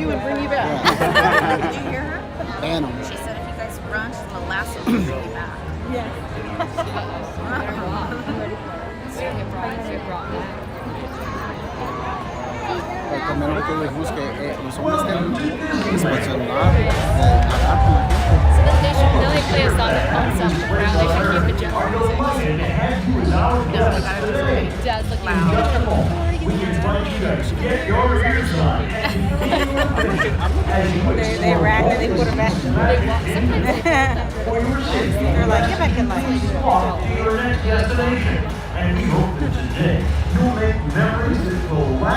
you and bring you back. Did you hear her? Animal. She said if you guys run, she's gonna lasso you and bring you back. También lo que dijimos que los hombres tienen inspeccionar, hablar con la gente. So they should really play a song that pumps up the crowd. They should keep it general music. No, we gotta do something. Dad's looking Loud. They rack and they put her back. They're like, get back in line.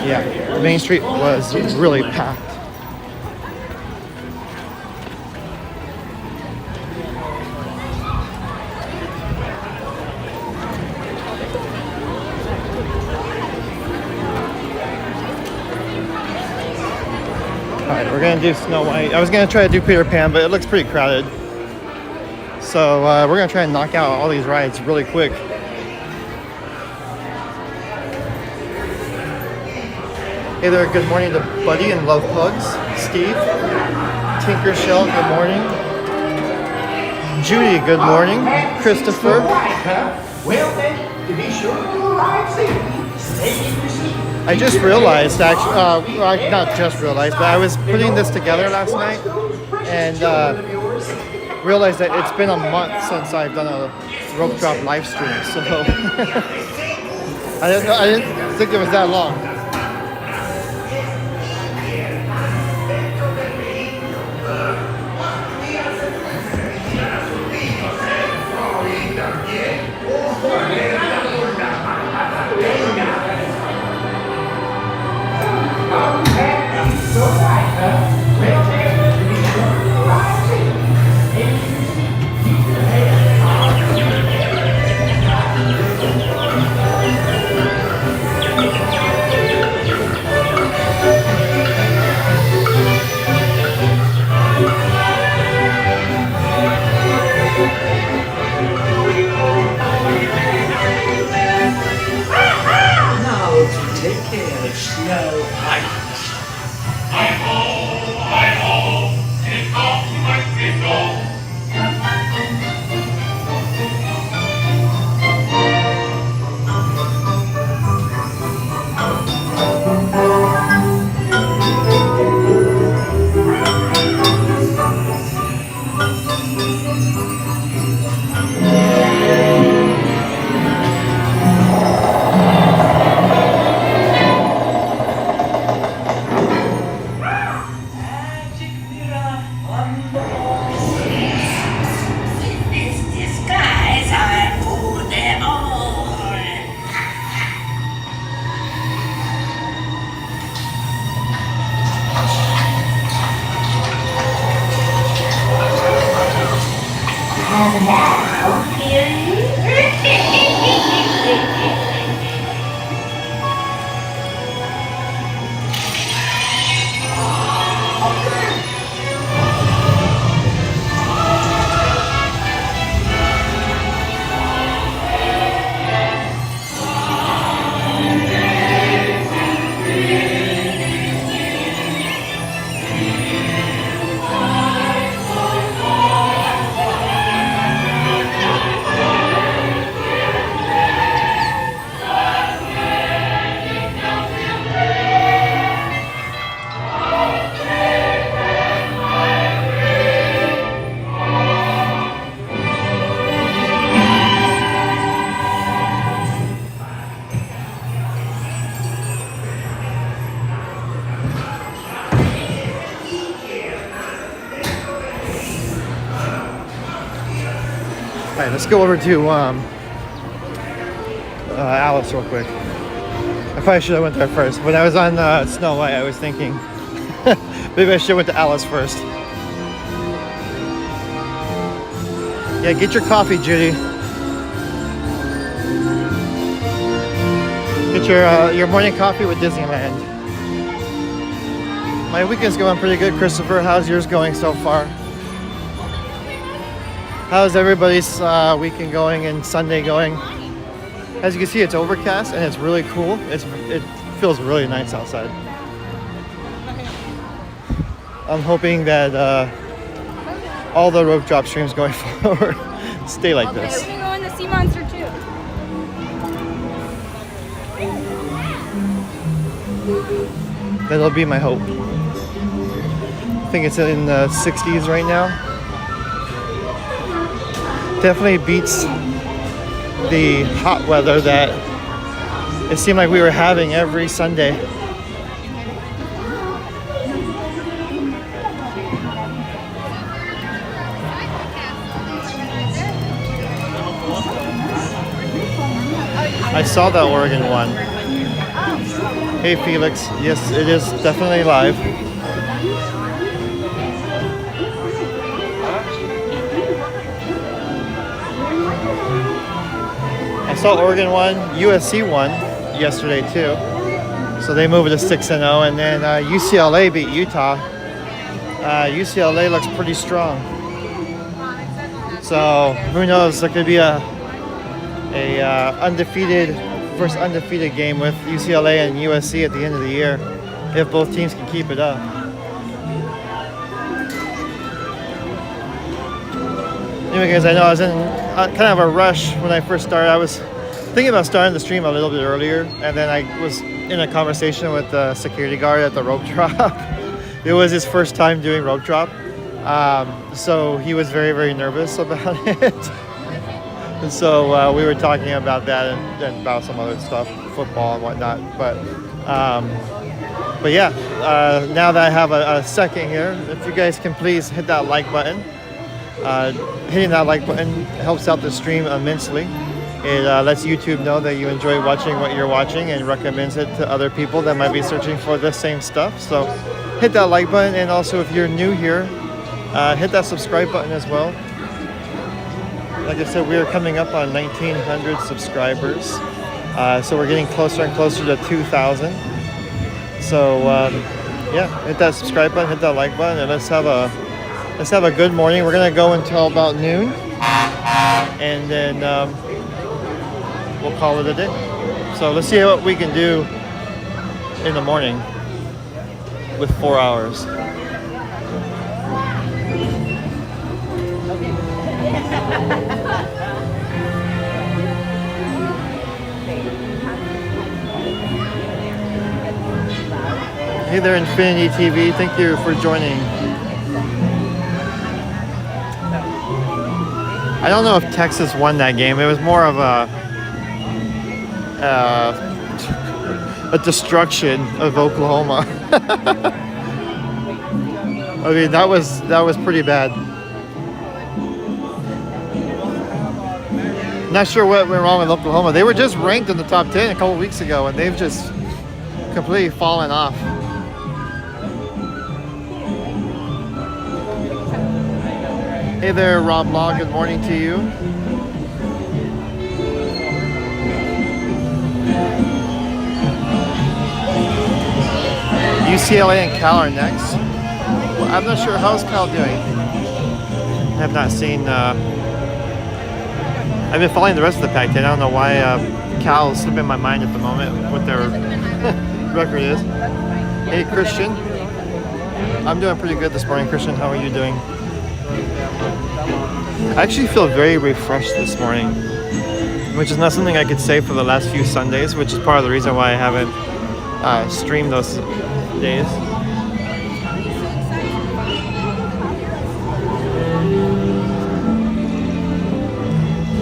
Yeah, Main Street was really packed. Alright, we're gonna do Snow White. I was gonna try to do Peter Pan, but it looks pretty crowded. So we're gonna try and knock out all these rides really quick. Hey there, good morning to Buddy and Love Pugs, Steve, Tinker Shell, good morning, Judy, good morning, Christopher. Well then, to be sure to arrive safely, stay in your seat. I just realized, actually, not just realized, but I was putting this together last night and realized that it's been a month since I've done a rope drop live stream, so I didn't think it was that long. Now to take care of Snow White. Alright, let's go over to Alice real quick. I probably should have went there first. When I was on Snow White, I was thinking maybe I should have went to Alice first. Yeah, get your coffee, Judy. Get your morning coffee with Disneyland. My weekend's going pretty good, Christopher. How's yours going so far? How's everybody's weekend going and Sunday going? As you can see, it's overcast and it's really cool. It feels really nice outside. I'm hoping that all the rope drop streams going forward stay like Okay, this. we can go in the sea monster too. That'll be my hope. I think it's in the 60s right now. Definitely beats the hot weather that it seemed like we were having every Sunday. I saw that Oregon one. Hey Felix, yes, it is definitely live. I saw Oregon won, USC won yesterday too. So they moved to 6-0, and then UCLA beat Utah. UCLA looks pretty strong. So who knows? There could be a first undefeated game with UCLA and USC at the end of the year if both teams can keep it up. Anyway guys, I know I was in kind of a rush when I first started. I was thinking about starting the stream a little bit earlier, and then I was in a conversation with the security guard at the rope drop. It was his first time doing rope drop, so he was very, very nervous about it. And so we were talking about that and about some other stuff, football and whatnot. But yeah, now that I have a second here, if you guys can please hit that like button. Hitting that like button helps out the stream immensely. It lets YouTube know that you enjoy watching what you're watching and recommends it to other people that might be searching for the same stuff. So hit that like button, and also if you're new here, hit that subscribe button as well. Like I said, we are coming up on 1,900 subscribers, so we're getting closer and closer to 2,000. So yeah, hit that subscribe button, hit that like button, and let's have a good morning. We're gonna go until about noon, and then we'll call it a day. So let's see what we can do in the morning with 4 hours. Hey there, Infinity TV. Thank you for joining. I don't know if Texas won that game. It was more of a destruction of Oklahoma. I mean, that was pretty bad. Not sure what went wrong with Oklahoma. They were just ranked in the top 10 a couple weeks ago, and they've just completely fallen off. Hey there, Rob Law. Good morning to you. UCLA and Cal are next. Well, I'm not sure. How's Cal doing? I have not seen... I've been following the rest of the Pac-10. I don't know why Cal is slipping my mind at the moment what their record is. Hey, Christian. I'm doing pretty good this morning, Christian. How are you doing? I actually feel very refreshed this morning, which is not something I could say for the last few Sundays, which is part of the reason why I haven't streamed those days.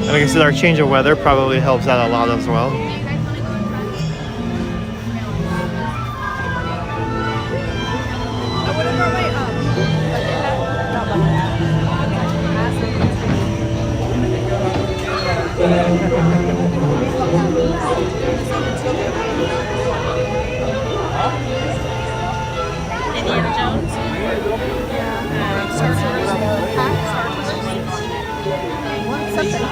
Like I said, our change of weather probably helps out a lot as well. Indiana Jones. Star Tours. Something.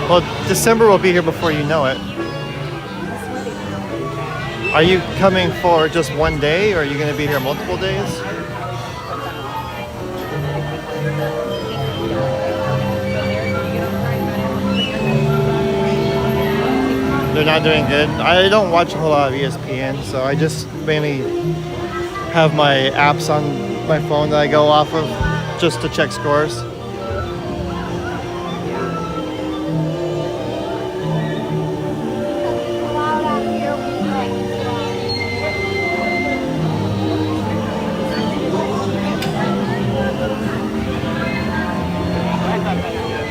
Well, December will be here before you know it. Are you coming for just one day, or are you going to be here multiple days? they're not doing good. I don't watch a whole lot of ESPN, so I just mainly have my apps on my phone that I go off of just to check scores.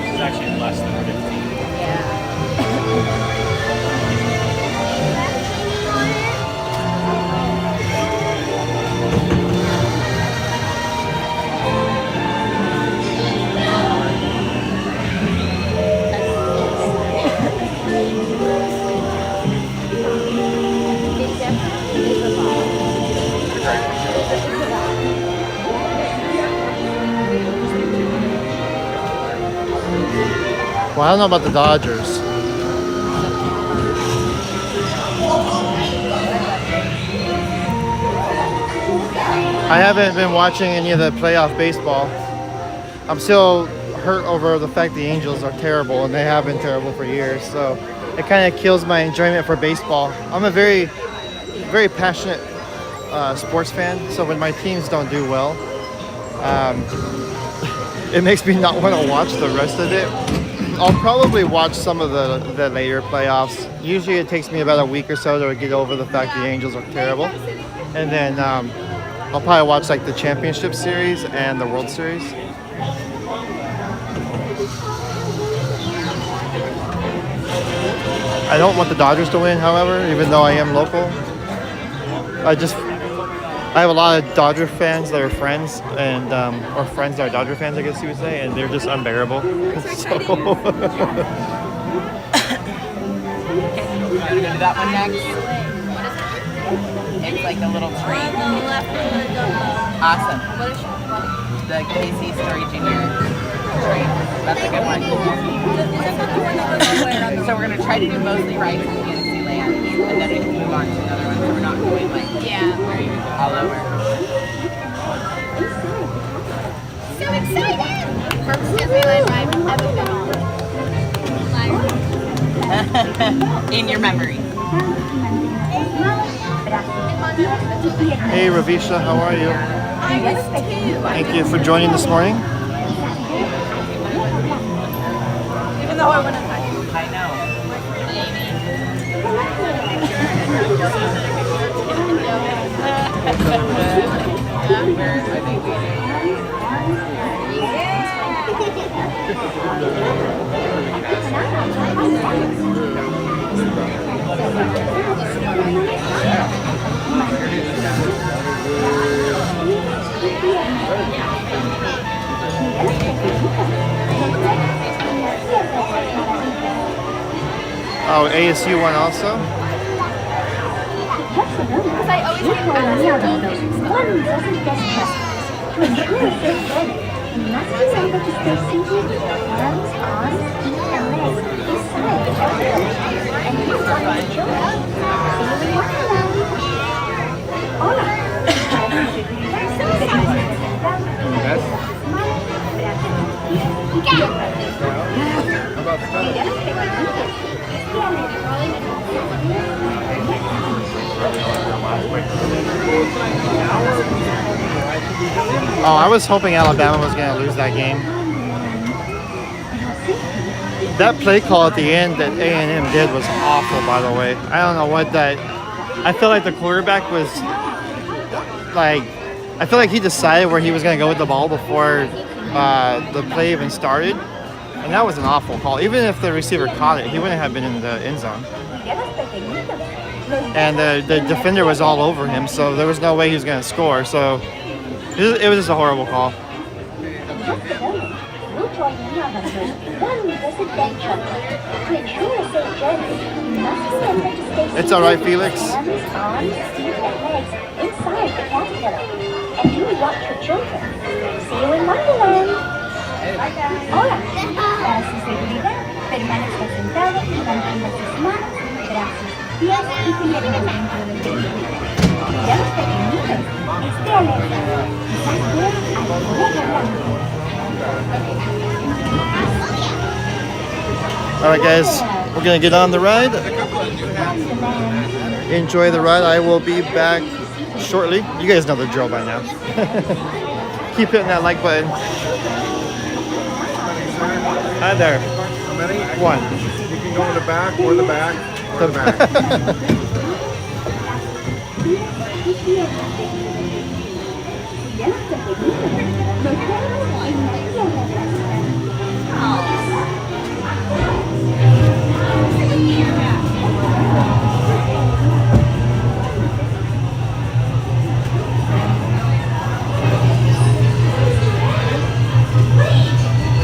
It's actually less than 15. Well, I don't know about the Dodgers. I haven't been watching any of the playoff baseball. I'm still hurt over the fact the Angels are terrible, and they have been terrible for years. So it kind of kills my enjoyment for baseball. I'm a very, very passionate sports fan. So when my teams don't do well, it makes me not want to watch the rest of it. I'll probably watch some of the later playoffs. Usually it takes me about a week or so to get over the fact the Angels are terrible. And then I'll probably watch like the Championship Series and the World Series. I don't want the Dodgers to win, however, even though I am local. I have a lot of Dodger fans that are friends, and or friends that are Dodger fans, I guess you would say, and they're just unbearable. So. You want to go to that one next? It's like a little train. Awesome. The KC Story Junior train. That's a good one. So we're going to try to do mostly rides in Fantasyland, and then we can move on to another one, so we're not going like all over. So excited! First Disneyland ride I've ever been on. In your memory. Hey Ravisha, how are you? I was too. Thank you for joining this morning. Even though I went on I know. Oh, ASU one also? because I always get asked One doesn't get pressed. To ensure a safe journey, you must remember to stay seated with your hands, arms, feet, and legs inside the vehicle and keep one of the children. See you in Wonderland. Hola. Oh, I was hoping Alabama was going to lose that game. That play call at the end that A&M did was awful, by the way. I don't know what that... I feel like the quarterback was like... I feel like he decided where he was going to go with the ball before the play even started. And that was an awful call. Even if the receiver caught it, he wouldn't have been in the end zone. And the defender was all over him, so there was no way he was going to score. So it was just a horrible call. It's all right, Felix. And you watch your children. See you in Wonderland. Hola. Para su seguridad, permanezca sentado y mantenga sus manos, brazos, pies y piernas dentro del vehículo. Ya los pequeñitos, esté alerta. Quizás vean algo grande. All right, guys. We're gonna get on the ride. Enjoy the ride. I will be back shortly. You guys know the drill by now. Keep hitting that like button. Hi there. How many? One. You can go in the back or the back or the back.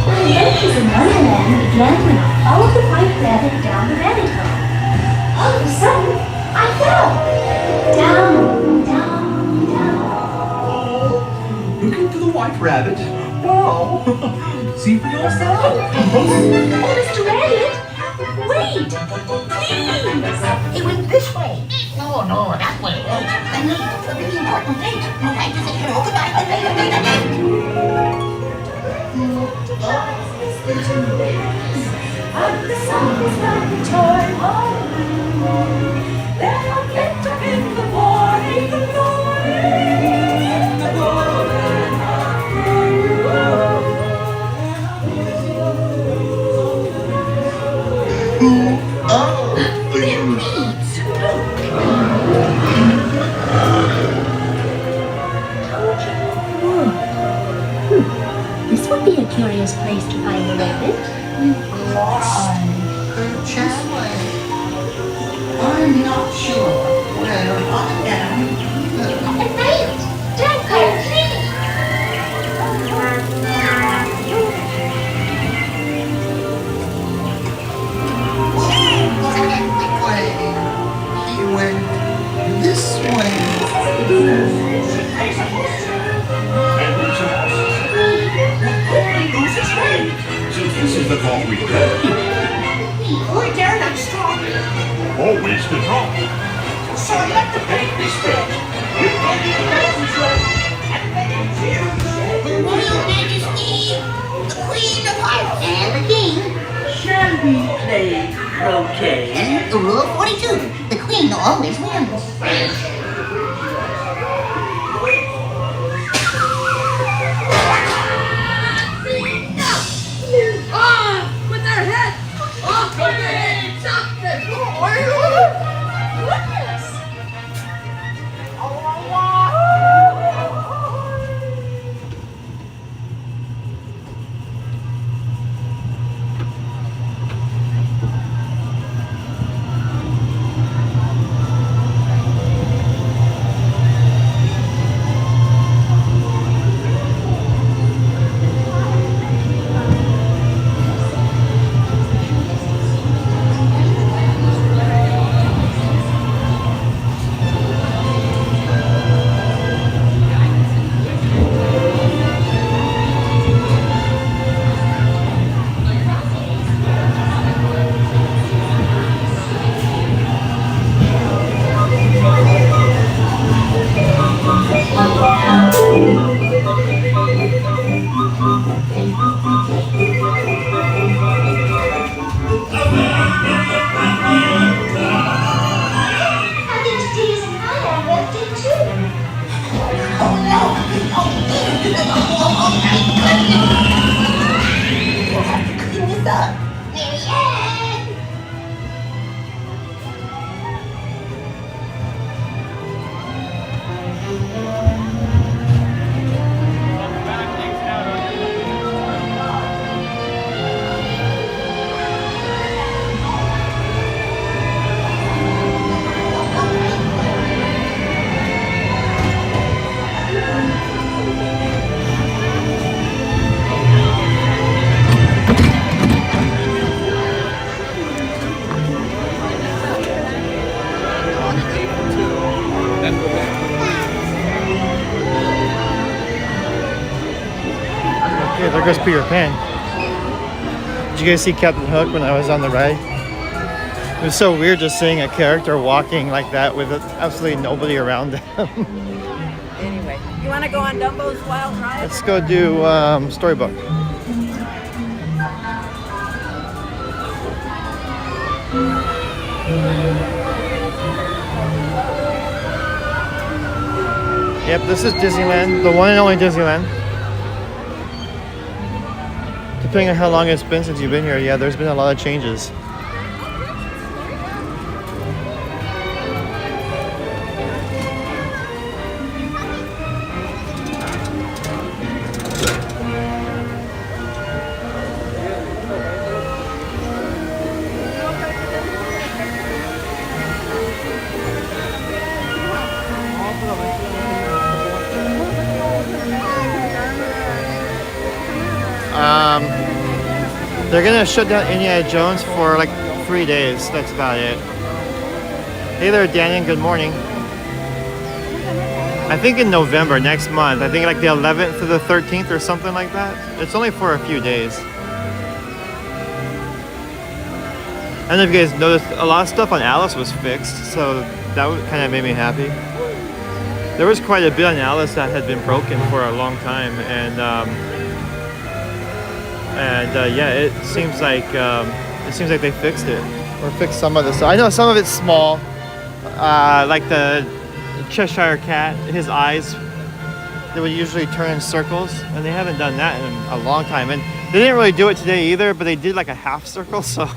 The adventures in Wonderland began when I followed the white rabbit down the rabbit hole. All of a sudden, I fell. Down, down, down. Look into the white rabbit. Wow. See for yourself. Oh, Mr. Rabbit, wait, please. It went this way. No, that way. I need a really important thing. No, I just said hello, goodbye. The sun is like a toy on the moon. Then I'll get up in the morning, the golden afternoon. This would be a curious place to find a rabbit. I'm not sure. Well, I am. Wait, don't go, please. He went this way. So this is the fault we had. We're daring and strong. Always the drop. So let the baby spin. Royal Majesty, the Queen of Hearts, and the King. Shall we play croquet? Rule 42, the Queen always wins. With their head off the goodness! Okay, there goes Peter Pan. Did you guys see Captain Hook when I was on the ride? It was so weird just seeing a character walking like that with absolutely nobody around them. Anyway, you want to go on Dumbo's Wild Ride? Let's go do Storybook. Yep, this is Disneyland, the one and only Disneyland. Depending on how long it's been since you've been here, yeah, there's been a lot of changes. They're gonna shut down Indiana Jones for like 3 days. That's about it. Hey there, Daniel. Good morning. I think in November, next month. I think like the 11th to the 13th or something like that. It's only for a few days. I don't know if you guys noticed, a lot of stuff on Alice was fixed, so that kind of made me happy. There was quite a bit on Alice that had been broken for a long time, and yeah, it seems like they fixed it, or fixed some of this. I know some of it's small, like the Cheshire Cat. His eyes, they would usually turn in circles, and they haven't done that in a long time. And they didn't really do it today either, but they did like a half circle, so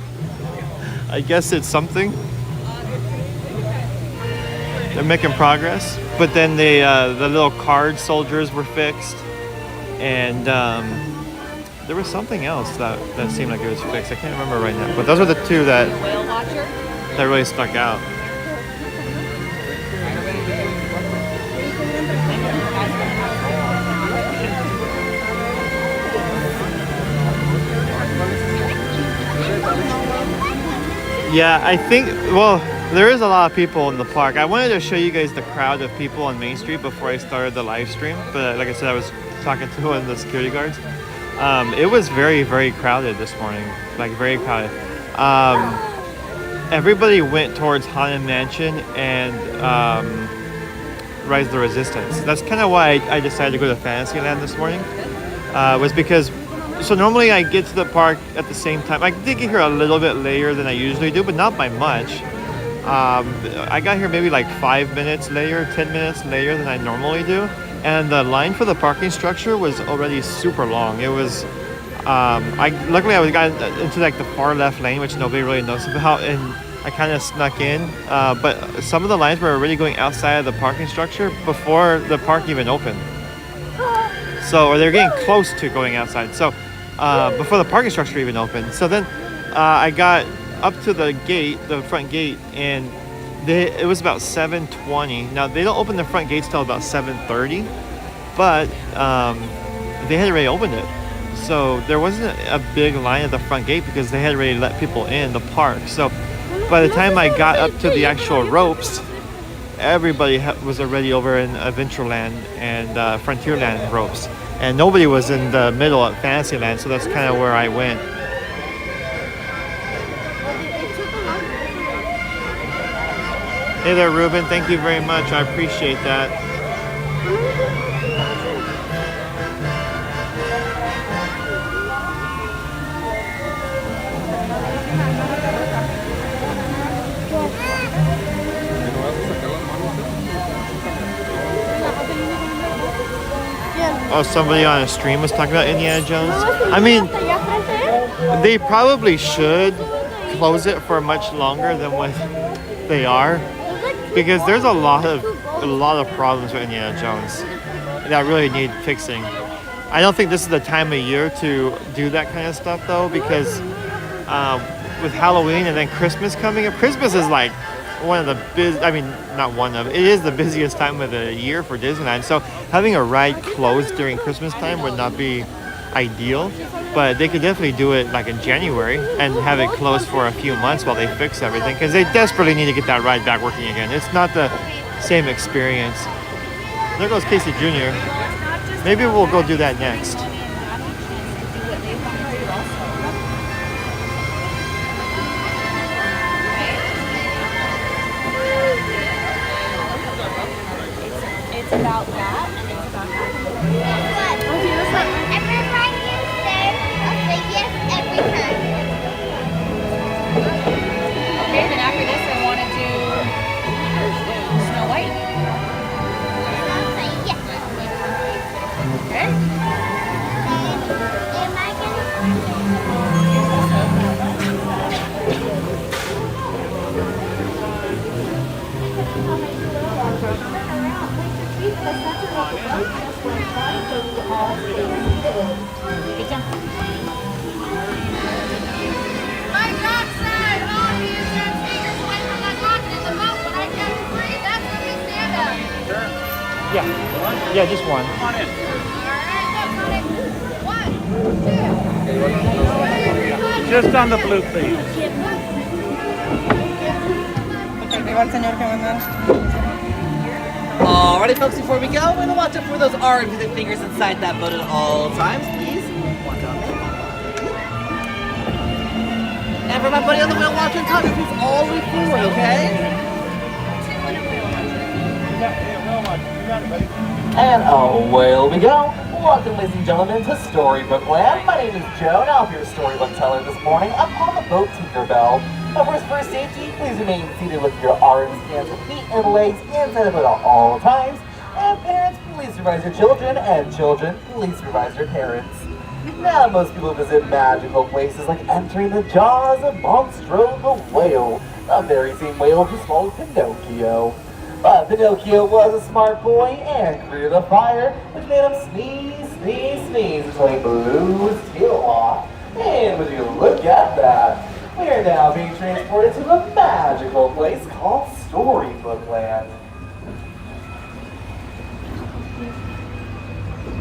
I guess it's something. They're making progress. But then they, the little card soldiers were fixed, and there was something else that seemed like it was fixed. I can't remember right now, but those are the two that really stuck out. Yeah, I think, well, there is a lot of people in the park. I wanted to show you guys the crowd of people on Main Street before I started the live stream, but like I said, I was talking to one of the security guards. It was very, very crowded this morning, like very crowded. Everybody went towards Haunted Mansion and Rise of the Resistance. That's kind of why I decided to go to Fantasyland this morning, was because, so normally I get to the park at the same time. I did get here a little bit later than I usually do, but not by much. I got here maybe like 5 minutes later, 10 minutes later than I normally do. And the line for the parking structure was already super long. It was, luckily I got into like the far left lane, which nobody really knows about, and I kind of snuck in. But some of the lines were already going outside of the parking structure before the park even opened. So, or they're getting close to going outside. So, before the parking structure even opened. So then, I got up to the gate, the front gate, and it was about 7:20. Now they don't open the front gates till about 7:30, but they had already opened it, so there wasn't a big line at the front gate because they had already let people in the park. So by the time I got up to the actual ropes, everybody was already over in Adventureland and Frontierland ropes, and nobody was in the middle at Fantasyland. So that's kind of where I went. Hey there, Ruben. Thank you very much. I appreciate that. Oh, somebody on a stream was talking about Indiana Jones. I mean, they probably should close it for much longer than what they are, because there's a lot of problems with Indiana Jones that really need fixing. I don't think this is the time of year to do that kind of stuff though, because with Halloween and then Christmas coming up, Christmas is like one of the it is the busiest time of the year for Disneyland. So having a ride closed during Christmas time would not be ideal, but they could definitely do it like in January and have it closed for a few months while they fix everything, because they desperately need to get that ride back working again. It's not the same experience. There goes Casey Jr. Maybe we'll go do that next. It's about that, and it's about that. Whenever my name's there, I'll say yes every time. Okay, then after this, all things good. Good job. My dockside! All of you get fingers away from that rocket in the boat when I get free. That's what we stand up. Yeah, just one. All right, that's on it. 1, 2. Just on the blue, please. Alrighty, folks, before we go, we're going to watch out for those arms and fingers inside that boat at all times, please. Watch out. And for my buddy on the wheel watching, Tommy, please all the way forward, okay? And away we go. Welcome, ladies and gentlemen, to Storybook Land. My name is Joe, and I'll be your storybook teller this morning upon the boat Tinkerbell. Now, for safety, please remain seated with your arms, hands, feet, and legs inside the boat at all times. And parents, please supervise your children, and children, please supervise your parents. Now, most people visit magical places like entering the jaws of Monstro the whale, the very same whale who swallowed Pinocchio. But Pinocchio was a smart boy and created a fire, which made him sneeze, sneeze, sneeze until he blew his tail off. And would you look at that? We are now being transported to a magical place called Storybook Land.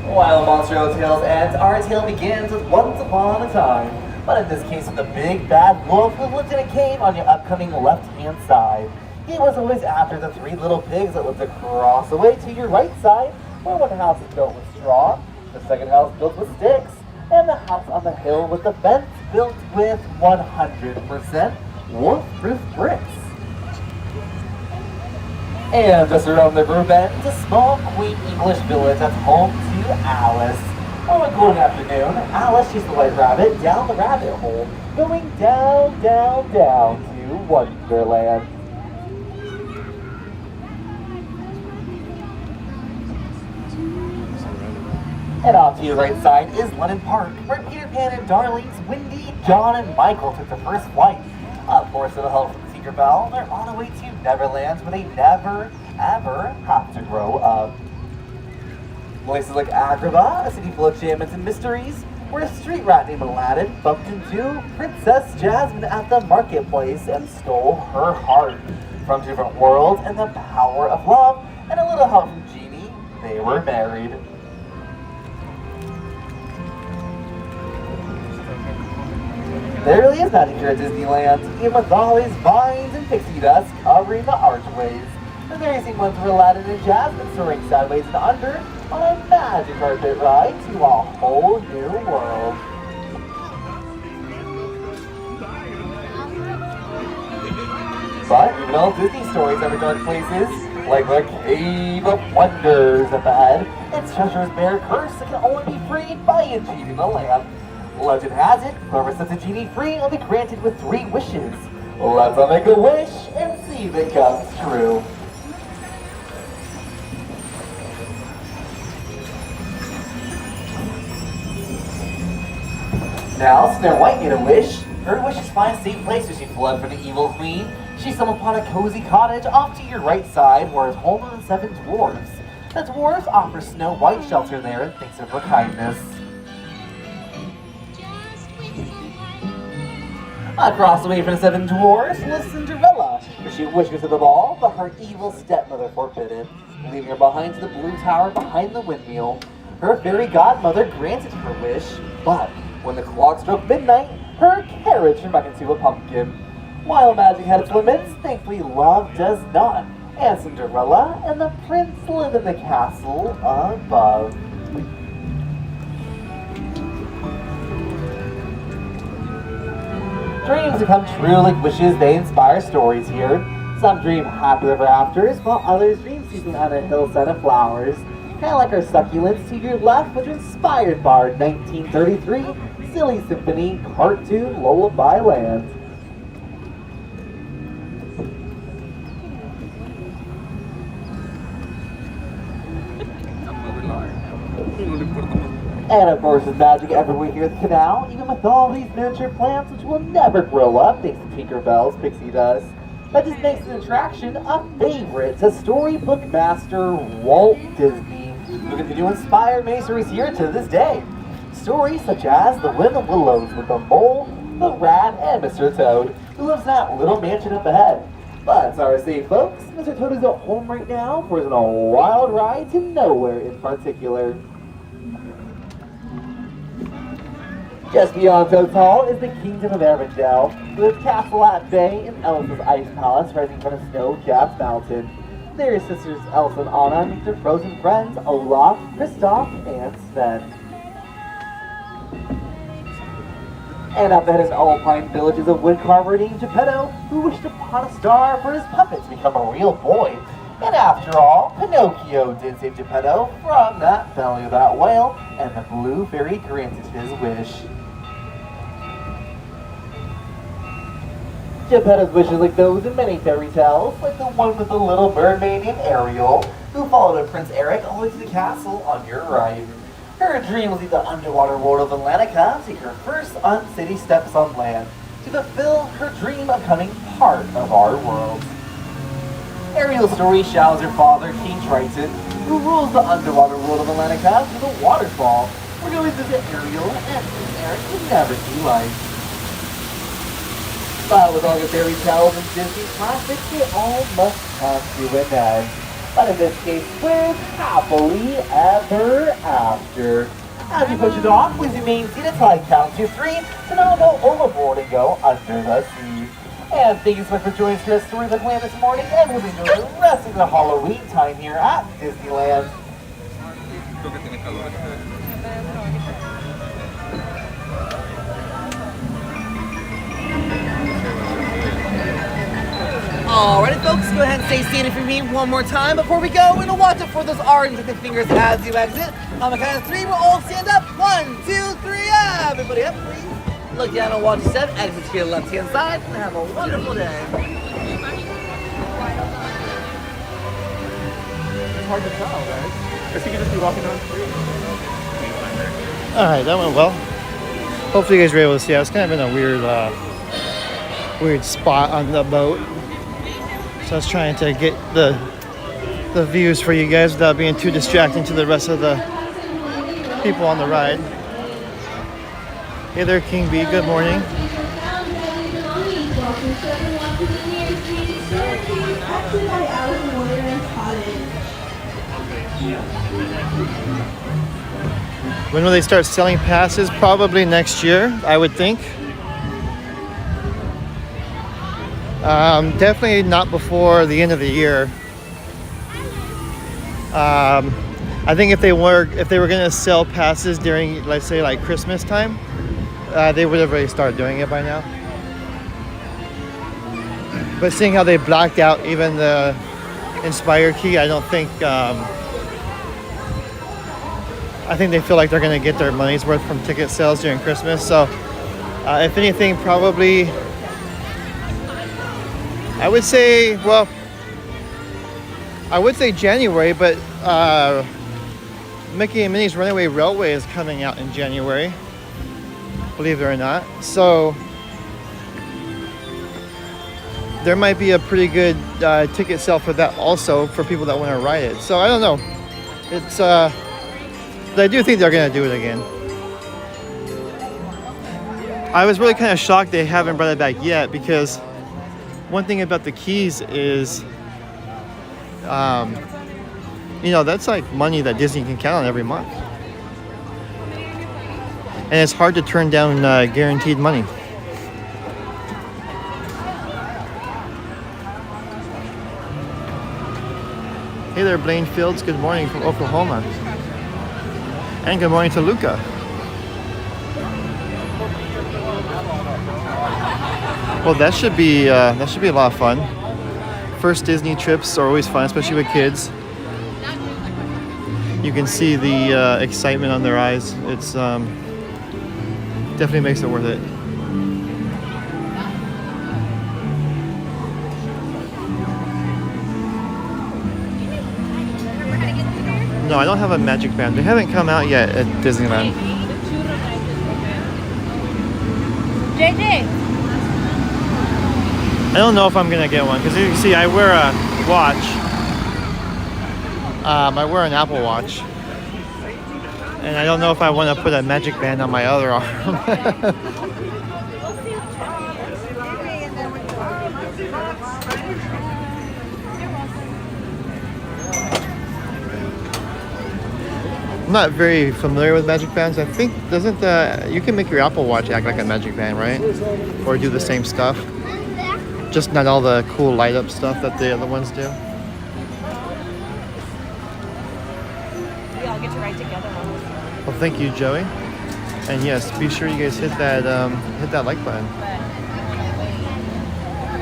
While Monstro Tales ends, our tale begins with Once Upon a Time. But in this case, with the big bad wolf who lived in a cave on your upcoming left-hand side. He was always after the 3 little pigs that lived across the way to your right side, where one house is built with straw, the second house built with sticks, and the house on the hill with the fence built with 100% wolf-proof bricks. And just around the river bend is a small, quaint English village that's home to Alice. On a golden afternoon, Alice chased the white rabbit down the rabbit hole, going down, down, down to Wonderland. And off to your right side is London Park, where Peter Pan and Darlings, Wendy, John, and Michael took their first flight. Of course, with the help from Tinkerbell, they're on the way to Neverland, where they never, ever have to grow up. Places like Agrabah, a city full of enchantments and mysteries, where a street rat named Aladdin bumped into Princess Jasmine at the marketplace and stole her heart. From different worlds and the power of love, and a little help from Genie, they were married. There really is magic here at Disneyland, even with all these vines and pixie dust covering the archways. The very same ones where Aladdin and Jasmine soaring sideways and under on a magic carpet ride to a whole new world. But even all Disney stories have dark places, like the Cave of Wonders up ahead. It's treasure's bare curse that can only be freed by achieving the lamp. Legend has it, whoever sets a genie free will be granted with 3 wishes. Let's all make a wish and see if it comes true. Now, Snow White made a wish. Her wish is to find a safe place as she fled from the evil queen. She stumbled upon a cozy cottage off to your right side where is home of the 7 dwarves. The dwarves offer Snow White shelter there and thanks of her kindness. Across the way from the 7 dwarves lives Cinderella, where she wishes to the ball, but her evil stepmother forbidden, leaving her behind to the blue tower behind the windmill. Her fairy godmother granted her wish, but when the clock struck midnight, her carriage turned back into a pumpkin. While magic had its limits, thankfully love does not, and Cinderella and the prince live in the castle above. Dreams come true like wishes, they inspire stories here. Some dream happy ever afters, while others dream sleeping on a hillside of flowers. Kind of like our succulents to your left, which was inspired by our 1933 Silly Symphony cartoon Lullaby Land. And of course, there's magic everywhere here at the canal, even with all these miniature plants which will never grow up thanks to Tinkerbell's pixie dust. That just makes an attraction a favorite to storybook master Walt Disney. who continue to inspire many stories here to this day. Stories such as the Wind Willows with the mole, the rat, and Mr. Toad, who lives in that little mansion up ahead. But sorry to say, folks, Mr. Toad is at home right now for his wild ride to nowhere in particular. Just beyond Toad's Hall is the Kingdom of Arendelle, with Castle at Bay and Elsa's Ice Palace rising from a snow-capped mountain. Their sisters Elsa and Anna meet their frozen friends Olaf, Kristoff, and Sven. And up ahead is Alpine Village's a woodcarver named Geppetto, who wished upon a star for his puppet to become a real boy. And after all, Pinocchio did save Geppetto from that belly of that whale, and the blue fairy granted his wish. Geppetto's wishes like those in many fairy tales, like the one with the little mermaid named Ariel, who followed Prince Eric all the way to the castle on your right. Her dream was to leave the underwater world of Atlantica, take her first uncity steps on land, to fulfill her dream of becoming part of our world. Ariel's story shadows her father, King Triton, who rules the underwater world of Atlantica through the waterfall. We're going to visit Ariel and Prince Eric would never see life. But with all the fairy tales and Disney classics, they all must come to an end. But in this case, with happily ever after. As you push it off, please remain seated until I count to 3, so now go overboard and go under the sea. And thank you so much for joining us here at Storybook Land this morning, and we'll be doing the rest of the Halloween time here at Disneyland. Alrighty, folks, go ahead and stay seated for me one more time before we go. We're gonna watch out for those orange looking fingers as you exit. On the count of 3, we'll all stand up. 1, 2, 3, everybody up, please. Look down and watch your step, exit to your left-hand side, and have a wonderful day. It's hard to tell, guys. I guess you can just be walking down the street. Alright, that went well. Hopefully you guys were able to see. I was kind of in a weird spot on the boat. So I was trying to get the views for you guys without being too distracting to the rest of the people on the ride. Hey there, King B. Good morning. When will they start selling passes? Probably next year, I would think. Definitely not before the end of the year. I think if they were going to sell passes during, let's say, like Christmas time, they would have already started doing it by now. But seeing how they blacked out even the Inspire key, I don't think. I think they feel like they're going to get their money's worth from ticket sales during Christmas. So, if anything, probably. I would say January, but Mickey and Minnie's Runaway Railway is coming out in January, believe it or not. So there might be a pretty good ticket sale for that also for people that want to ride it. So I don't know. It's but I do think they're going to do it again. I was really kind of shocked they haven't brought it back yet, because one thing about the keys is, that's like money that Disney can count on every month. And it's hard to turn down guaranteed money. Hey there, Blaine Fields. Good morning from Oklahoma. And good morning to Luca. Well, that should be a lot of fun. First Disney trips are always fun, especially with kids. You can see the excitement on their eyes. It's definitely makes it worth it. No, I don't have a magic band. They haven't come out yet at Disneyland. JJ. I don't know if I'm gonna get one, because you can see I wear a watch. I wear an Apple Watch, And I don't know if I want to put a magic band on my other arm. I'm not very familiar with magic bands. I think doesn't you can make your Apple Watch act like a magic band, right? Or do the same stuff. Just not all the cool light up stuff that the other ones do. We all get to write together. Well, thank you, Joey. And yes, be sure you guys hit that like button.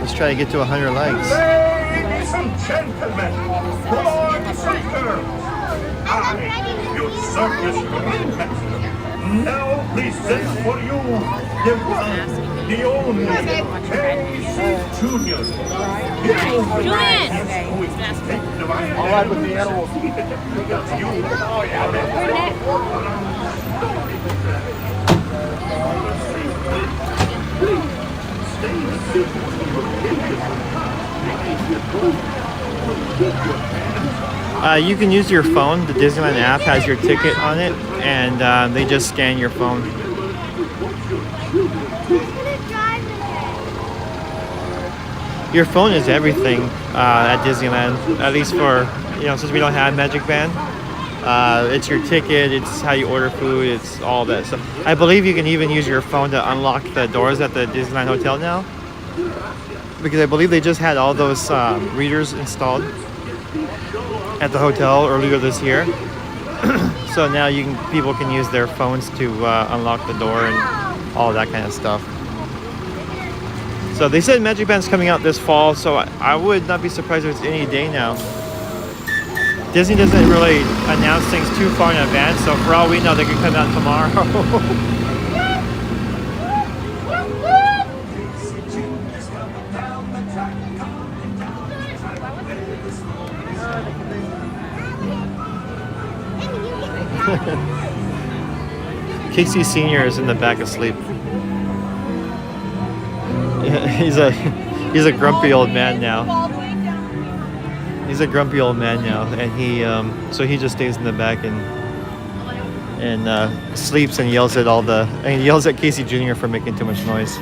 Let's try to get to 100 likes. Ladies and gentlemen, boys and girls, I, your circus master, now present for you the one, the only Casey Jr. Julian! All right with the animals. You can use your phone. The Disneyland app has your ticket on it, and they just scan your phone. Your phone is everything at Disneyland, at least for, since we don't have Magic Band. It's your ticket, it's how you order food, it's all that stuff. I believe you can even use your phone to unlock the doors at the Disneyland Hotel now, because I believe they just had all those readers installed at the hotel earlier this year. So now people can use their phones to unlock the door and all that kind of stuff. So they said Magic Band's coming out this fall, so I would not be surprised if it's any day now. Disney doesn't really announce things too far in advance, so for all we know, they could come out tomorrow. Casey Sr. is in the back asleep. He's a grumpy old man now. He's a grumpy old man now, and so he just stays in the back and sleeps and yells at Casey Jr. for making too much noise.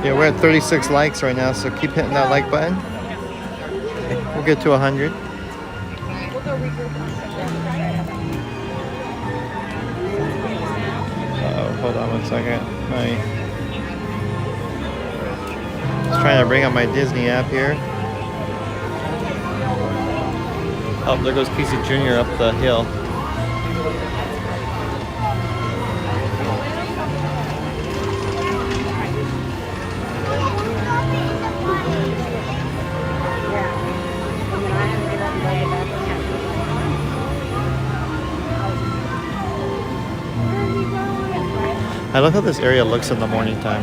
Yeah, we're at 36 likes right now, so keep hitting that like button. We'll get to 100. Hold on one second. I was trying to bring up my Disney app here. Oh, there goes Casey Jr. up the hill. I love how this area looks in the morning time.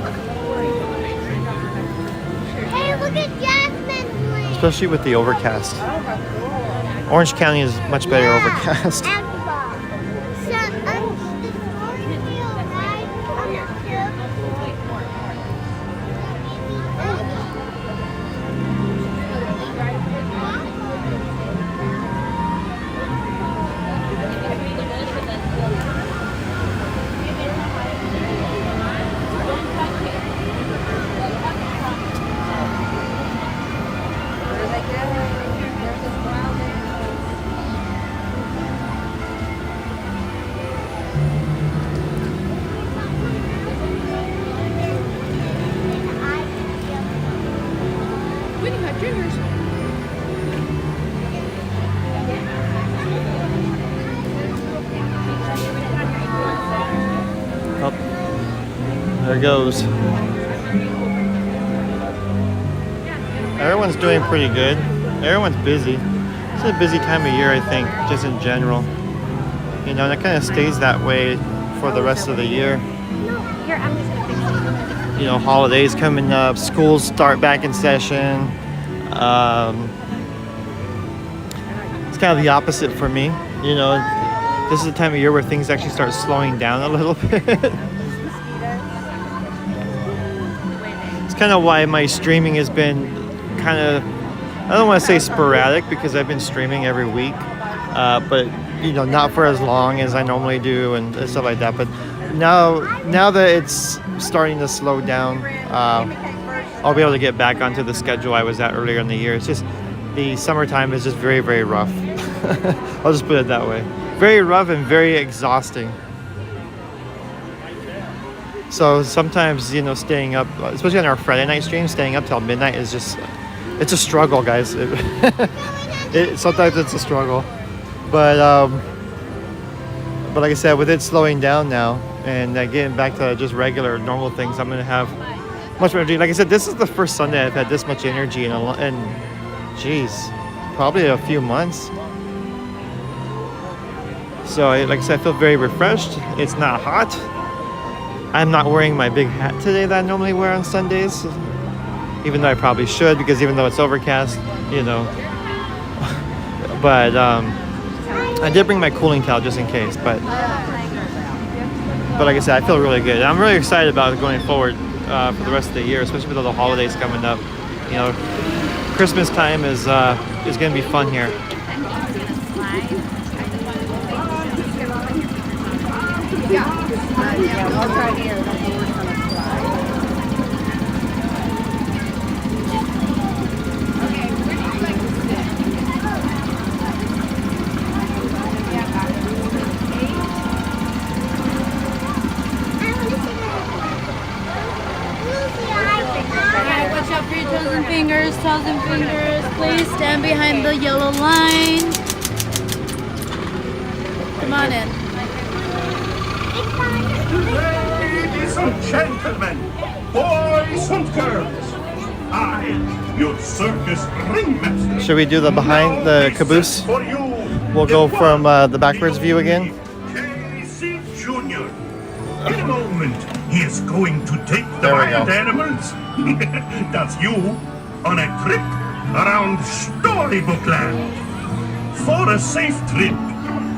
Hey, look at Jasmine. Especially with the overcast. Orange County is much better overcast. There it goes. Everyone's doing pretty good. Everyone's busy. It's a busy time of year, I think, just in general. And it kind of stays that way for the rest of the year. you know, holidays coming up, schools start back in session. It's kind of the opposite for me. You know, this is the time of year where things actually start slowing down a little bit. It's kind of why my streaming has been kind of, I don't want to say sporadic because I've been streaming every week, but you know, not for as long as I normally do and stuff like that. But now that it's starting to slow down, I'll be able to get back onto the schedule I was at earlier in the year. It's just the summertime is just very, very rough. I'll just put it that way. Very rough and very exhausting. So sometimes, you know, staying up, especially on our Friday night stream, staying up till midnight is just, it's a struggle, guys. Sometimes it's a struggle. But like I said, with it slowing down now and getting back to just regular, normal things, I'm going to have much more energy. Like I said, this is the first Sunday I've had this much energy in geez, probably a few months. So, like I said, I feel very refreshed. It's not hot. I'm not wearing my big hat today that I normally wear on Sundays, even though I probably should, because even though it's overcast, you know. But I did bring my cooling towel just in case. But like I said, I feel really good. I'm really excited about it going forward for the rest of the year, especially with all the holidays coming up. You know, Christmas time is going to be fun here. Watch out for your toes and fingers, please stand behind the yellow line. Come on in. Ladies and gentlemen, boys and girls, I, your circus ringmaster. Should we do the behind the caboose? We'll go from the backwards view again. Casey Jr. In a moment, he is going to take the wild animals, that's you, on a trip around Storybook Land. For a safe trip,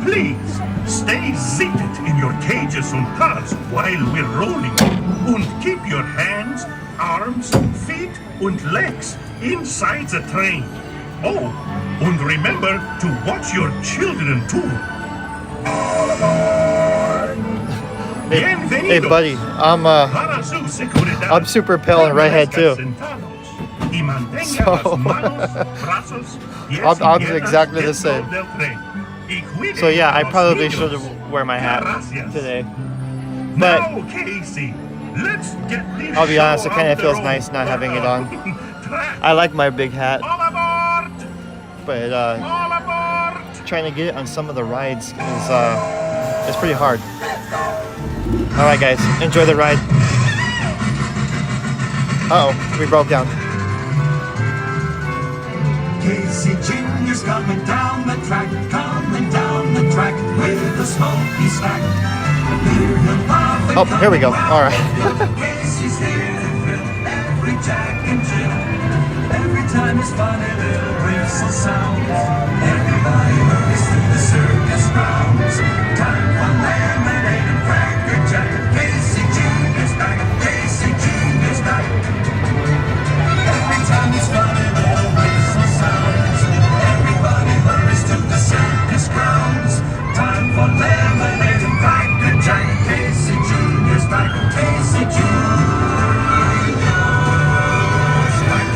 please stay seated in your cages and cars while we're rolling. And keep your hands, arms, feet and legs inside the train. Oh, and remember to watch your children too. All aboard! Hey buddy, I'm super pale and redhead too. So I'm exactly the same. So yeah, I probably should wear my hat today. But I'll be honest, it kind of feels nice not having it on. I like my big hat, but trying to get it on some of the rides is pretty hard. All right, guys, enjoy the ride. Uh-oh, we broke down. Casey Jr.'s coming down the track with a smoky stack. Oh, here we go. All right. Casey's here to thrill every Jack and Jill. Every time his funny little whistle sounds, everybody hurries through the circus grounds. Time for lemonade and cracker jack. Casey Jr.'s back. Casey Jr.'s back. Every time his funny little whistle sounds, everybody hurries to the circus grounds. Time for lemonade and cracker jack. Casey Jr.'s back. Casey Jr.'s back.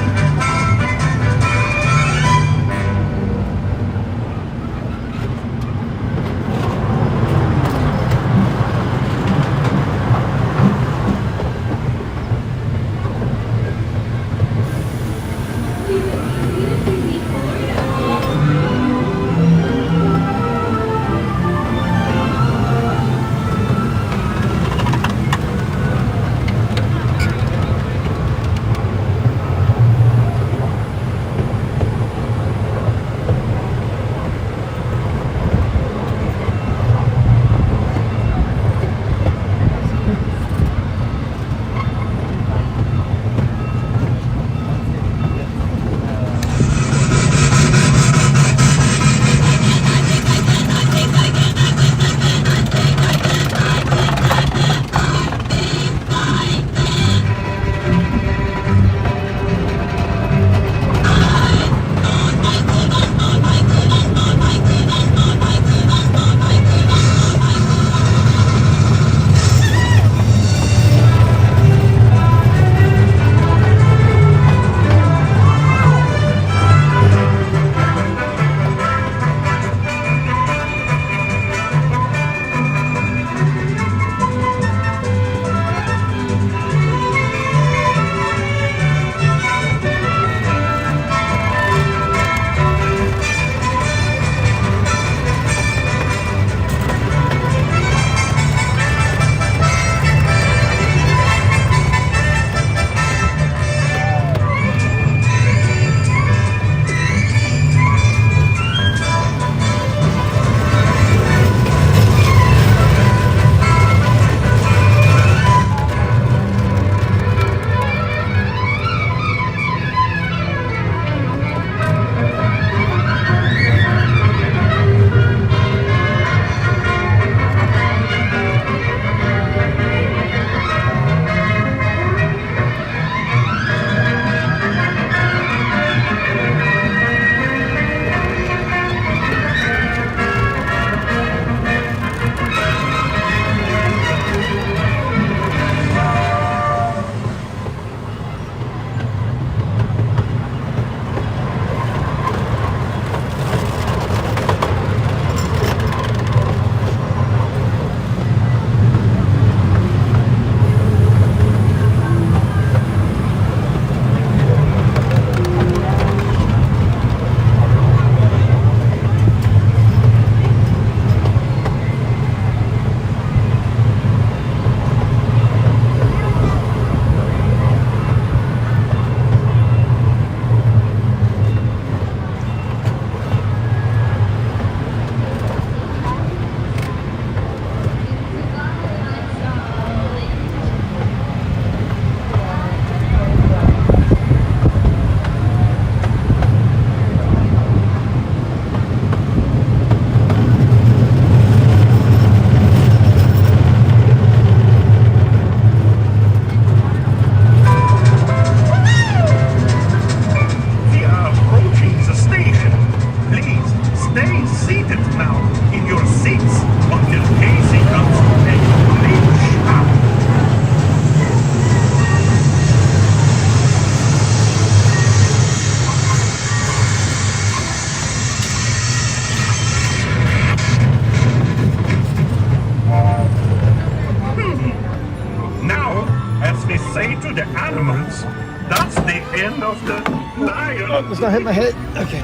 Oh, let's not hit my head. Okay.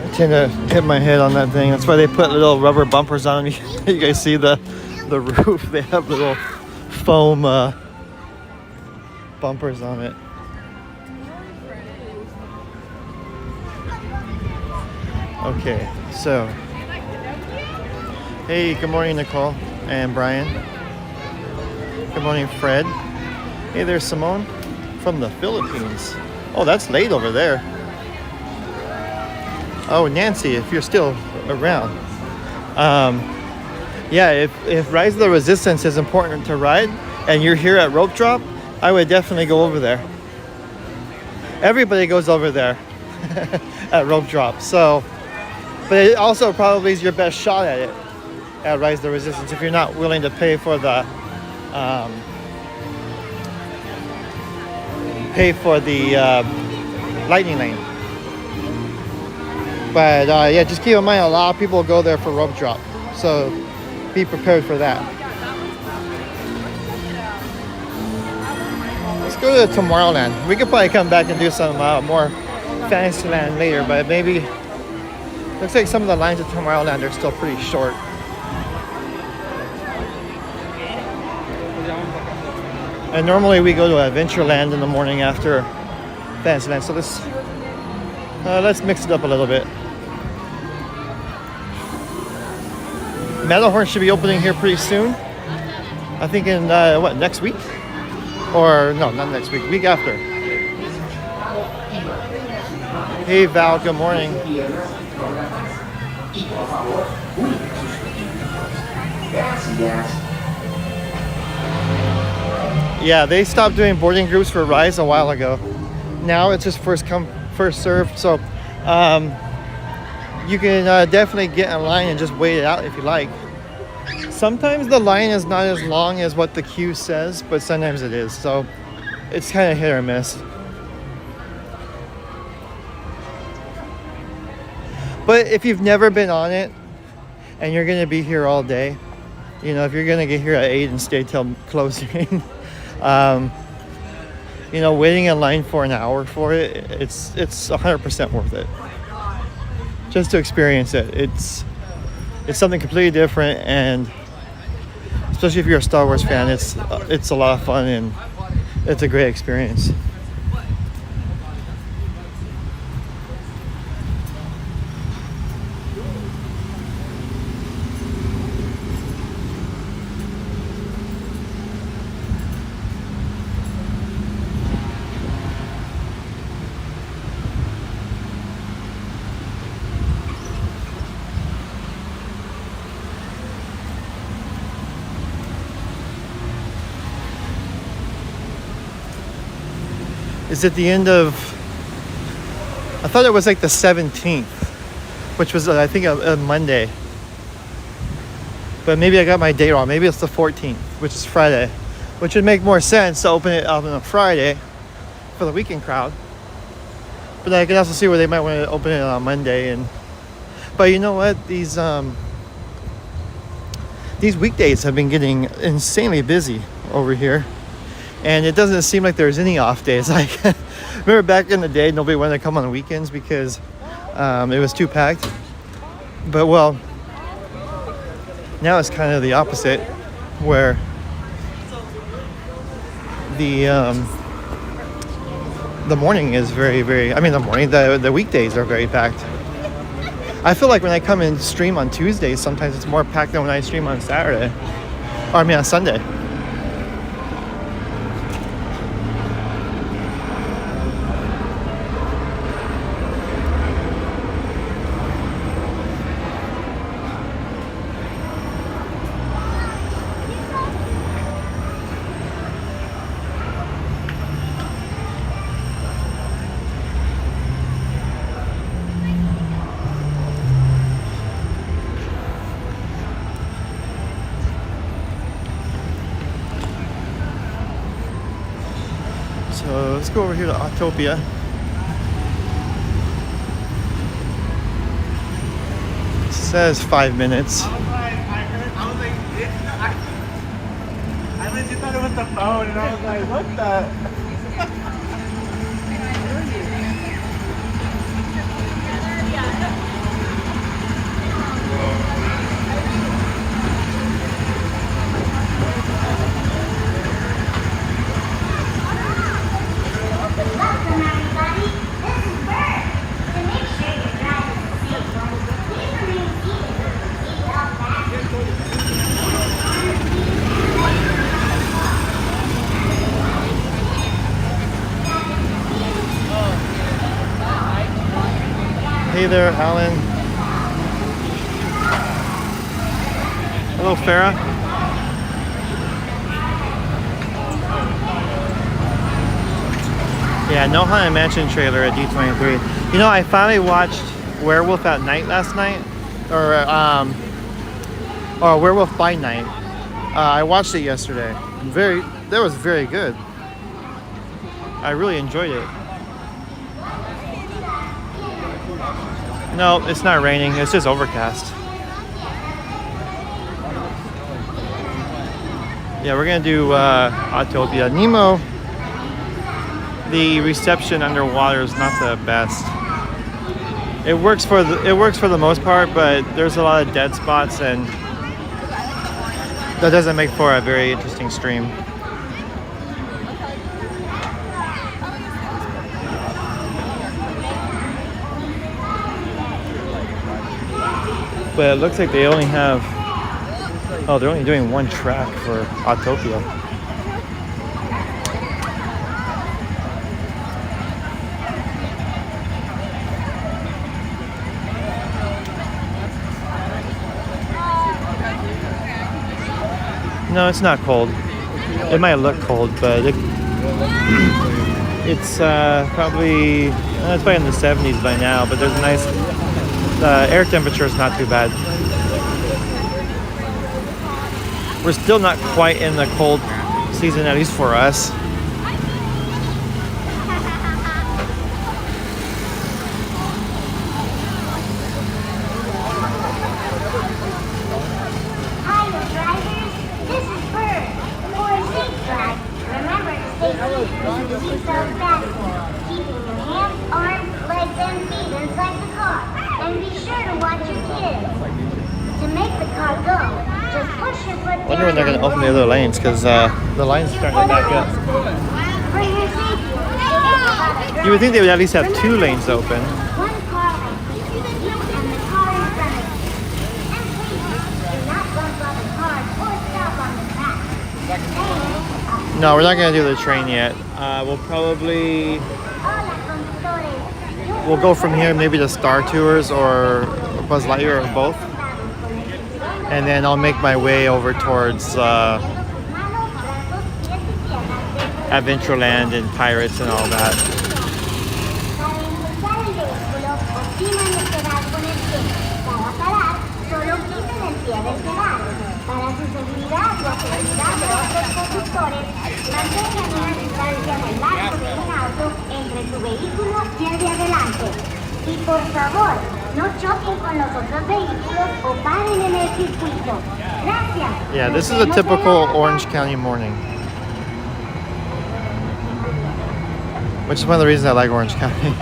I tend to hit my head on that thing. That's why they put little rubber bumpers on me. You guys see the roof? They have little foam bumpers on it. Okay, so hey, good morning, Nicole and Brian. Good morning, Fred. Hey, there's Simone from the Philippines. Oh, that's late over there. Oh, Nancy, if you're still around. Yeah, if Rise of the Resistance is important to ride and you're here at Rope Drop, I would definitely go over there. Everybody goes over there at Rope Drop. So, but it also probably is your best shot at it at Rise of the Resistance if you're not willing to pay for the lightning lane. But yeah, just keep in mind a lot of people go there for Rope Drop, so be prepared for that. Let's go to Tomorrowland. We could probably come back and do some more Fantasyland later, but maybe looks like some of the lines at Tomorrowland are still pretty short. And normally we go to Adventureland in the morning after Fantasyland, so let's mix it up a little bit. Matterhorn should be opening here pretty soon. I think in next week? Or no, not next week, week after. Hey Val, good morning. Yeah, they stopped doing boarding groups for Rise a while ago. Now it's just first come, first served. So you can definitely get in line and just wait it out if you like. Sometimes the line is not as long as what the queue says, but sometimes it is. So it's kind of hit or miss. But if you've never been on it and you're going to be here all day, you know, if you're going to get here at 8 and stay till closing, you know, waiting in line for an hour for it, it's 100% worth it. Just to experience it. It's something completely different, and especially if you're a Star Wars fan, it's a lot of fun and it's a great experience. Is it the end of, I thought it was like the 17th, which was I think a Monday, but maybe I got my date wrong. Maybe it's the 14th, which is Friday, which would make more sense to open it up on a Friday for the weekend crowd. But I can also see where they might want to open it on Monday. But you know what, these weekdays have been getting insanely busy over here. And it doesn't seem like there's any off days. Like, remember back in the day, nobody wanted to come on the weekends because it was too packed. But well, now it's kind of the opposite, where the morning is very, very. I mean, the weekdays are very packed. I feel like when I come and stream on Tuesdays, sometimes it's more packed than when I stream on Saturday, or I mean on Sunday. So let's go over here to Autopia. It says 5 minutes. the phone and I was like, what the? Welcome everybody, this is Bert. To make sure your ride is safe, please remain seated with your seatbelt fastened. Hey there, Alan. Hello, Farah. Yeah, no Haunted Mansion trailer at D23. You know, I finally watched Werewolf at Night last night, or Werewolf by Night. I watched it yesterday. That was very good. I really enjoyed it. No, it's not raining. It's just overcast. Yeah, we're gonna do Autopia. Nemo. The reception underwater is not the best. It works for the most part, but there's a lot of dead spots, and that doesn't make for a very interesting stream. But it looks like they only have, oh, they're only doing one track for Autopia. No, it's not cold. It might look cold, but it's probably in the 70s by now, but there's a nice air temperature is not too bad. We're still not quite in the cold season, at least for us. I wonder when they're going to open the other lanes, because the line's starting to back up. You would think they would at least have 2 lanes open. No, we're not going to do the train yet. We'll go from here maybe to Star Tours or Buzz Lightyear or both. And then I'll make my way over towards Adventureland and Pirates and all that. Y por favor, no choquen con los otros vehículos o paren en el circuito. Gracias. Yeah, this is a typical Orange County morning. Which is one of the reasons I like Orange County.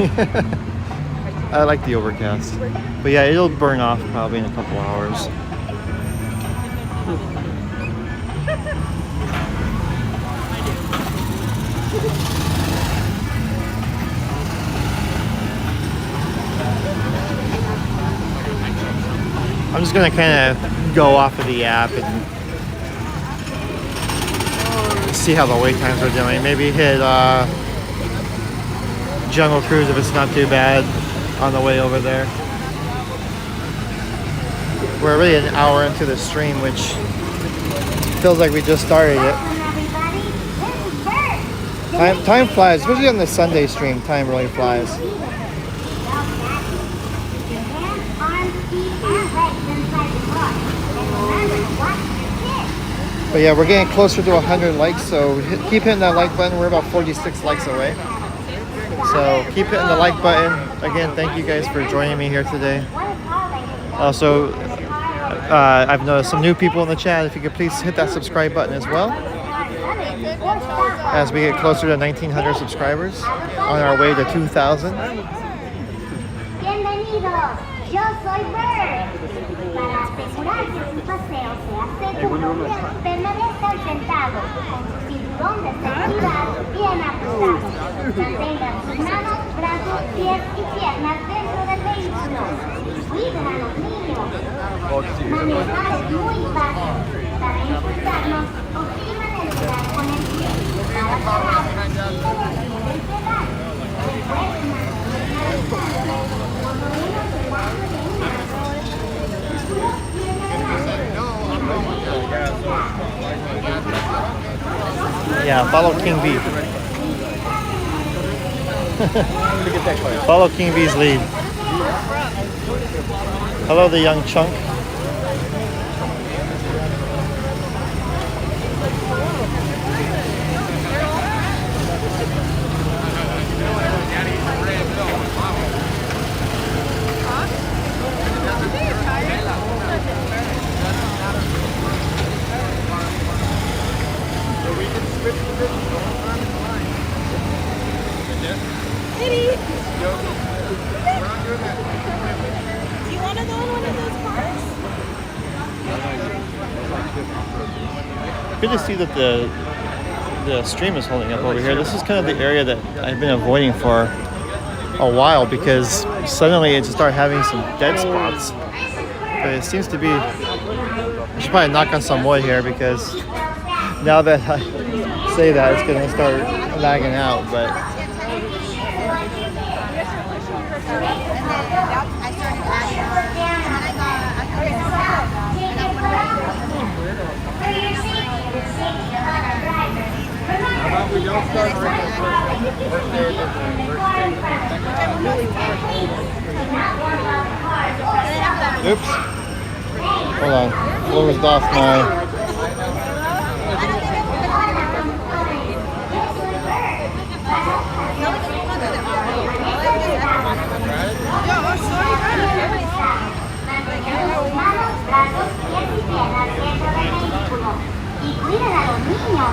I like the overcast. But yeah, it'll burn off probably in a couple hours. I'm just gonna kind of go off of the app and see how the wait times are doing. Maybe hit Jungle Cruise if it's not too bad on the way over there. We're already an hour into the stream, which feels like we just started it. Time flies, especially on the Sunday stream. Time really flies. But yeah, we're getting closer to 100 likes, so keep hitting that like button. We're about 46 likes away. So keep hitting the like button. Again, thank you guys for joining me here today. Also, I've noticed some new people in the chat. If you could please hit that subscribe button as well. as we get closer to 1,900 subscribers on our way to 2,000. Bienvenidos, yo soy Bird. Para asegurar que su paseo sea seguro, permanezcan sentados con su cinturón de seguridad bien ajustado. Mantengan sus manos, brazos, pies y piernas dentro del vehículo. Cuiden a los niños. Manejar es muy fácil. Para impulsarnos, opriman el pedal con el pie. Para parar, giren el pedal. Recuerden mantener el centro, por lo menos debajo de una hora. Yeah, follow King B. Follow King B's lead. Hello, the young chunk. Do you want to go in one of those cars? Good to see that the stream is holding up over here. This is kind of the area that I've been avoiding for a while because suddenly it just started having some dead spots. But it seems to be, I should probably knock on some wood here because now that I say that, it's going to start lagging out. But oops. Hold on. Closed off my. Y cuiden a los niños.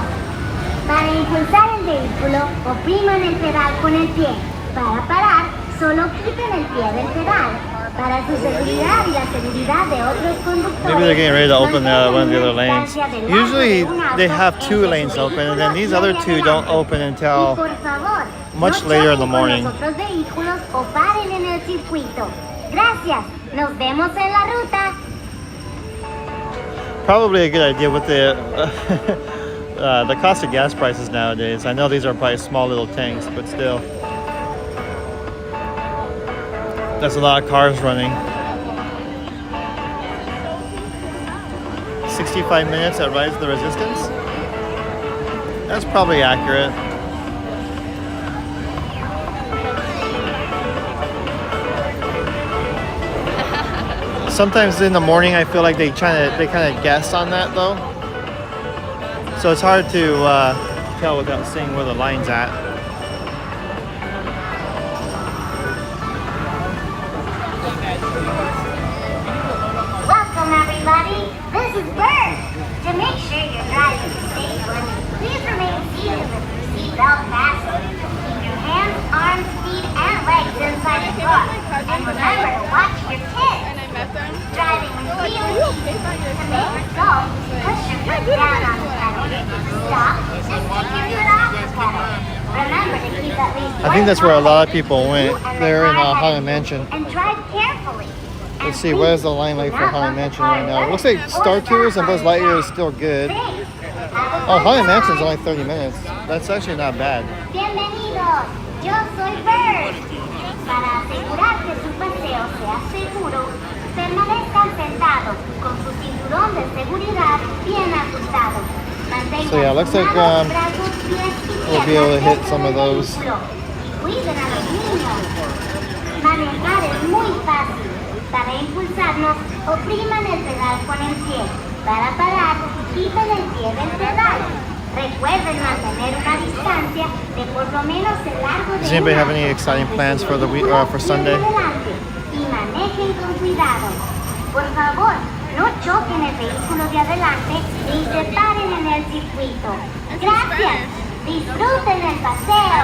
Para impulsar el vehículo, opriman el pedal con el pie. Para parar, solo quiten el pie del pedal. Para su seguridad y la seguridad de otros conductores. Maybe they're getting ready to open one of the other lanes. Usually they have 2 lanes open, and then these other 2 don't open until much later in the morning. Otros vehículos o paren en el circuito. Gracias. Nos vemos en la ruta. Probably a good idea with the the cost of gas prices nowadays. I know these are probably small little tanks, but still. That's a lot of cars running. 65 minutes at Rise of the Resistance. That's probably accurate. Sometimes in the morning, I feel like they kind of guess on that though. So it's hard to tell without seeing where the line's at. Welcome everybody. This is Bird. To make sure you're driving safely, please remain seated with your seatbelt fastened. Keep your hands, arms, feet, and legs inside the car. And remember to watch your kids. Driving with wheels easy. To make it go, push your foot down on the pedal. Stop and take your foot off the pedal. Remember to keep at least I think that's where a lot of people went. They're in Haunted Mansion. and drive carefully. Let's see, what is the line like for Haunted Mansion right now? It looks like Star Tours and Buzz Lightyear is still good. Oh, Haunted Mansion's only 30 minutes. That's actually not bad. Bienvenidos, yo soy Bird. Para asegurar que su paseo sea seguro, permanezcan sentados con su cinturón de seguridad bien ajustado. Mantengan So yeah, looks like brazos, pies y we'll be able to hit piernas some of dentro del those. vehículo. Cuiden a los niños. Manejar es muy fácil. Para impulsarnos, opriman el pedal con el pie. Para parar, quiten el pie del pedal. Recuerden mantener una distancia de por lo menos el largo de Does anybody have una any exciting plans for the week for Sunday? y manejen con cuidado. Por favor, no choquen el vehículo de adelante ni se paren en el circuito. Gracias. Disfruten el paseo.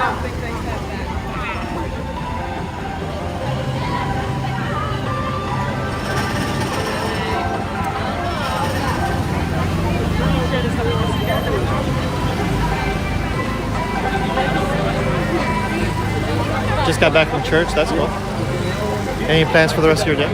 Just got back from church. That's cool. Any plans for the rest of your day?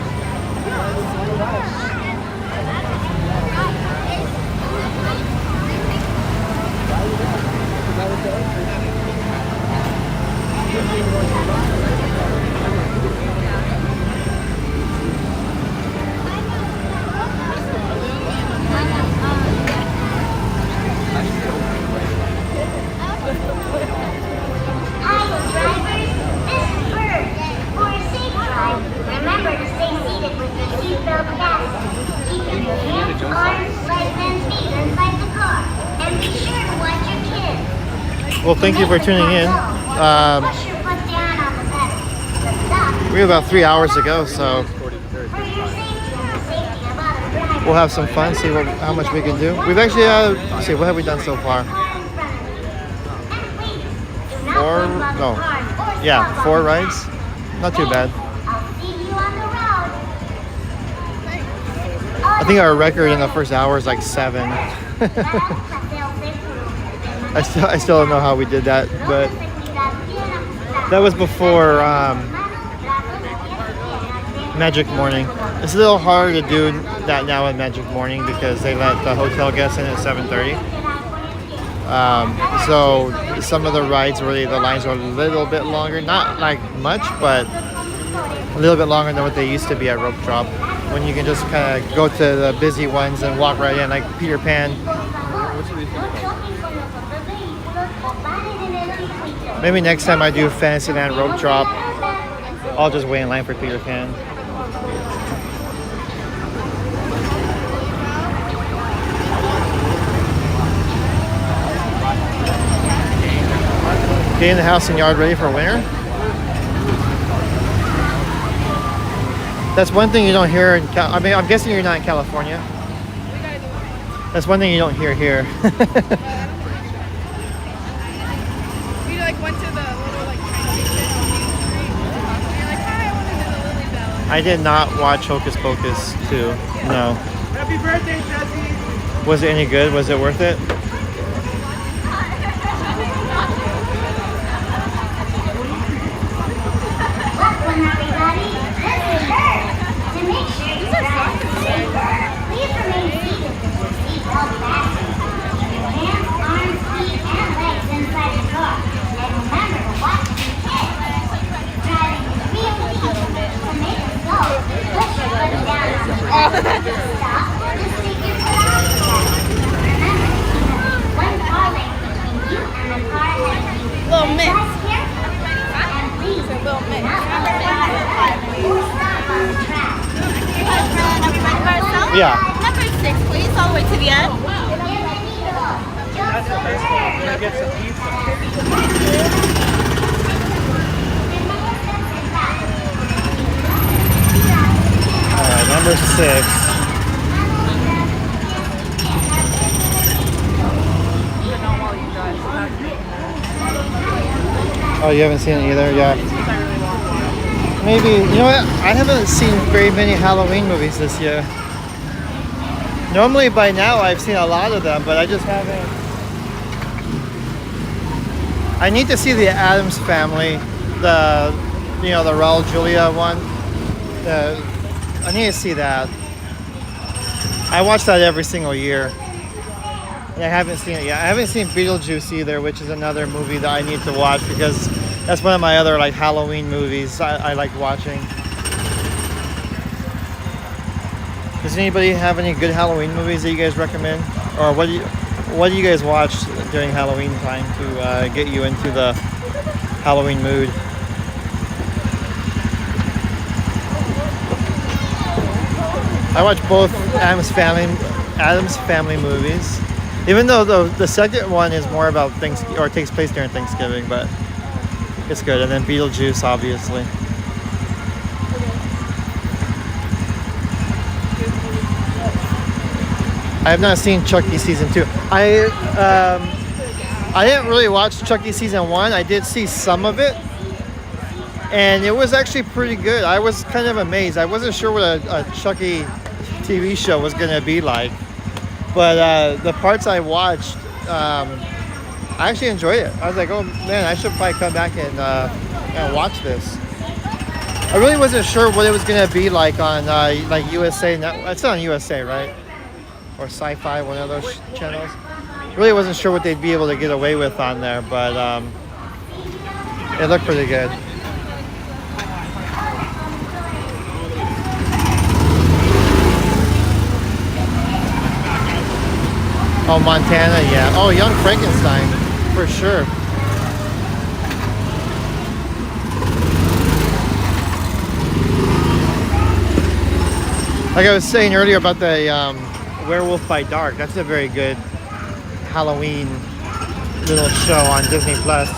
Well, thank you for tuning in. We have about 3 hours to go, so we'll have some fun, see how much we can do. We've actually, let's see, what have we done so far? 4 rides. Not too bad. I think our record in the first hour is like 7. I still don't know how we did that, but that was before Magic Morning. It's a little harder to do that now at Magic Morning because they let the hotel guests in at 7:30. So some of the rides, really, the lines are a little bit longer. Not like much, but a little bit longer than what they used to be at Rope Drop. When you can just kind of go to the busy ones and walk right in, like Peter Pan. Maybe next time I do Fantasyland Rope Drop, I'll just wait in line for Peter Pan. Getting the house and yard ready for winter. That's one thing you don't hear in I mean, I'm guessing you're not in California. That's one thing you don't hear here. We like went to the little like train station on Main Street. And you're like, hi, I want to do the Lily Bell. I did not watch Hocus Pocus 2. No. Happy birthday, Jesse! Was it any good? Was it worth it? Little mix. It's a little mix. Yeah. Number 6, please, all the way to the end. That's the first one. We're gonna get some pizza. Alright, number 6. Oh, you haven't seen it either? Yeah. Maybe, you know what? I haven't seen very many Halloween movies this year. Normally by now I've seen a lot of them, but I just haven't. I need to see the Addams Family, the Raul Julia one. I need to see that. I watch that every single year. And I haven't seen it yet. I haven't seen Beetlejuice either, which is another movie that I need to watch because that's one of my other like Halloween movies I like watching. Does anybody have any good Halloween movies that you guys recommend? Or what do you guys watch during Halloween time to get you into the Halloween mood? I watch both Addams Family movies. Even though the second one is more about or takes place during Thanksgiving, but it's good. And then Beetlejuice, obviously. I have not seen Chucky season 2. I didn't really watch Chucky season 1. I did see some of it, and it was actually pretty good. I was kind of amazed. I wasn't sure what a Chucky TV show was going to be like, but the parts I watched, I actually enjoyed it. I was like, oh man, I should probably come back and watch this. I really wasn't sure what it was going to be like on like USA. It's on USA, right? Or Sci-Fi, one of those channels. Really wasn't sure what they'd be able to get away with on there, but it looked pretty good. Oh, Montana, yeah. Oh, Young Frankenstein, for sure. Like I was saying earlier about the Werewolf by Dark, that's a very good Halloween little show on Disney Plus.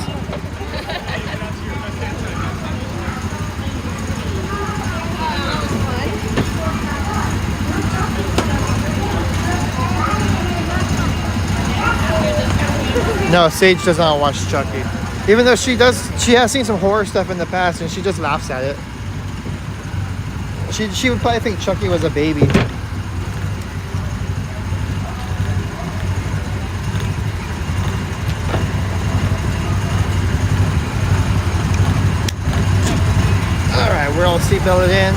No, Sage does not watch Chucky. Even though she has seen some horror stuff in the past and she just laughs at it. She would probably think Chucky was a baby. Alright, we're all seatbelted in.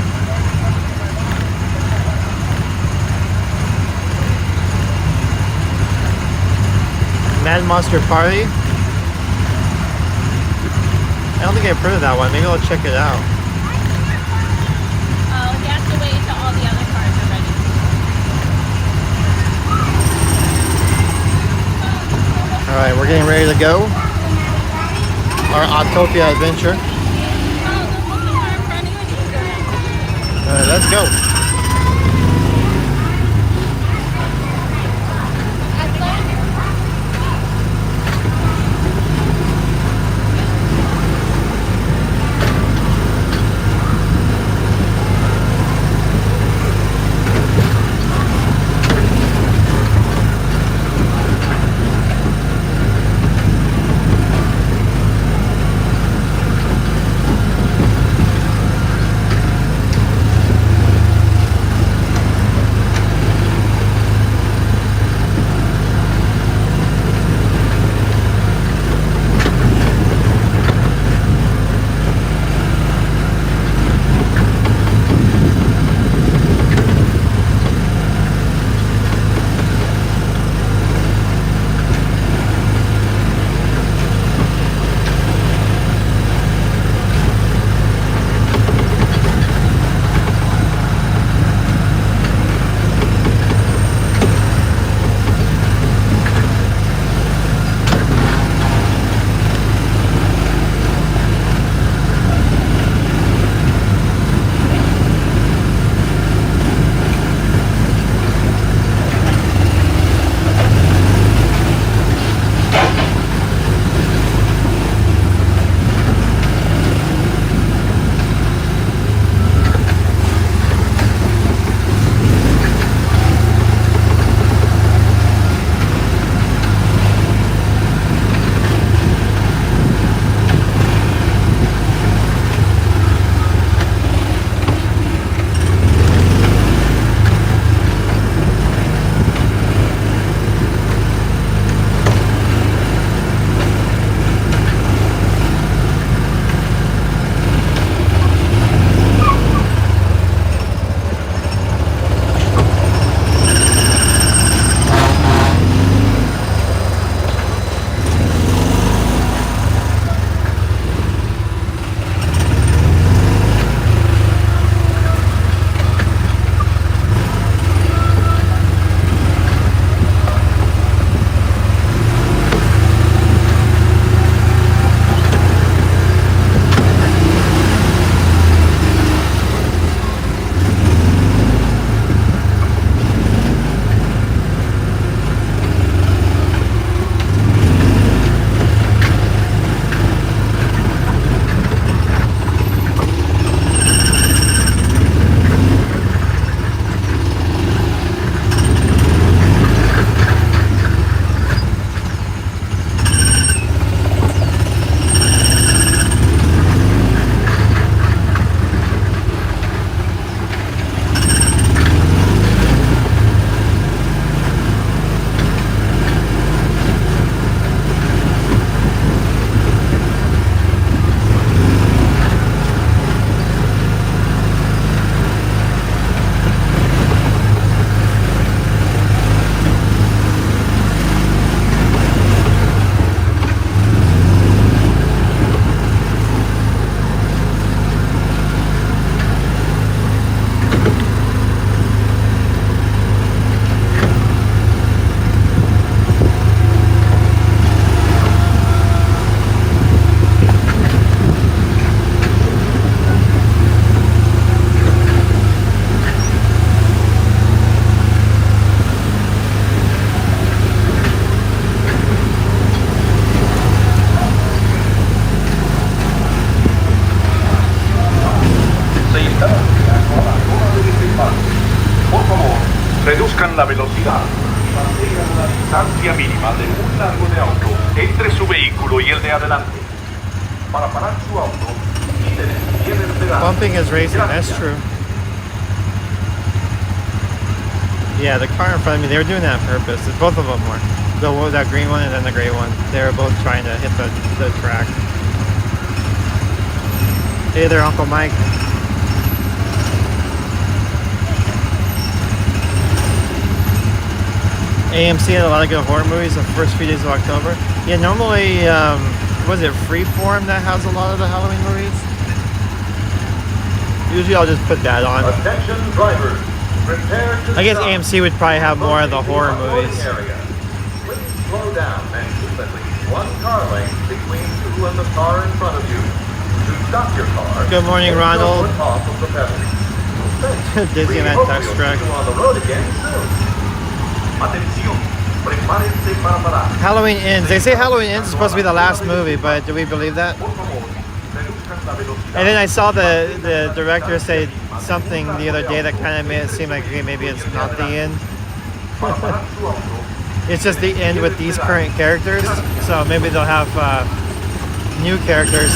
Mad Monster Party. I don't think I printed that one. Maybe I'll check it out. Oh, you have to wait until all the other cars are ready. Alright, we're getting ready to go. Our Autopia adventure. Alright, let's go. Por favor, reduzcan la velocidad. Mantengan una distancia mínima de un largo de auto entre su vehículo y el de adelante. Para parar su auto, quiten el pedal. Bumping is racing, that's true. Yeah, the car in front of me, they were doing that on purpose. Both of them were. That green one and then the gray one. They were both trying to hit the track. Hey there, Uncle Mike. AMC had a lot of good horror movies the first few days of October. Yeah, normally, was it Freeform that has a lot of the Halloween movies? Usually I'll just put that on. Attention drivers, prepare to I guess stop. AMC would probably have more of the horror movies. Please slow down and keep at least one car length between you and the car in front of you. To stop your car, Good morning, take your Ronald. foot off of the pedal. Disneyland We hope Test you'll Track. see you on the road again soon. Atención, prepárense para parar. Halloween Ends. They say Halloween Ends is supposed to be the last movie, but do we believe that? Por favor, reduzcan la velocidad. And then I saw the director say something the other day that kind of made it seem like okay, maybe it's not the end. Para parar su auto, It's just the end with these current characters. So maybe they'll have new characters.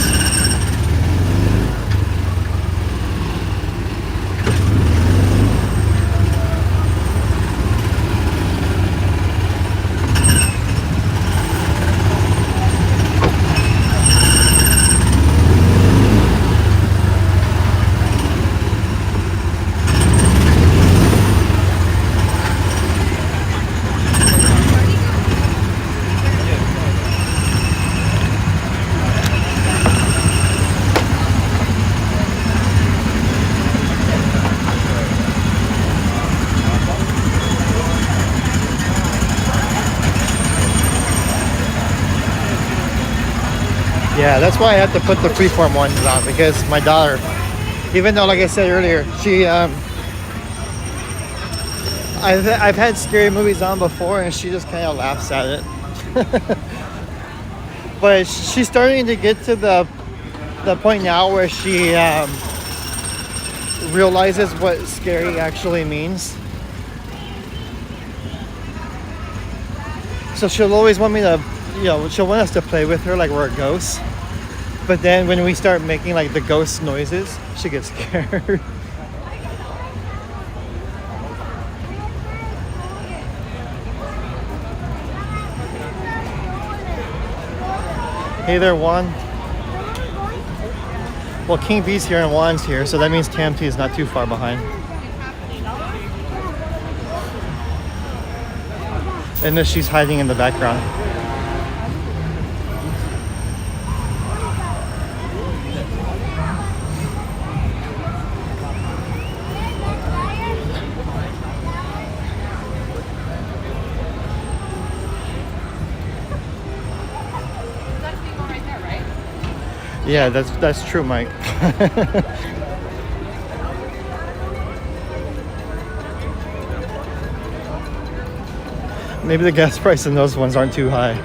Yeah, that's why I have to put the freeform ones on because my daughter, even though like I said earlier, she I've had scary movies on before and she just kind of laughs at it. But she's starting to get to the point now where she realizes what scary actually means. So she'll always want me to, she'll want us to play with her like we're ghosts. But then when we start making like the ghost noises, she gets scared. Hey there, Juan. Well, King B's here and Juan's here, so that means TMT is not too far behind. And then she's hiding in the background. Yeah, that's true, Mike. Maybe the gas price in those ones aren't too high.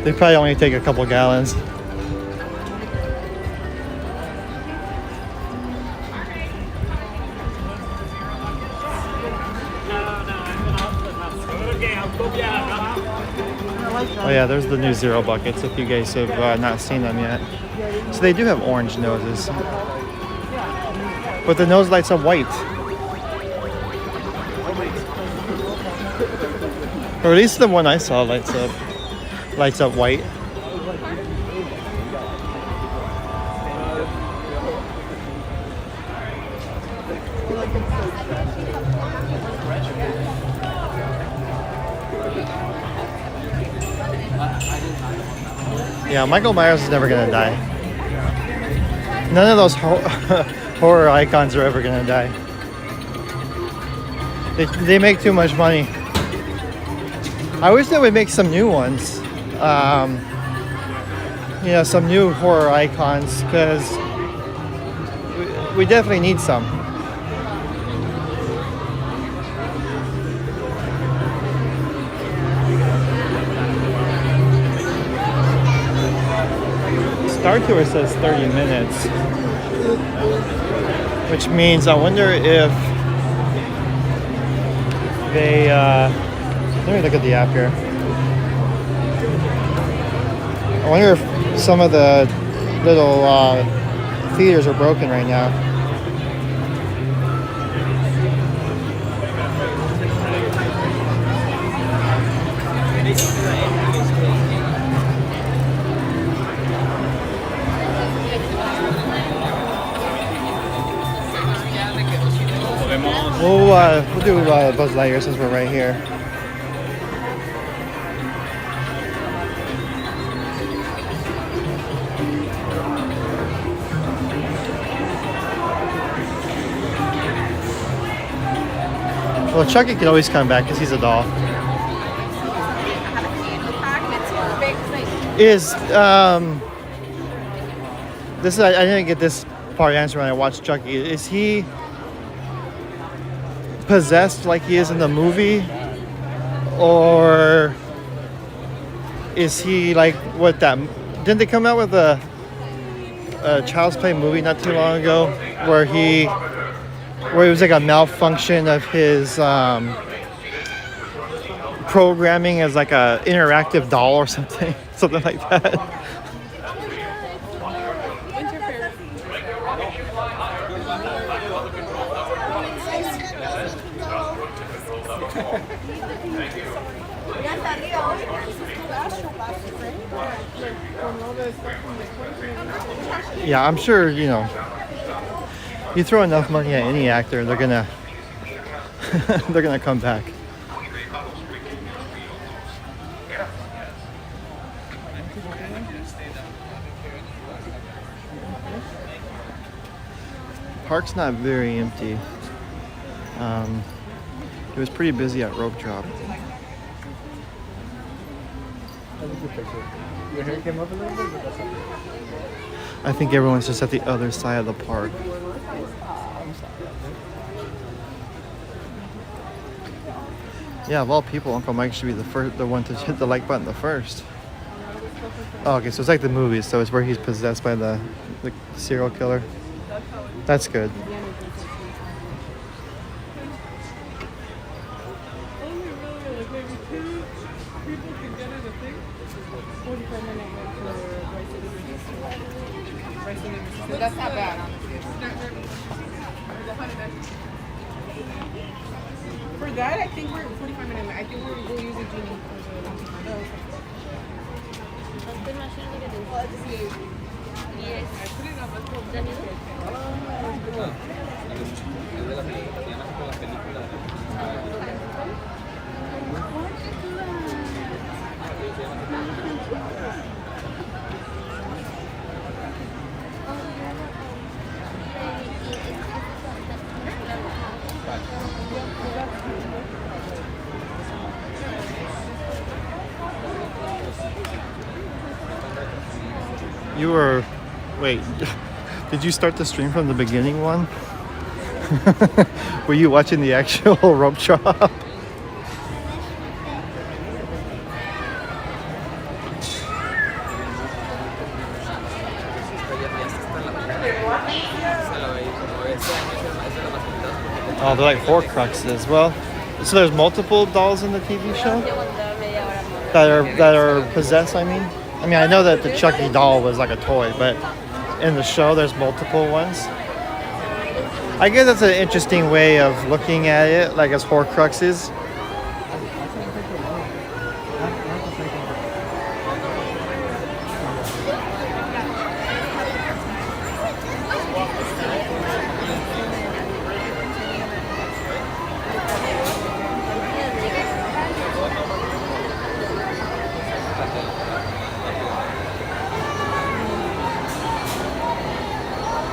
They probably only take a couple gallons. Oh yeah, there's the new Zero buckets if you guys have not seen them yet. So they do have orange noses. But the nose lights up white. Or at least the one I saw lights up white. Yeah, Michael Myers is never gonna die. None of those horror icons are ever gonna die. They make too much money. I wish they would make some new ones. Some new horror icons, because we definitely need some. Star Tour says 30 minutes. Which means I wonder if they, let me look at the app here. I wonder if some of the little theaters are broken right now. We'll do Buzz Lightyear since we're right here. Well, Chucky can always come back because he's a doll. Is this is I didn't get this part answered when I watched Chucky. Is he possessed like he is in the movie, or is he like what that? Didn't they come out with a Child's Play movie not too long ago where it was like a malfunction of his programming as like a interactive doll or something, something like that. Yeah, I'm sure, you know, you throw enough money at any actor, they're gonna they're gonna come back. Park's not very empty. It was pretty busy at Rope Drop. Your hair came up a little bit, but that's okay. I think everyone's just at the other side of the park. Yeah, of all people, Uncle Mike should be the one to hit the like button the first. Oh, okay, so it's like the movies, so it's where he's possessed by the serial killer. That's good. That's not bad. For that, I think we're 45 minutes. I think we'll use a genie. Yes. I put it You were, wait, did you start the stream from the beginning one? Were you watching the actual rope drop? Oh, they're like Horcruxes. Well, so there's multiple dolls in the TV show that are possessed. I mean, I know that the Chucky doll was like a toy, but in the show there's multiple ones. I guess that's an interesting way of looking at it, like as Horcruxes.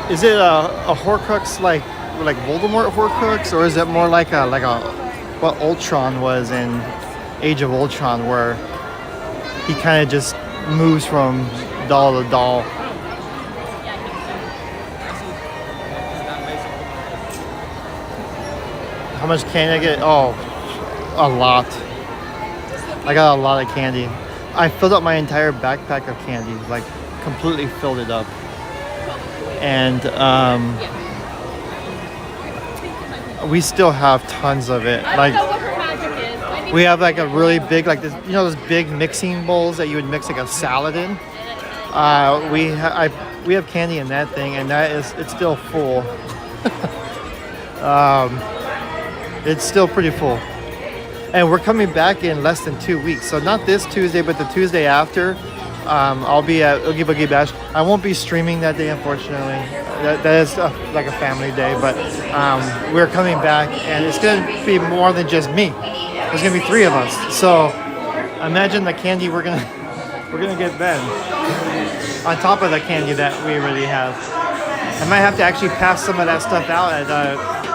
Is it a Horcrux like Voldemort Horcrux, or is it more like a what Ultron was in Age of Ultron, where he kind of just moves from doll to doll? How much candy I get? Oh, a lot. I got a lot of candy. I filled up my entire backpack of candy, like completely filled it up. and we still have tons of it. Like, we have like a really big, like this, you know, those big mixing bowls that you would mix like a salad in. We have candy in that thing, and it's still full. It's still pretty full. And we're coming back in less than 2 weeks. So not this Tuesday, but the Tuesday after, I'll be at Oogie Boogie Bash. I won't be streaming that day, unfortunately. That is like a family day, but we're coming back, and it's going to be more than just me. There's going to be 3 of us. So imagine the candy we're gonna get then, on top of the candy that we already have. I might have to actually pass some of that stuff out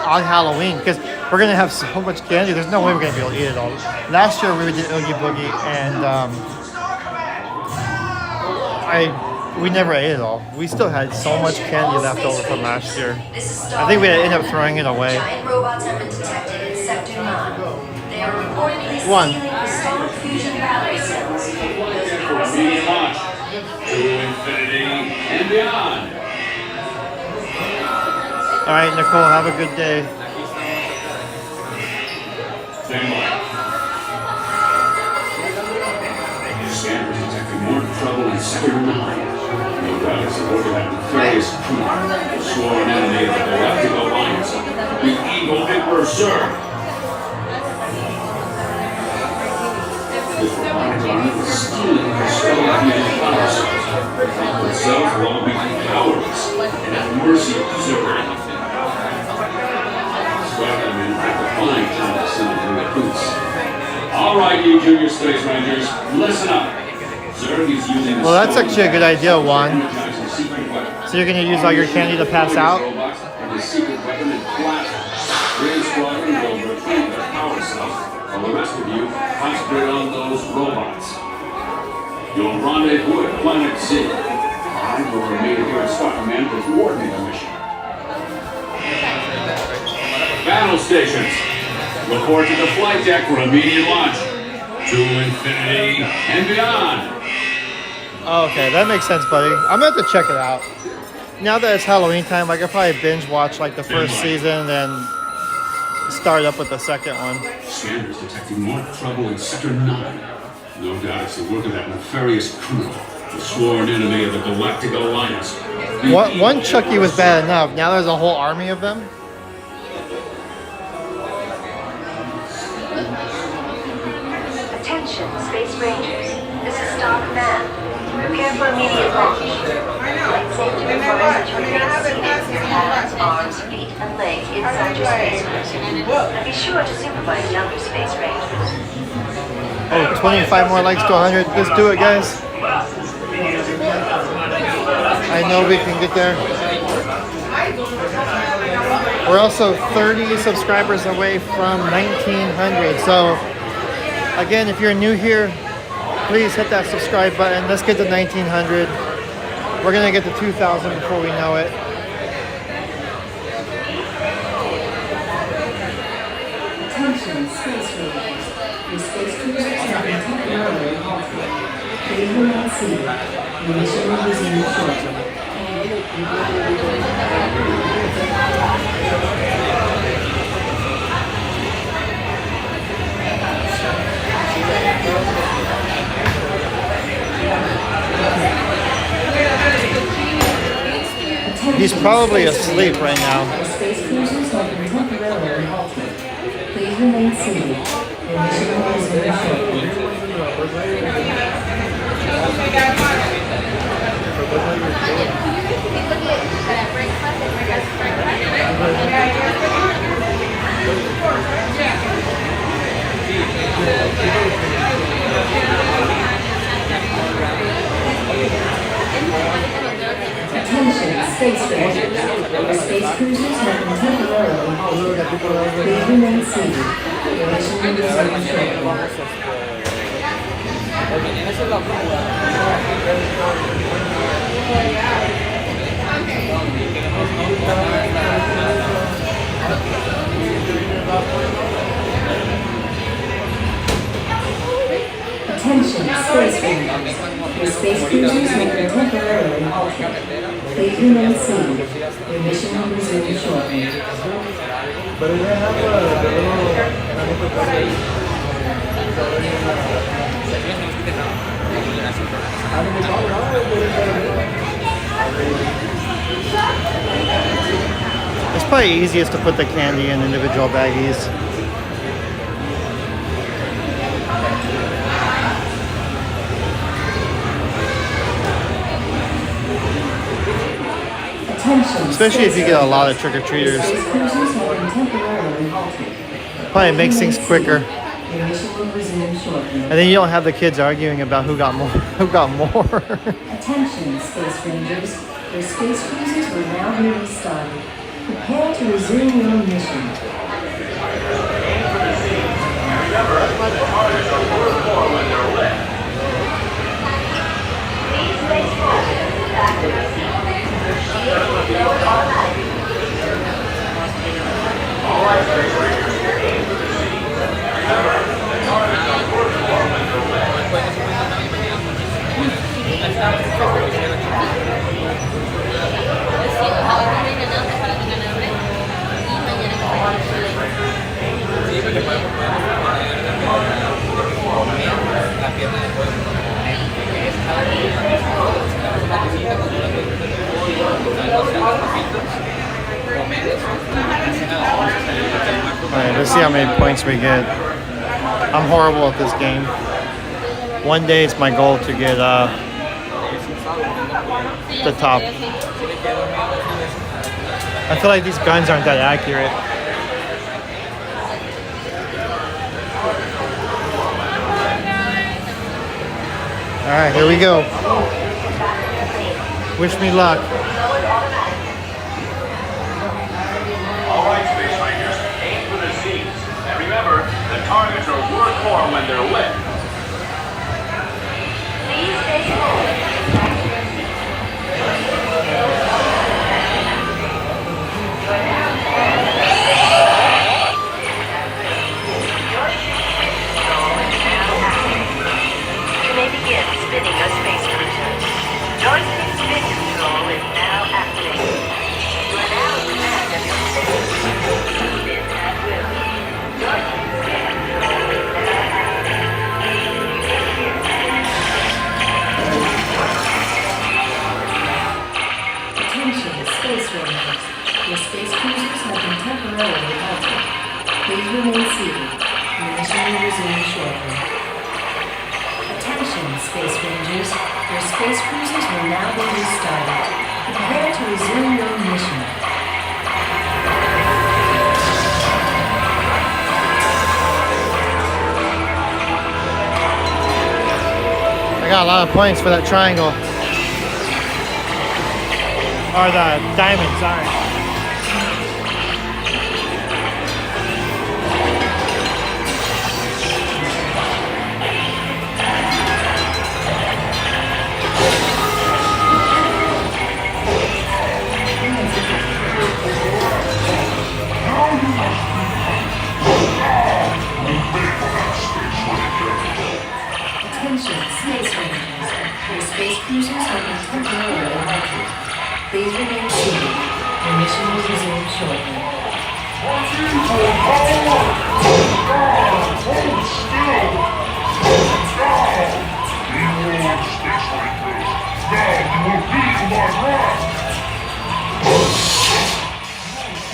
on Halloween, because we're going to have so much candy. There's no way we're going to be able to eat it all. Last year we did Oogie Boogie, and we never ate it all. We still had so much candy left over from last year. I think we ended up throwing it away. Giant robots have been detected in Sector 9. They are reportedly One. stealing installed fusion battery cells. Immediate launch to infinity and beyond. All right, Nicole, have a good day. Scanners detecting more trouble in Sector 9. No doubt it's a look at that nefarious crew, the sworn enemy of the Galactic Alliance, the evil Emperor Sir. This robotic army is stealing the stellar fusion power cells. They think themselves will all be powerless and at the mercy of Sir. All right, you junior space rangers, listen up. Zerg is using Well, that's actually a good idea, Juan. So you're going to use all your candy to pass out? and his secret weapon and plasma. Ray Squadron will retrieve their power cells, while the rest of you concentrate on those robots. You'll rendezvous at Planet Z. I will remain here as Star Command to coordinate the mission. Battle stations. Report to the flight deck for immediate launch to infinity and beyond. Okay, that makes sense, buddy. I'm going to have to check it out. Now that it's Halloween time, I could probably binge watch like the first season and start up with the second one. Scanners detecting more trouble in Sector 9. No doubt it's the work of that nefarious crew, the sworn enemy of the Galactic Alliance. One Chucky was bad enough. Now there's a whole army of them. Attention, Space Rangers. This is Star Command. Prepare for immediate launch. Flight safety requires that you remain seated with your hands, arms, feet, and legs inside your space cruiser. And be sure to supervise younger Space Rangers. Oh, 25 more likes to 100. Let's do it, guys. I know we can get there. We're also 30 subscribers away from 1900. So, again, if you're new here, please hit that subscribe button. Let's get to 1900. We're going to get to 2000 before we know it. Attention, Space Rangers. Your space cruisers have been temporarily halted. Please remain seated. The mission will resume shortly. He's probably asleep right now. Space cruisers have been temporarily halted. Please remain seated. The mission will resume shortly. Attention, Space Rangers. The space cruisers have been temporarily halted. Please remain seated. The mission will resume shortly. Attention, Space Rangers. Your space cruisers have been temporarily halted. Please Please remain seated. Your mission will resume shortly. But they have the It's probably easiest to put the candy in individual baggies. Especially if you get a lot of trick-or-treaters. Probably makes things quicker. And then you don't have the kids arguing about who got more. Attention, Space Rangers. Your space cruisers will now be restarted. Prepare to resume your mission. Alright, let's see how many points we get. I'm horrible at this game. One day it's my goal to get the top. I feel like these guns aren't that accurate. Alright, here we go. Wish me luck. Alright, Space Rangers, aim for the Z's. And remember, the targets are worth more when they're lit. Please stay calm. You may begin spinning your space cruiser. Joystick spin control is now activated. You are now in command of your space cruiser. Spin at will. Joystick spin control is now Attention, Space Rangers. Your space cruisers have been temporarily halted. Please remain seated. Your mission will resume shortly. Attention, Space Rangers. Your space cruisers will now be restarted. Prepare to resume your mission. I got a lot of points for that triangle. Or the diamond, sorry. Attention, Space Rangers. Your space cruisers have been temporarily halted. Please remain seated. Your mission will resume shortly.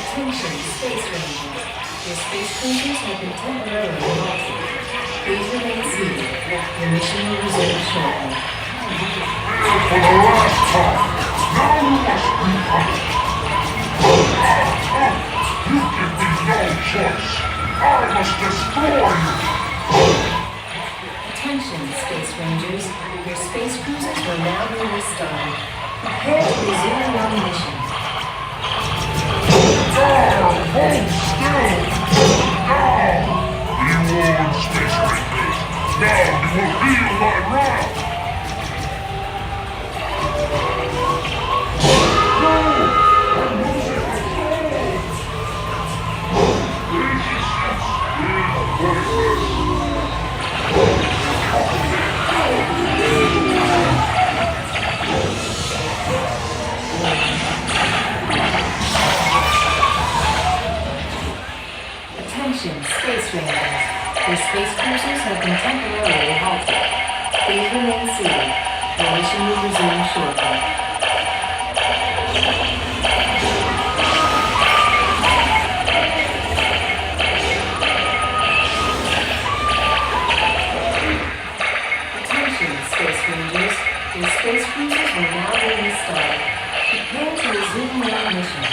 Attention, Space Rangers. Your space cruisers have been temporarily halted. Please remain seated. Your mission will resume shortly. For the last time. You give me no choice. I must destroy you. Attention, Space Rangers. Your space cruisers will now be restarted. Prepare to resume your mission. Hold still. You won't, Space Rangers. Now you will feel my wrath. Attention, Space Rangers. The space cruisers have been temporarily halted. Please remain seated. The mission will resume shortly. Attention, Space Rangers. The space cruisers will now be restarted. Prepare to resume your mission.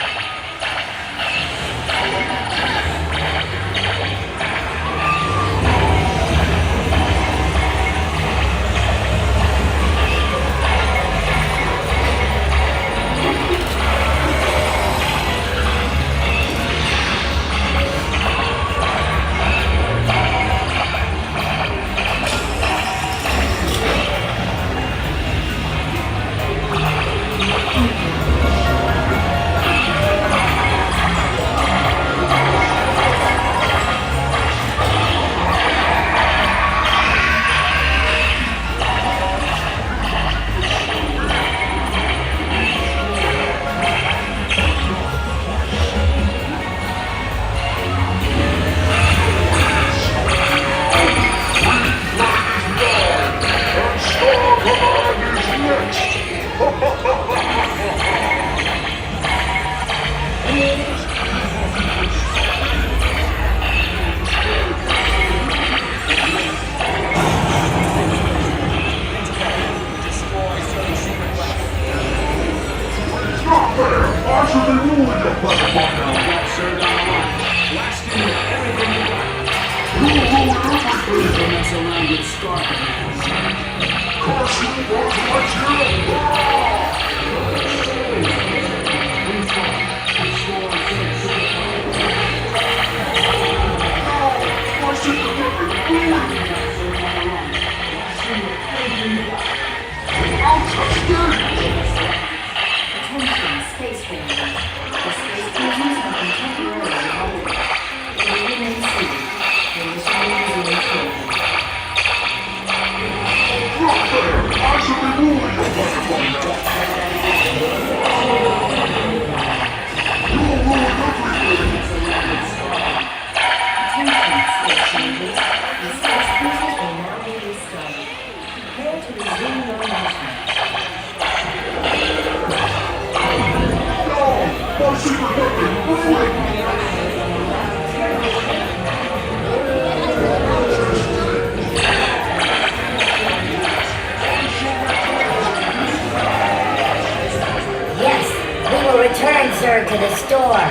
Return, sir, to the store.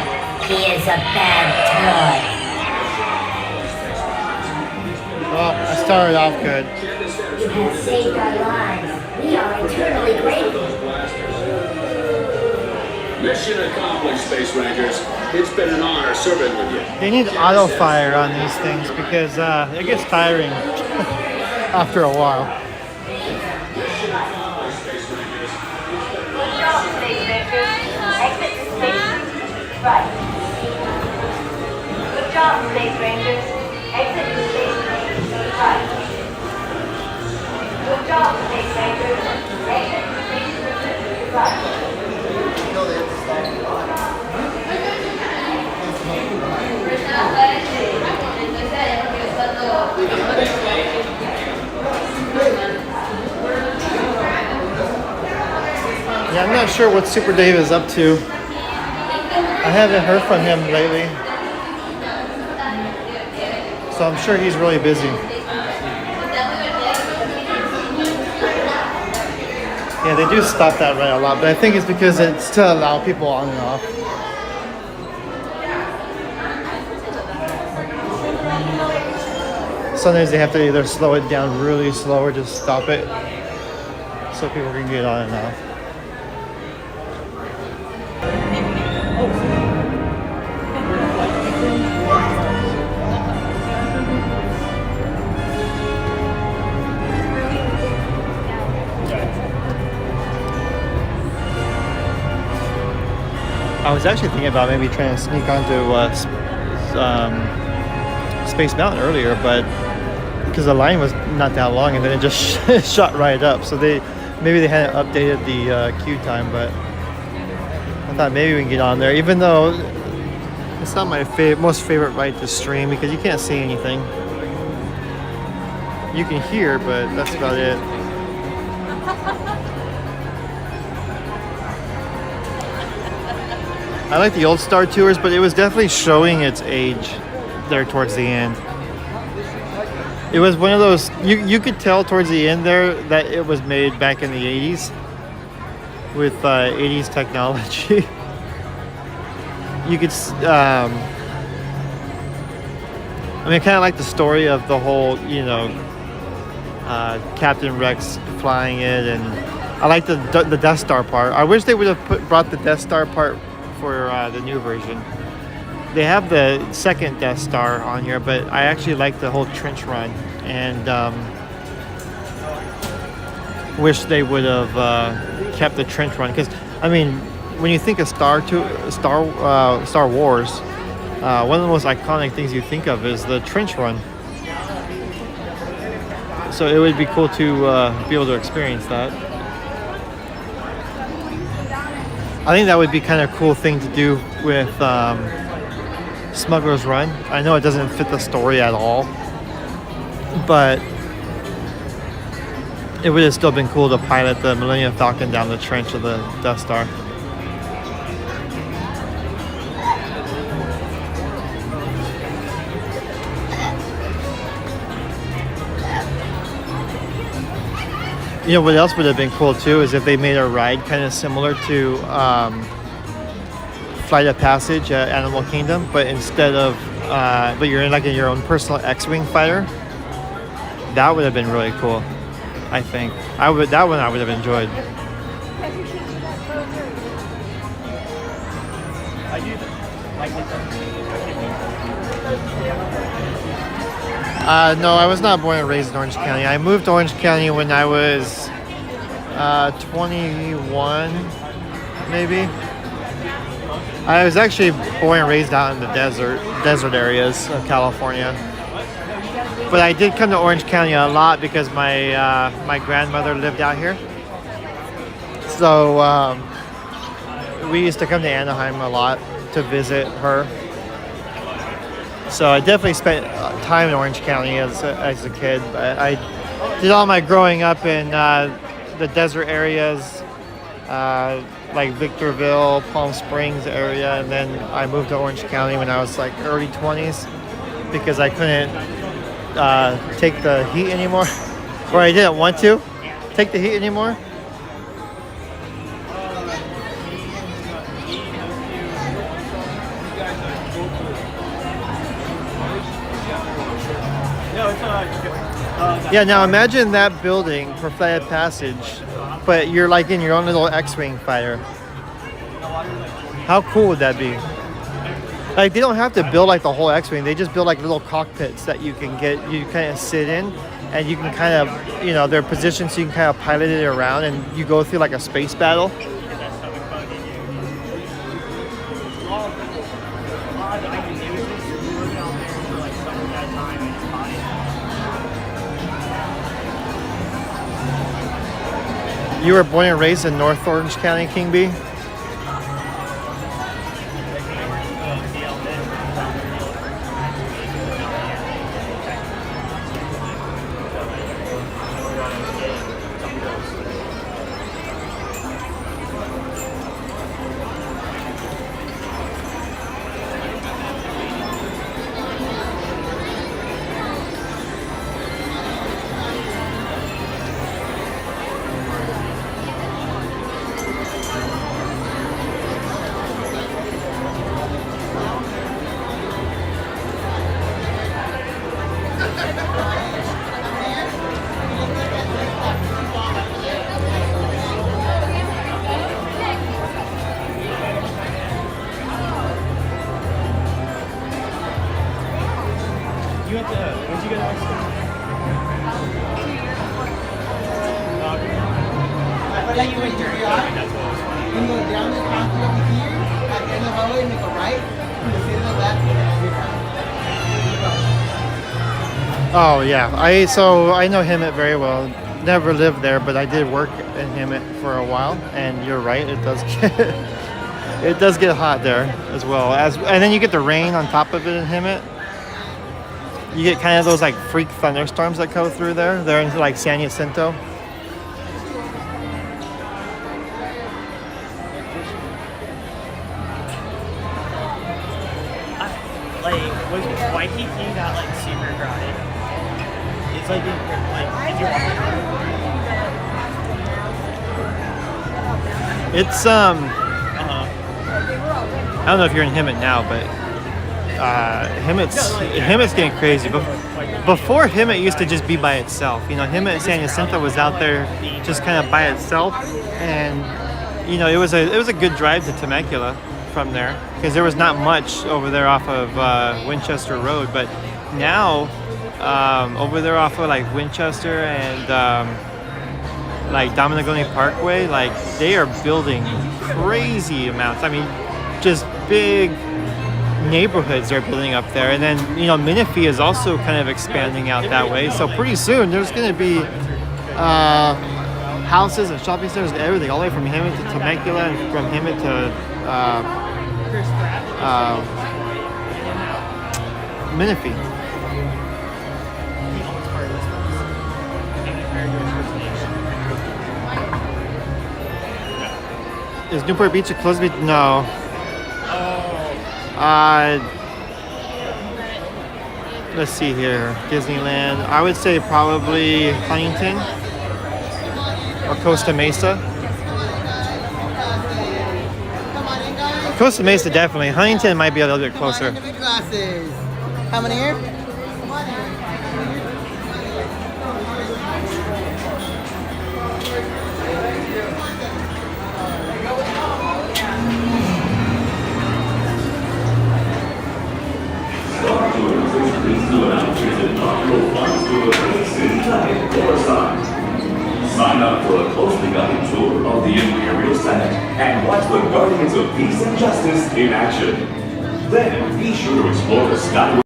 He is a bad toy. Well, I started off good. You have saved our lives. We are eternally grateful. Mission accomplished, Space Rangers. It's been an honor serving with you. They need auto fire on these things because it gets tiring after a while. Exit the station. Right. Good job, Space Rangers. Exit the station. Right. Good job, Space Rangers. Exit the station. Right. Yeah, I'm not sure what Super Dave is up to. I haven't heard from him lately. So I'm sure he's really busy. Yeah, they do stop that ride a lot, but I think it's because it's to allow people on and off. Sometimes they have to either slow it down really slow or just stop it so people can get on and off. I was actually thinking about maybe trying to sneak onto Space Mountain earlier, but because the line was not that long, and then it just shot right up. So maybe they hadn't updated the queue time, but I thought maybe we can get on there, even though It's not my most favorite ride to stream because you can't see anything. You can hear, but that's about it. I like the old Star Tours, but it was definitely showing its age there towards the end. It was one of those, you could tell towards the end there that it was made back in the 80s with 80s technology. You could, I mean, kind of like the story of the whole, you know, Captain Rex flying it, and I like the Death Star part. I wish they would have brought the Death Star part for the new version. They have the second Death Star on here, but I actually like the whole trench run, and wish they would have kept the trench run, because I mean, when you think of Star Wars, one of the most iconic things you think of is the trench run. So it would be cool to be able to experience that. I think that would be kind of a cool thing to do with Smuggler's Run. I know it doesn't fit the story at all, but it would have still been cool to pilot the Millennium Falcon down the trench of the Death Star. You know what else would have been cool too is if they made a ride kind of similar to Flight of Passage at Animal Kingdom, but instead of but you're in your own personal X-wing fighter. That would have been really cool. I think that one I would have enjoyed. No, I was not born and raised in Orange County. I moved to Orange County when I was 21, maybe. I was actually born and raised out in the desert areas of California. But I did come to Orange County a lot because my grandmother lived out here. So we used to come to Anaheim a lot to visit her. So I definitely spent time in Orange County as a kid. I did all my growing up in the desert areas, like Victorville, Palm Springs area, and then I moved to Orange County when I was like early 20s because I couldn't take the heat anymore, or I didn't want to take the heat anymore. Yeah, now imagine that building for Flight of Passage, but you're like in your own little X-wing fighter. How cool would that be? Like, they don't have to build like the whole X-wing. They just build like little cockpits that you can kind of sit in, and you can kind of, you know, they're positioned so you can kind of pilot it around, and you go through like a space battle. You were born and raised in North Orange County, King B? Oh yeah, I know Hemet very well. Never lived there, but I did work in Hemet for a while. And you're right, it does get It does get hot there as well. And then you get the rain on top of it in Hemet. You get kind of those like freak thunderstorms that go through there. They're in like San Jacinto. Like, was Waikiki not like super crowded? It's like, did you walk it? It's I don't know if you're in Hemet now, but Hemet's getting crazy. Before Hemet used to just be by itself. You know, Hemet and San Jacinto was out there just kind of by itself, and you know, it was a good drive to Temecula from there because there was not much over there off of Winchester Road. But now over there off of like Winchester and like Dominagoni Parkway, like they are building crazy amounts. I mean, just big neighborhoods they're building up there. And then, you know, Menifee is also kind of expanding out that way. So pretty soon there's going to be houses and shopping centers and everything, all the way from Hemet to Temecula and from Hemet to Menifee. Is Newport Beach a closed beach? No. Let's see here. Disneyland. I would say probably Huntington or Costa Mesa. Costa Mesa definitely. Huntington might be a little bit closer. Glasses. How many here? Sign up for a closely guided tour of the Imperial Senate and watch the Guardians of Peace and Justice in action. Then be sure to explore the Skyway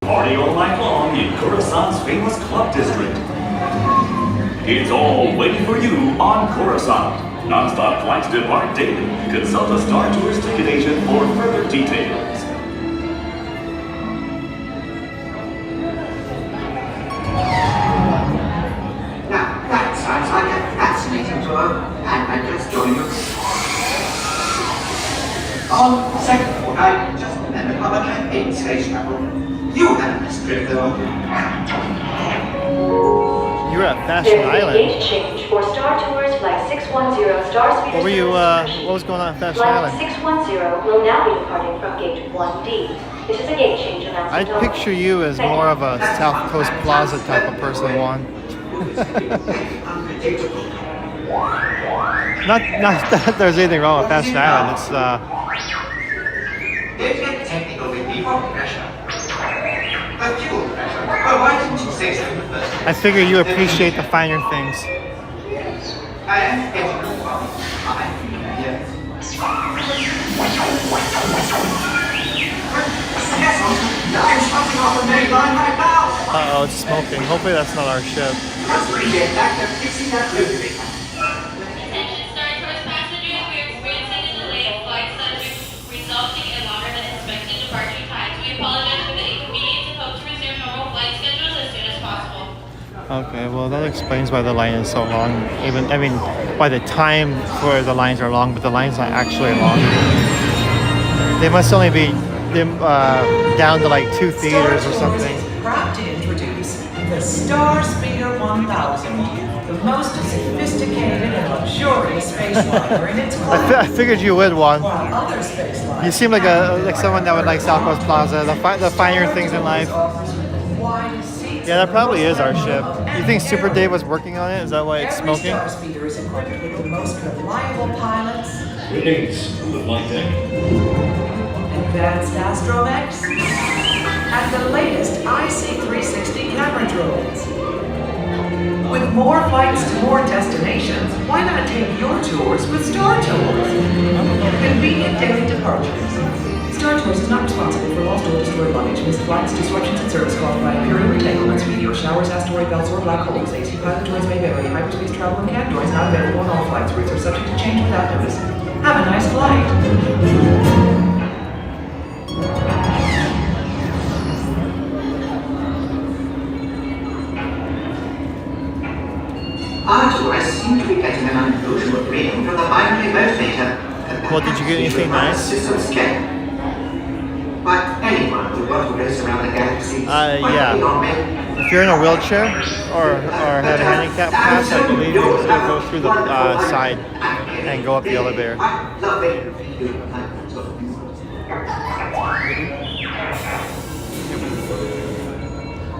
party all night long in Coruscant's famous club district. It's all waiting for you on Coruscant. Non-stop flights depart daily. Consult a Star Tours ticket agent for further details. Sounds like a fascinating tour, and I'd just join you. On second fortnight, just remember how much I hate space travel. You had a trip though. You were at Fashion Island. Gate change for Star Tours Flight 610 Star Speed. What were you? What was going on at Fashion Island? Flight 610 will now be departing from Gate 1D. This is a gate change announcement. I'd picture you as more of a South Coast Plaza type of person, Juan. Not that there's anything wrong with Fashion Island. It's Don't get technical with me for pressure. But fuel pressure. Well, why didn't you say so in the first place? I figure you appreciate the finer things. Yes, I am getting along. Yes. I'm shutting off the main line right now. Uh-oh, it's smoking. Hopefully that's not our ship. Let's get back to fixing that loop. Attention Star Tours passengers, we are experiencing a delay in flight subject resulting in longer than expected departure times. We apologize for the inconvenience and hope to resume normal flight schedules as soon as possible. Okay, well that explains why the line is so long. By the time for the lines are long, but the line's not actually long. They must only be down to like 2 theaters or something. Proud to introduce the Star Speeder 1000, the most sophisticated and luxurious space liner in its class. I figured you would, Juan. While other space liners You seem like someone that would like Southwest Plaza, the finer things in life. Yeah, that probably is our ship. You think Super Dave was working on it? Is that why it's Every smoking? Star Speeder is equipped with the most reliable pilots, Greetings from the flight deck. advanced astromechs, and the latest IC360 camera drones. With more flights to more destinations, why not take your tours with Star Tours? Convenient daily departures. Star Tours is not responsible for lost or destroyed luggage, missed flights, disruptions in service caused by imperial entanglements, meteor showers, asteroid belts, or black holes. AC pilot joints may vary. Hyperspace travel and CAD joints not available on all flights. Routes are subject to change without notice. Have a nice flight. Our tourists seem to be getting an unusual reading from the binary motivator. Well, did you get anything nice? System scale. But anyone who wants to race around the galaxy. Yeah. If you're in a wheelchair or have a handicap pass, I believe you can still go through the side and go up the elevator.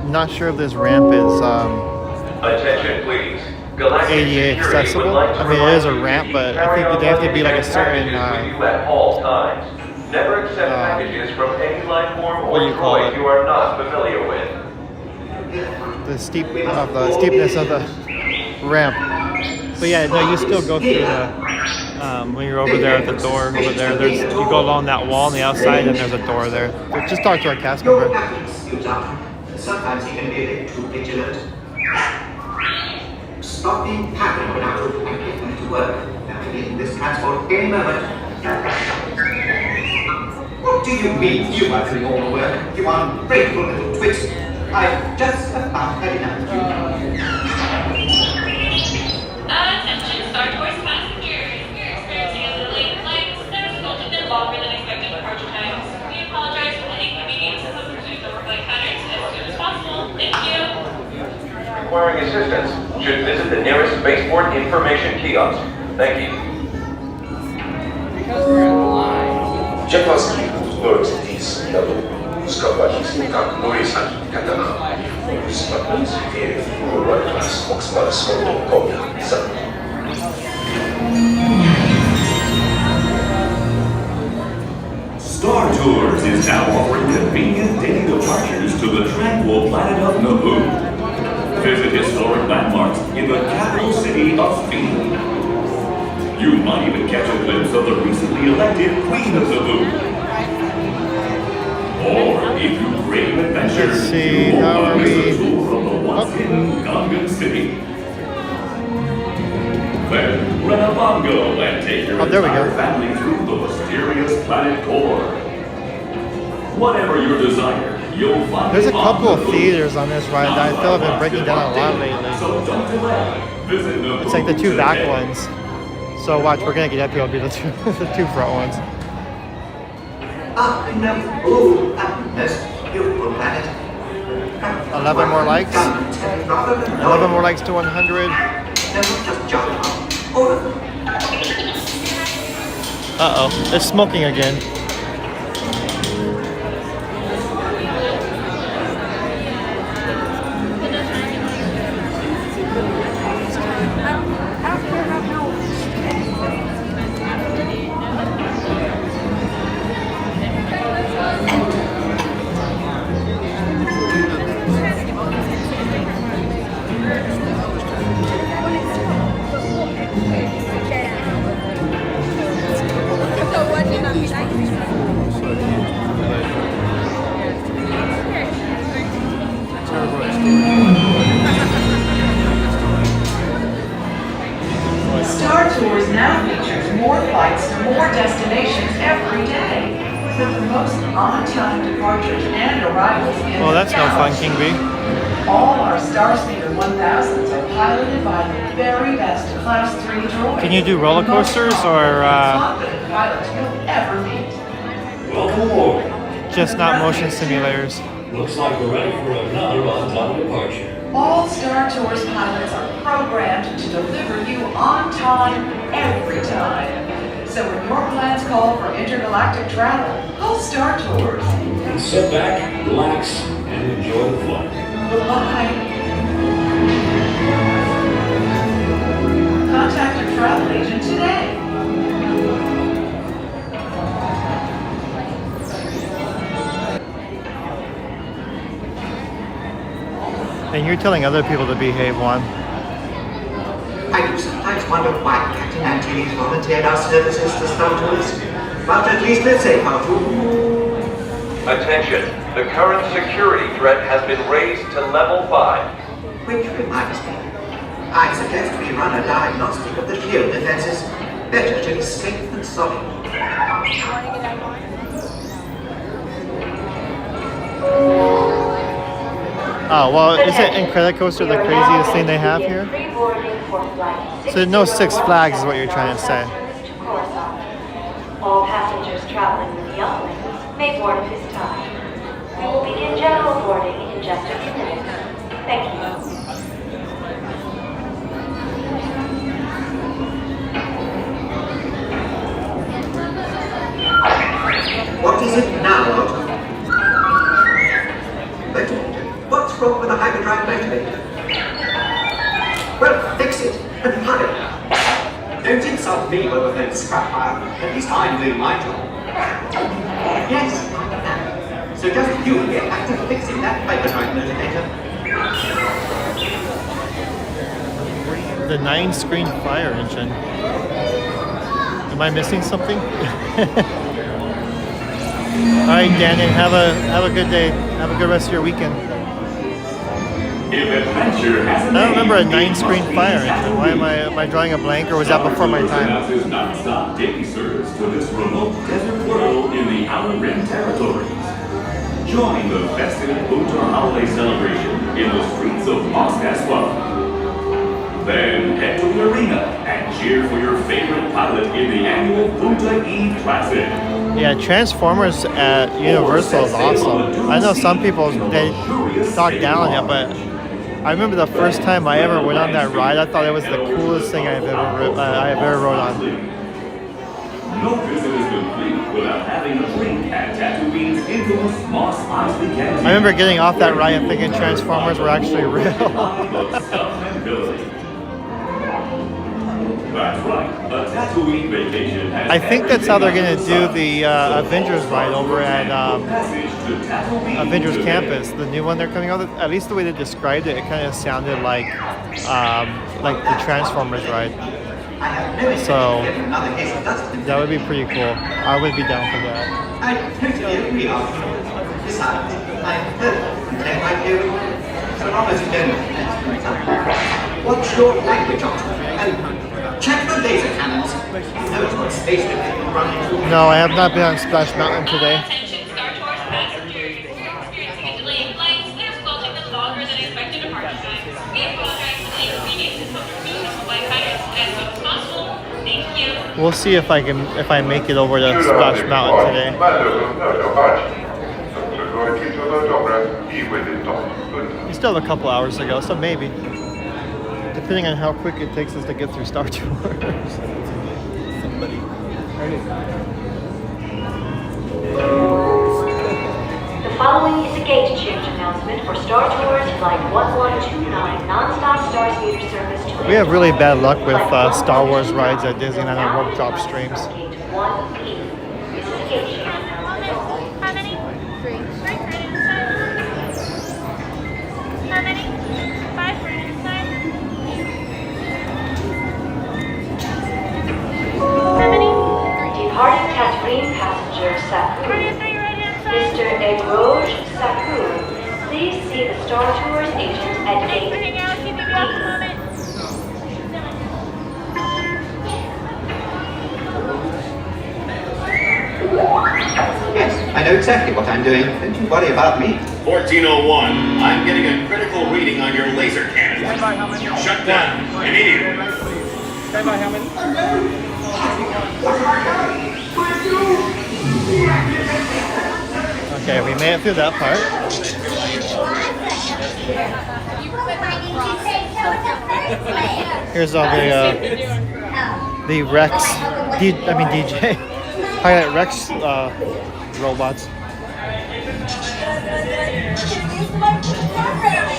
Not sure if this ramp is Attention, please. ADA accessible. I mean, it is a ramp, but I think they have to be like a certain at all times. Never accept packages from any life form or droid you are not familiar with. the steepness of the ramp. But yeah, no, you still go through the when you're over there at the door over there. There's you go along that wall on the outside, and there's a door there. But just talk to our cast member. Sometimes he can be a bit too vigilant. Stop being paranoid now and get back to work. Now we need this transport any moment. What do you mean you are doing all the work? You ungrateful little twits. I've just about had enough of you. Attention, Star Tours passengers. You're experiencing a delayed flight that has resulted in longer than expected departure times. We apologize for any inconvenience and hope to resume our flight patterns as soon as possible. Thank you. Requiring assistance should visit the nearest spaceport information kiosk. Thank you. Japanski Universities Nadu Skawahisi Kaknorisan Katana Sputnik World Class Oxford School Autopia. Star Tours is now offering convenient daily departures to the tranquil planet of Naboo. Visit historic landmarks in the capital city of Phoenix. You might even catch a glimpse of the recently elected Queen of Naboo. Or if you crave adventure, Let's see, you how are will we? tour from the once hidden Gungan City. Then rent a bongo and take your Oh, there we entire go. family through the mysterious planet core. Whatever your desire, you'll find There's a it on couple of Naboo. theaters on this ride that I feel have been breaking down a lot lately. So don't delay. Visit Naboo It's like the two back today. ones. So watch, we're gonna get happy. It'll be the two the two front ones. Naboo, this beautiful planet. 11 more likes. 11 more likes to 100. Uh-oh, it's smoking again. Star Tours now features more flights to more destinations every day. With the most on-time departures and arrivals in Well, that's the no fun, galaxy. King B. All our Star Speeder 1000s are piloted by the very best Class 3 droids. Can you do roller coasters or Confident pilots you'll ever meet. Welcome aboard. just not motion simulators? Looks like we're ready for another on-time departure. All Star Tours pilots are programmed to deliver you on time, every time. So when your plans call for intergalactic travel, call Star Tours. Sit back, relax, and enjoy the flight. Goodbye. Contact your travel agent today. And you're telling other people to behave, Juan. I do sometimes wonder why Captain Antilles volunteered our services to Star Tours. But at least let's say how to. Attention, the current security threat has been raised to level 5. Which reminds me, I suggest we run a diagnostic of the shield defenses. Better to be safe than sorry. Oh, well, isn't Incredicoaster the craziest thing they have here? So no Six Flags is what you're trying to say. All passengers traveling with younglings may board at this time. We will begin general boarding in just a few minutes. Thank you. What is it now, Otto? Motivator? What's wrong with the hyperdrive motivator? Well, fix it, and hurry. Don't insult me over that scrap pile. At least I'm doing my job. Yes, I am. So just you get back to fixing that hyperdrive motivator. The 9-screen fire engine. Am I missing something? All right, Danny, have a good day. Have a good rest of your weekend. I don't remember a 9-screen fire engine. Why am I drawing a blank, or was that before my time? Non-stop daily service to this remote desert world in the Outer Rim territories. Join the festive Punta holiday celebration in the streets of Moscow. Then head to the arena and cheer for your favorite pilot in the annual Punta Eve Classic. Yeah, Transformers at Universal is awesome. I know some people, they talk down on it, but I remember the first time I ever went on that ride, I thought it was the coolest thing I have ever rode on. No visit is complete without having a drink at Tatooine's infamous Mos Eisley Canteen. I remember getting off that ride and thinking Transformers were actually real. That's right, a Tatooine vacation has I think that's how they're going to do the Avengers ride over at Avengers Campus, the new one they're coming out with. At least the way they described it, it kind of sounded like the Transformers ride. So that would be pretty cool. I would be down for that. I totally agree, Arthur. Besides, I'm perfectly content like you. So long as you don't watch your language, Arthur. And check the laser cannons. You know it's got space to make them running through. No, I have not been on Splash Mountain today. Attention Star Tours passengers. If you're experiencing delayed flights, it is resulting in longer than expected departure times. We apologize for the inconvenience and hope to resume this flight pattern as soon as possible. Thank you. We'll see if I make it over to Splash Mountain today. We still have a couple hours to go, so maybe. Depending on how quick it takes us to get through Star Tours. Somebody. The following is a gate change announcement for Star Tours Flight 1129 non-stop Star Speeder service to We have really bad luck with Star Wars rides at Disneyland and Rope Drop streams. Gate 1P. This is a gate change announcement. How many? 3. 3 for inside. How many? 5 for inside. How many? Departing Tatooine passenger Saku. Mr. Egroj Saku, please see the Star Tours agent at gate D. Yes, I know exactly what I'm doing. Don't you worry about me. 1401, I'm getting a critical reading on your laser cannon. Shut down, immediately. Stand by, how many? Okay, we made it through that part. Here's all the Rex, DJ, Pilot Rex robots.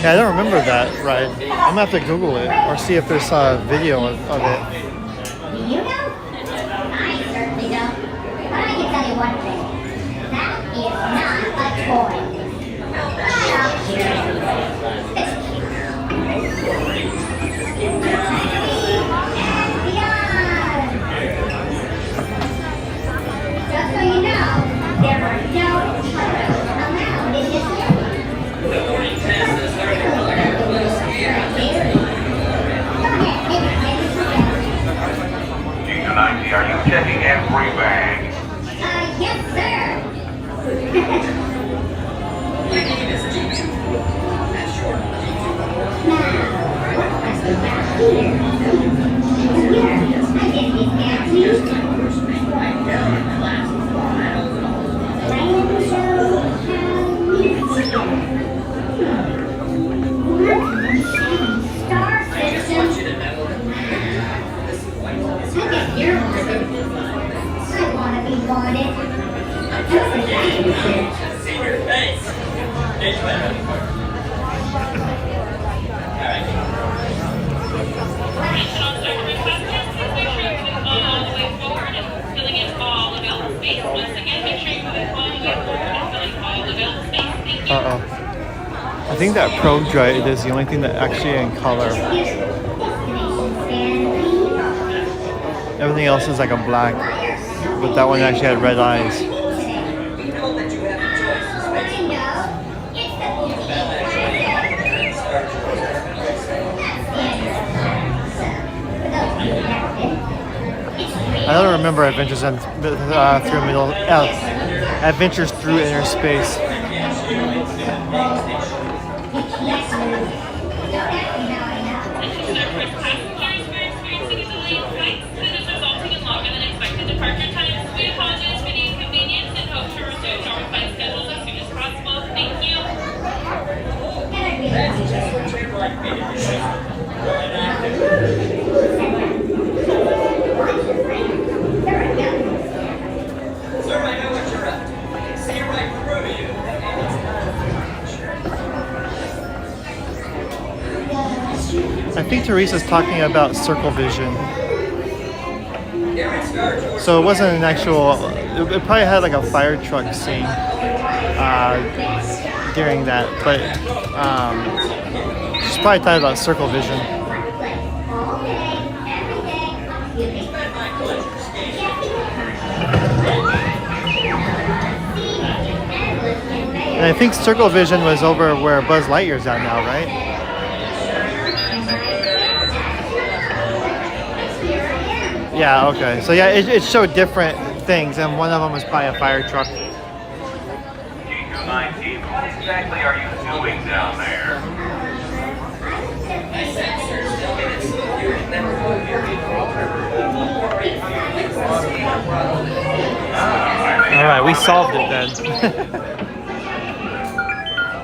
Yeah, I don't remember that ride. I'm gonna have to Google it or see if there's a video of it. You know? I certainly don't. But I can tell you one thing. That is not a toy. Now, here's just so you know, there are no photos allowed in this area. Gate 9P See your face. Uh-oh. I think that probe droid is the only thing that actually in color. Everything else is like a black, but that one actually had red eyes. I don't remember Adventures Adventures through Inner Space. I think Teresa's talking about Circle Vision. So it wasn't an actual, it probably had like a fire truck scene during that, but she's probably talking about Circle Vision. And I think Circle Vision was over where Buzz Lightyear's at now, right? Yeah, okay. So yeah, it showed different things, and one of them was probably a fire truck. G219, what exactly are you doing down there? Alright, we solved it then.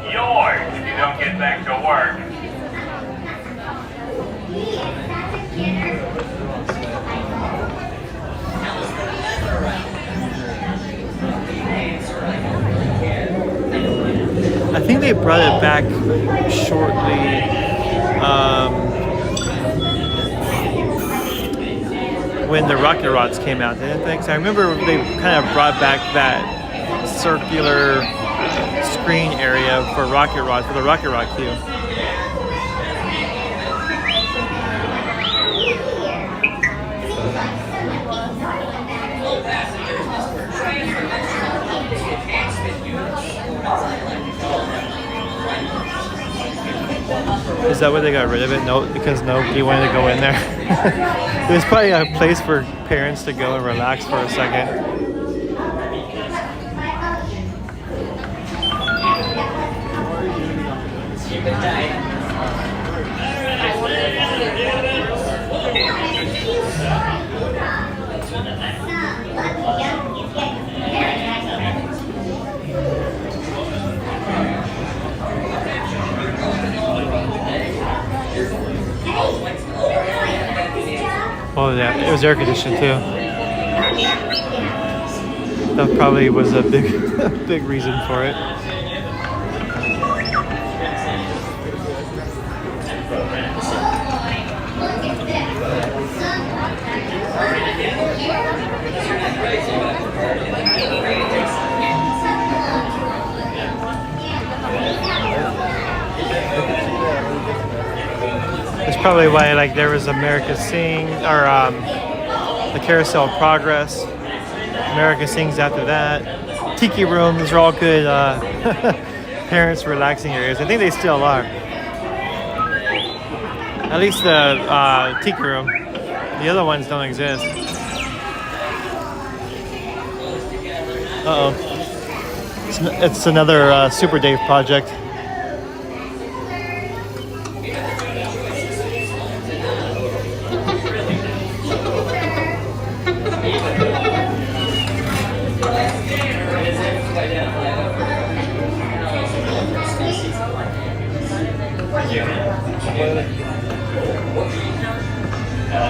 Yours if you don't get back to work. I think they brought it back shortly when the Rocket Rods came out, didn't they? 'Cause I remember they kind of brought back that circular screen area for Rocket Rod, for the Rocket Rod queue. Is that why they got rid of it? No, because nobody wanted to go in there. It was probably a place for parents to go and relax for a second. Oh yeah, it was air conditioned too. That probably was a big, big reason for it. That's probably why, like, there was America Sing, or the Carousel of Progress. America Sings after that. Tiki Room, these are all good parents relaxing areas. I think they still are. At least the Tiki Room. The other ones don't exist. Uh-oh. It's another Super Dave project.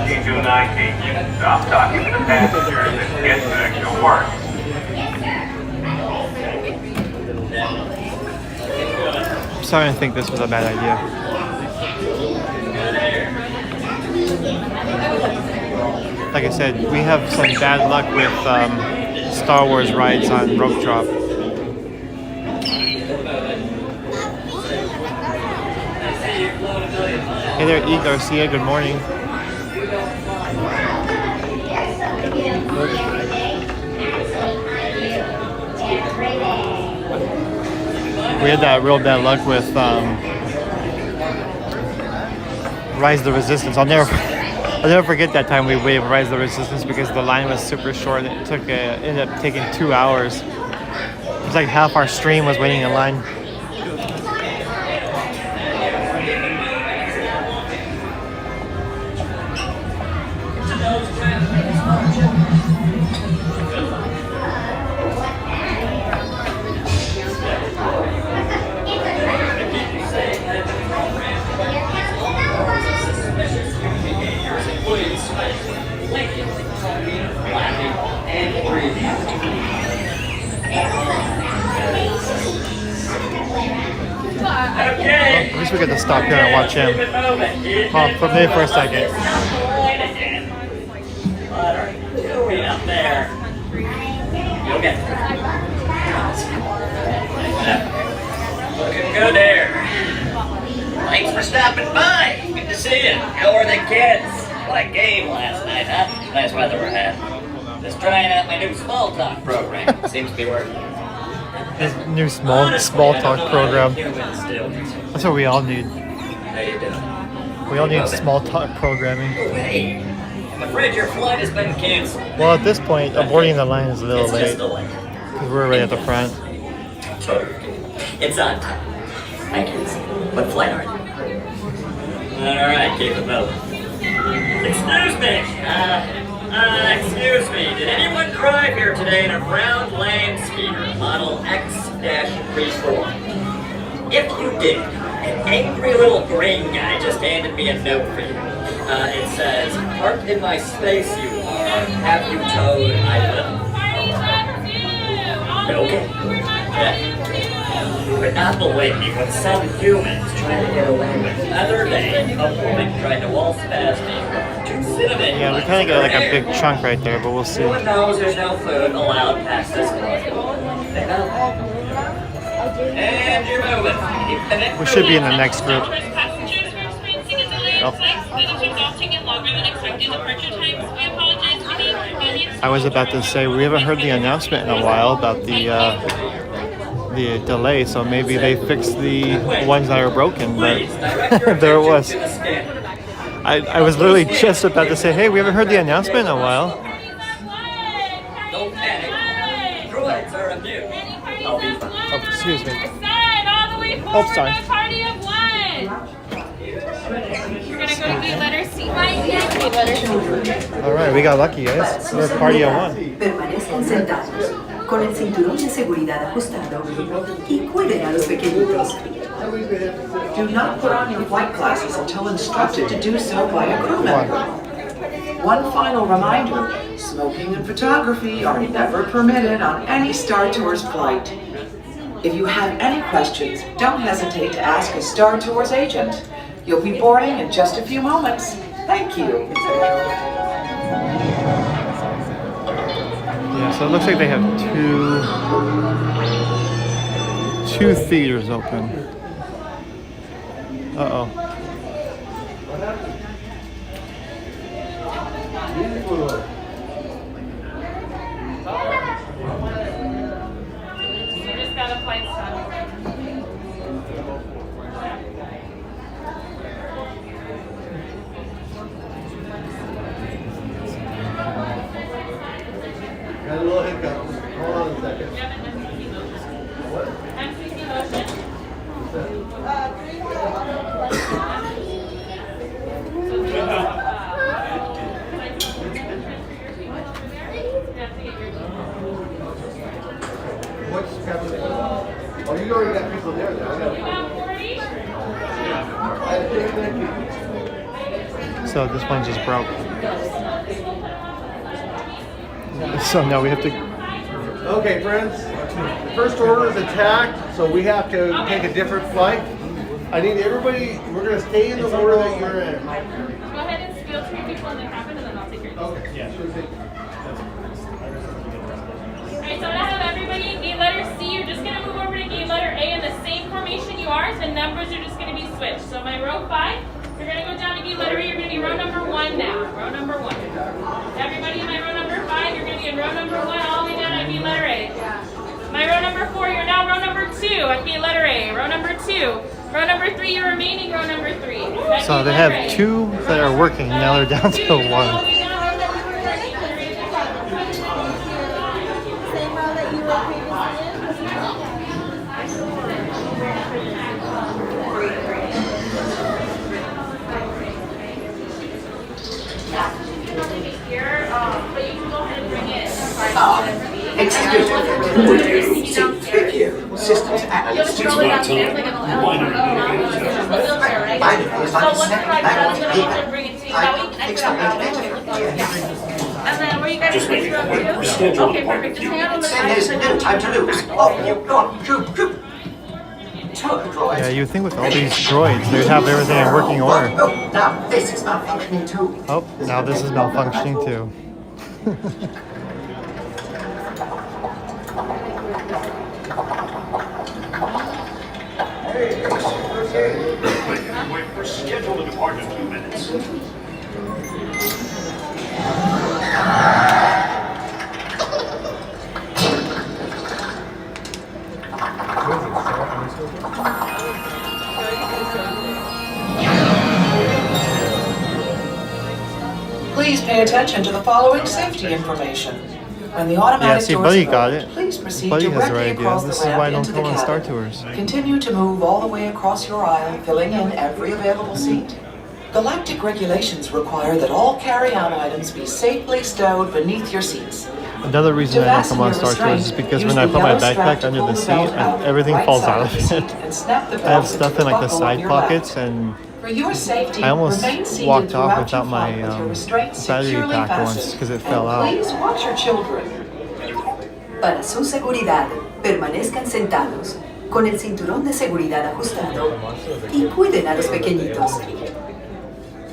G219, stop talking to the passengers and get back to work. I'm starting to think this was a bad idea. Like I said, we have some bad luck with Star Wars rides on Rope Drop. Hey there, E. Garcia, good morning. We had that real bad luck with Rise of the Resistance. I'll never forget that time we waited for Rise of the Resistance because the line was super short. It ended up taking 2 hours. It was like half our stream was waiting in line. At least we get to stop here and watch him. Oh, for me for a second. What are you doing up there? You'll get looking good there. Thanks for stopping by. Good to see you. How are the kids? What a game last night, huh? Nice weather we're having. Just trying out my new small talk program. Seems to be working. This new small talk program. That's what we all need. How you doing? We all need small talk programming. Hey, I'm afraid your flight has been canceled. Well, at this point, aborting the line is a little late because we're right at the front. It's on time. I can see. What flight are you? Alright, keep it moving. Excuse me. Excuse me. Did anyone drive here today in a brown lane speeder, model X-34? If you did, an angry little green guy just handed me a note for you. It says, "Parked in my space you are. Have you towed? I will." Okay. Yeah. You would not believe me what some humans try to get away with. The other day, a woman tried to waltz past me. Yeah, we kind of got like a big chunk right there, but we'll see. Everyone knows there's no food allowed past this point. And you're moving. We should be in the next group. Oh. I was about to say we haven't heard the announcement in a while about the delay, so maybe they fixed the ones that are broken, but there it was. I was literally just about to say, hey, we haven't heard the announcement in a while. Don't panic. Droids are immune. I'll be fine. Oh, excuse me. Oh, sorry. Party of one. We're gonna go do letter C. All right, we got lucky, guys. We're a party of one. Permanecen sentados, con el cinturón de seguridad ajustado y cuiden a los pequeñitos. Do not put on your flight glasses until instructed to do so by a crew member. One final reminder, smoking and photography are never permitted on any Star Tours flight. If you have any questions, don't hesitate to ask a Star Tours agent. You'll be boarding in just a few moments. Thank you. Yeah, so it looks like they have two theaters open. Uh-oh. We just got a flight stop. Got a little hiccup. Hold on a second. What? MCC motion. What's happening? Oh, you already got people there now. So this one just broke. So now we have to Okay, friends. First order is attacked, so we have to take a different flight. I need everybody. We're gonna stay in the order that you're in. Go ahead and spill 3 people in the cabin, and then I'll take your seat. Okay. Yeah. Alright, so I'm gonna have everybody in gate letter C. You're just gonna move over to gate letter A in the same formation you are. So the numbers are just gonna be switched. So my row 5, you're gonna go down to gate letter A. You're gonna be row number 1 now. Row number 1. Everybody in my row number 5, you're gonna be in row number 1 all the way down at gate letter A. My row number 4, you're now row number 2 at gate letter A. Row number 2. Row number 3, you're remaining row number 3. So they have 2 that are working, now they're down to 1. Excuse me. Would you seek trivia systems analyst? It's my time. And then were you guys Just ready wait. to row We're 2? scheduled Okay, perfect. Just hang on on the side. There's no time to lose. Oh, you go on. Troop. Tour droids. Yeah, you think with all these droids, they'd have everything in working order. Oh, now this is malfunctioning too. Oh, now this is malfunctioning too. We're scheduled to depart in 2 minutes. Please pay attention to the following safety information. When the Yeah, automatic see, doors Buddy open, got it. please proceed Buddy has the directly right idea. across This the is ramp why I don't into the come on Star cabin. Tours. Continue to move all the way across your aisle, filling in every available seat. Galactic regulations require that all carry-on items be safely stowed beneath your seats. Another reason I don't come on Star Tours is because when I put my backpack under the seat, everything falls out of it. I have stuff in like the side pockets, and For your safety, I almost remain seated walked off throughout without your my flight with your restraints battery securely pack once fastened. because it And fell out. Please watch your children. Para su seguridad, permanezcan sentados, con el cinturón de seguridad ajustado y cuiden a los pequeñitos.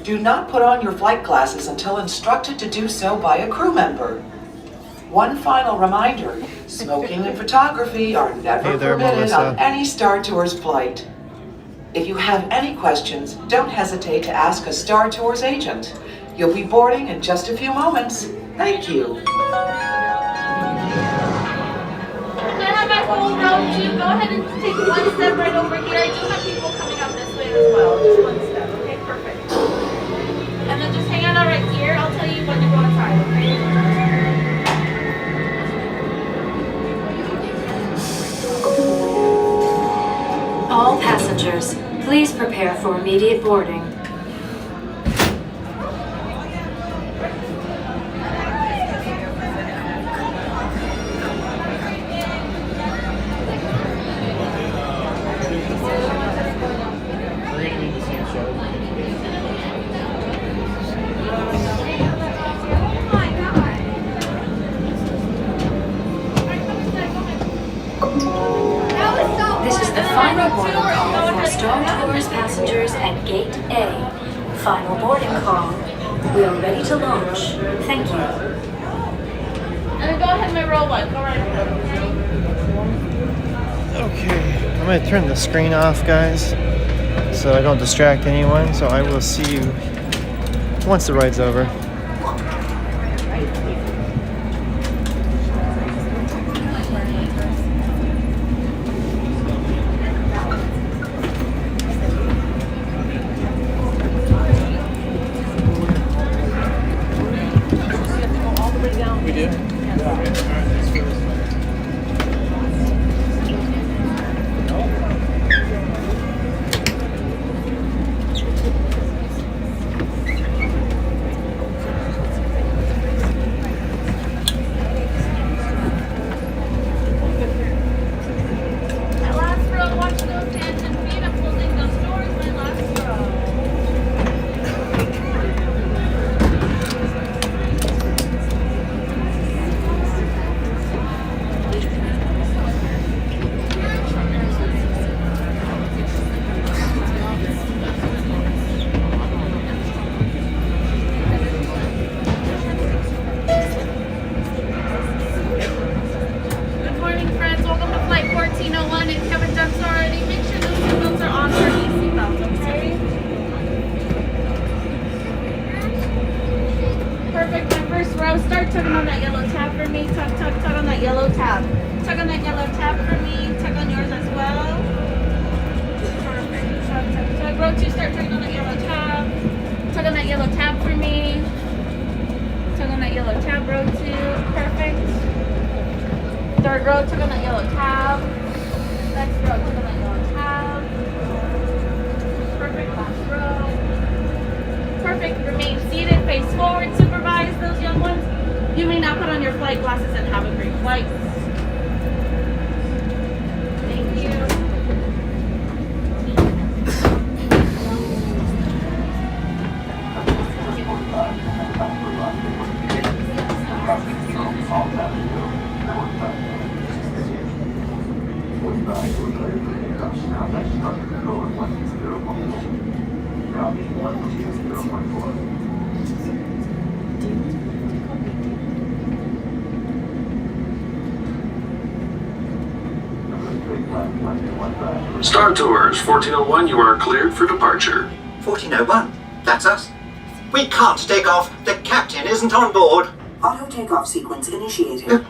Do not put on your flight glasses until instructed to do so by a crew member. One final reminder, smoking and photography are never Hey there, permitted Melissa. on any Star Tours flight. If you have any questions, don't hesitate to ask a Star Tours agent. You'll be boarding in just a few moments. Thank you. I have my whole row 2. Go ahead and take one step right over here. I do have people coming up this way as well. Just one step. Okay, perfect. And then just hang on right here. I'll tell you when to go inside, okay? All passengers, please prepare for immediate boarding. This is the final boarding call for Star Tours passengers at Gate A. Final boarding call. We are ready to launch. Thank you. And then go ahead and my row 1. Go right ahead. Okay, I'm gonna turn the screen off, guys, so I don't distract anyone. So I will see you once the ride's over. We do? tugging on that yellow tab for me. Tug, tug, tug on that yellow tab. Tug on that yellow tab for me. Tug on yours as well. Perfect. Tug, tug, tug. Row 2, start tugging on that yellow tab. Tug on that yellow tab for me. Tug on that yellow tab, row 2. Perfect. Third row, tug on that yellow tab. Next row, tug on that yellow tab. Perfect. Last row. Perfect. Remain seated. Face forward. Supervise those young ones. You may now put on your flight glasses and have a great flight. Thank you. Star Tours 1401, you are cleared for departure. 1401? That's us. We can't take off. The captain isn't on board. Auto takeoff sequence initiated.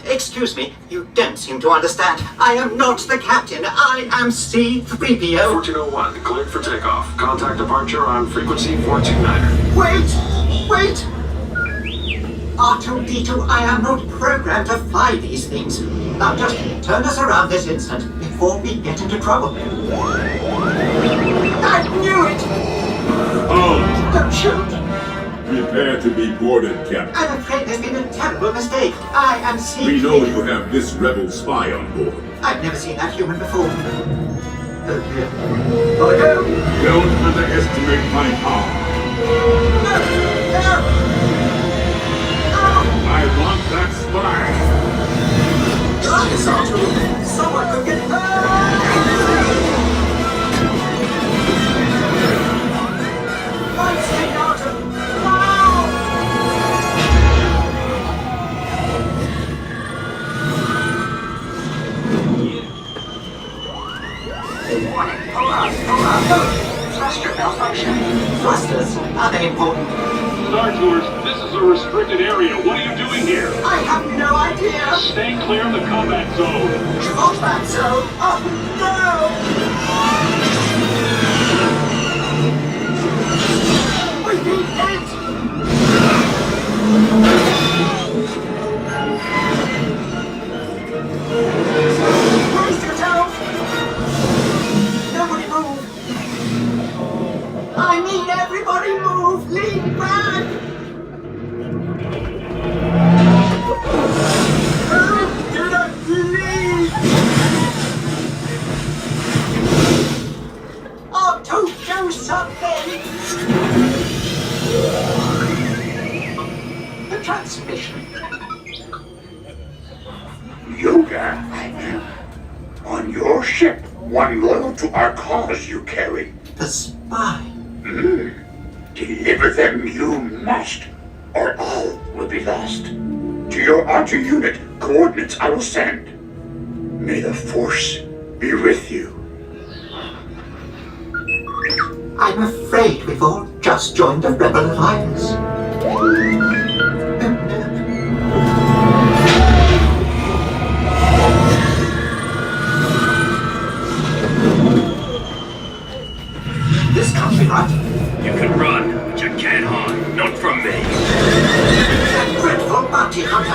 Excuse me. You don't seem to understand. I am not the captain. I am C-3PO. 1401, cleared for takeoff. Contact departure on frequency 429er. Wait! R2-D2, I am not programmed to fly these things. Now just turn us around this instant before we get into trouble. I knew it! Oh! Don't shoot! Prepare to be boarded, Captain. I'm afraid there's been a terrible mistake. I am C-3PO. We know you have this rebel spy on board. I've never seen that human before. Oh dear. Don't underestimate my power. No! I want that spy. Someone could get hurt! Lights take out of... Warning, pull up. Thruster malfunction. Thrusters? Are they important? Star Tours, this is a restricted area. What are you doing here? I have no idea. Stay clear of the combat zone. Combat zone? Oh no! We need it! Brace yourself! Nobody move! I mean everybody move! Lean back! Who didn't leave? Oh, to do something! The transmission. Yoga, on your ship, one loyal to our cause you carry. The spy. Deliver them you must, or all will be lost. To your R2 unit, coordinates I will send. May the Force be with you. I'm afraid we've all just joined the Rebel Alliance. This can't be right. You can run, but you can't hide. Not from me. That dreadful bounty hunter.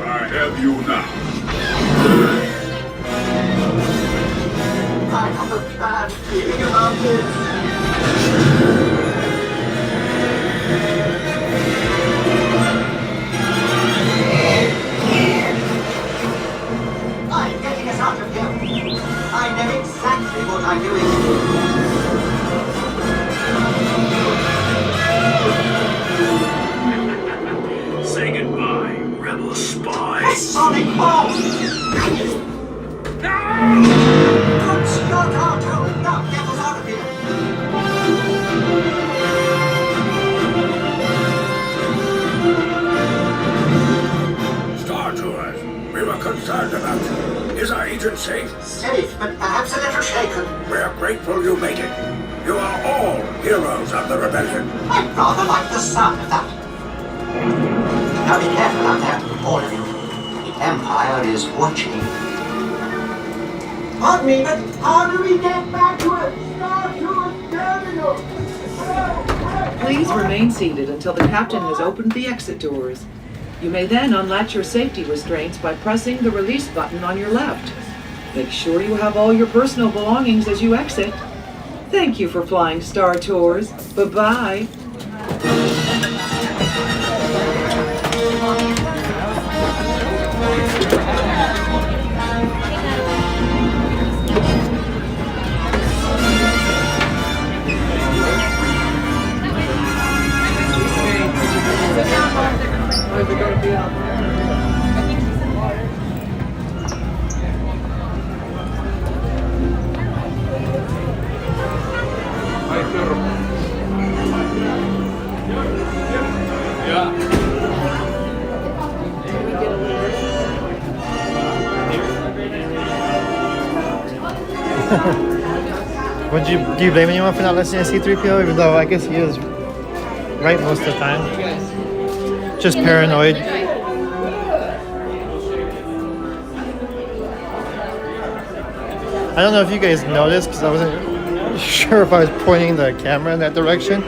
I have you now. I have a bad feeling about this. I'm getting us out of here. I know exactly what I'm doing. Say goodbye, rebel spy. A sonic bomb! Good Scott, Otto! Now get us out of here! We were concerned about you. Is our agent safe? Safe, but perhaps a little shaken. We're grateful you made it. You are all heroes of the rebellion. I'd rather like the sound of that. Now be careful out there, all of you. The Empire is watching. Pardon me, but how do we get back to it? Star Tours Terminal! Please remain seated until the captain has opened the exit doors. You may then unlatch your safety restraints by pressing the release button on your left. Make sure you have all your personal belongings as you exit. Thank you for flying Star Tours. Bye-bye. Do you blame anyone for not listening to C-3PO, even though I guess he is right most of the time? Just paranoid. I don't know if you guys noticed, because I wasn't sure if I was pointing the camera in that direction,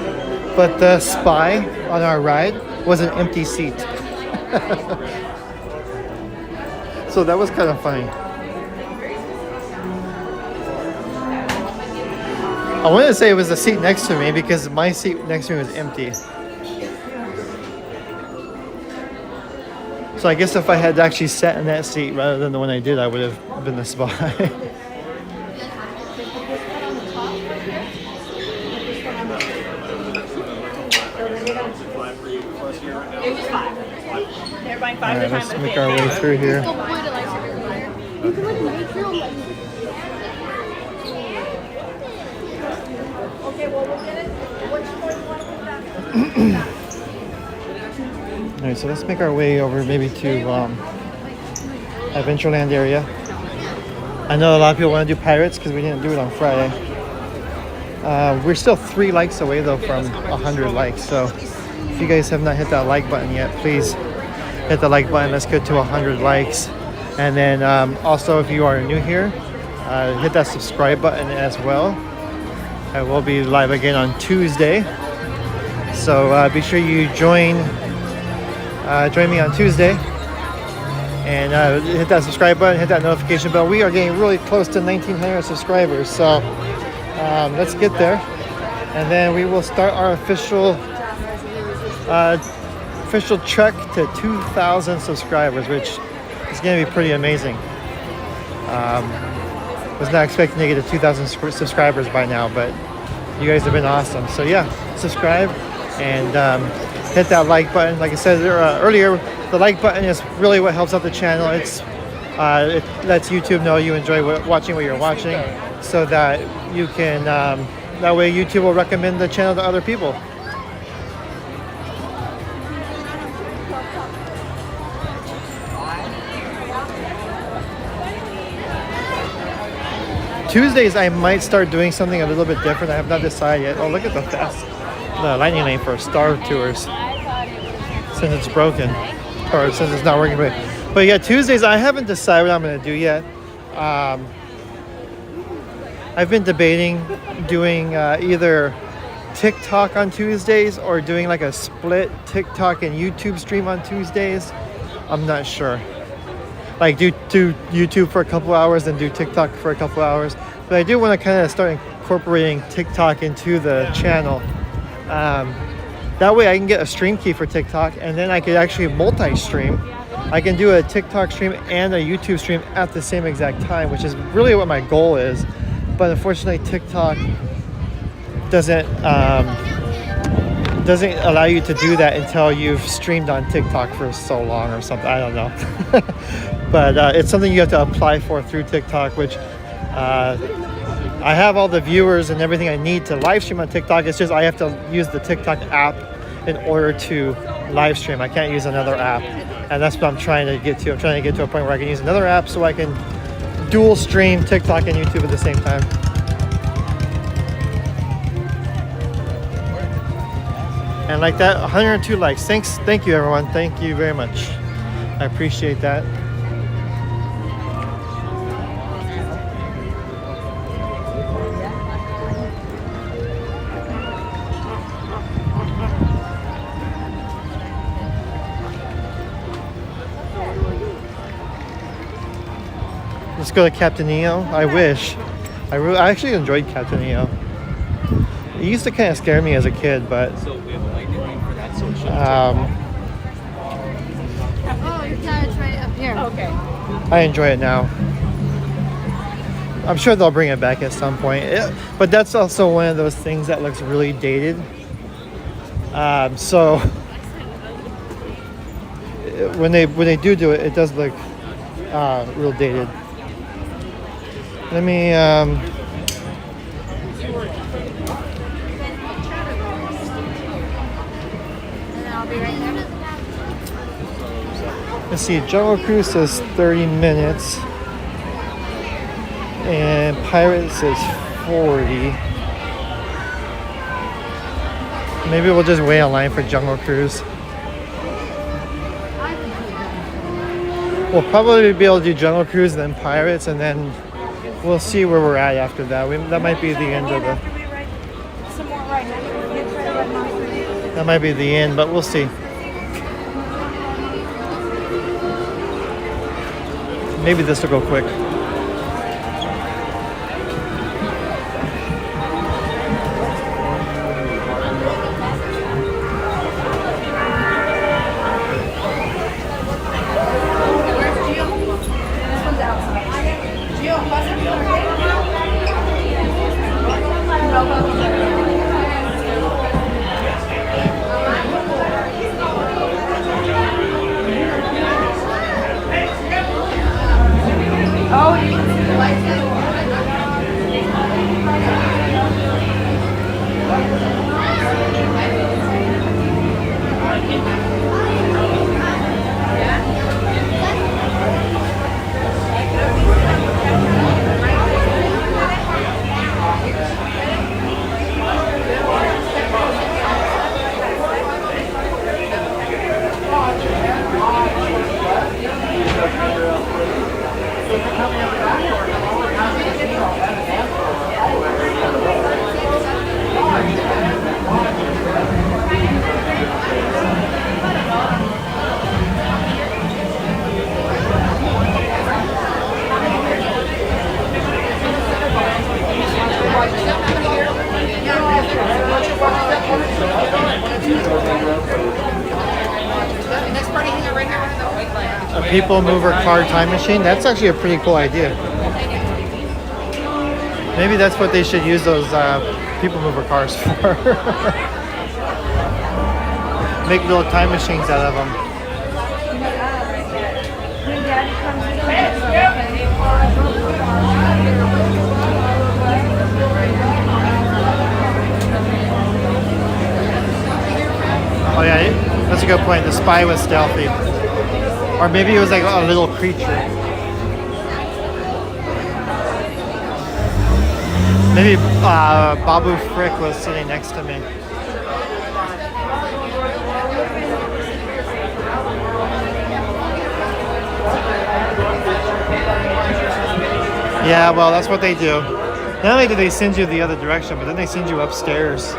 but the spy on our ride was an empty seat. So that was kind of funny. I wanted to say it was the seat next to me because my seat next to me was empty. So I guess if I had actually sat in that seat rather than the one I did, I would have been the spy. Alright, let's make our way through here. Alright, so let's make our way over maybe to Adventureland area. I know a lot of people want to do Pirates because we didn't do it on Friday. We're still 3 likes away though from 100 likes, so if you guys have not hit that like button yet, please hit the like button. Let's get to 100 likes. And then also, if you are new here, hit that subscribe button as well. I will be live again on Tuesday, so be sure you join me on Tuesday and hit that subscribe button, hit that notification bell. We are getting really close to 1,900 subscribers, so let's get there, and then we will start our official trek to 2,000 subscribers, which is going to be pretty amazing. Was not expecting to get to 2,000 subscribers by now, but you guys have been awesome. So yeah, subscribe and hit that like button. Like I said earlier, the like button is really what helps out the channel. It lets YouTube know you enjoy watching what you're watching, so that you can that way YouTube will recommend the channel to other people. Tuesdays I might start doing something a little bit different. I have not decided yet. Oh, look at the lightning lane for Star Tours, since it's broken, or since it's not working. But yeah, Tuesdays I haven't decided what I'm going to do yet. I've been debating doing either TikTok on Tuesdays or doing like a split TikTok and YouTube stream on Tuesdays. I'm not sure. Like do YouTube for a couple hours and do TikTok for a couple hours. But I do want to kind of start incorporating TikTok into the channel. That way I can get a stream key for TikTok, and then I could actually multi-stream. I can do a TikTok stream and a YouTube stream at the same exact time, which is really what my goal is. But unfortunately, TikTok doesn't allow you to do that until you've streamed on TikTok for so long or something. I don't know. But it's something you have to apply for through TikTok, which I have all the viewers and everything I need to live stream on TikTok. It's just I have to use the TikTok app in order to live stream. I can't use another app. And that's what I'm trying to get to. I'm trying to get to a point where I can use another app so I can dual stream TikTok and YouTube at the same time. And like that, 102 likes. Thank you everyone. Thank you very much. I appreciate that. Let's go to Captain EO. I wish. I actually enjoyed Captain EO. It used to kind of scare me as a kid, but So we have a Lightyear for that social. Oh, yeah, it's right up here. Okay. I enjoy it now. I'm sure they'll bring it back at some point. But that's also one of those things that looks really dated. So when they do it, it does look real dated. Let me let's see, Jungle Cruise says 30 minutes and Pirate says 40. Maybe we'll just wait online for Jungle Cruise. We'll probably be able to do Jungle Cruise and then Pirates, and then we'll see where we're at after that. That might be the end of the... That might be the end, but we'll see. Maybe this will go quick. Oh, you can see the lights. A people mover car time machine? That's actually a pretty cool idea. Maybe that's what they should use those people mover cars for. Make little time machines out of them. Oh yeah, that's a good point. The spy was stealthy. Or maybe it was like a little creature. Maybe Babu Frick was sitting next to me. Yeah, well, that's what they do. Not only do they send you the other direction, but then they send you upstairs.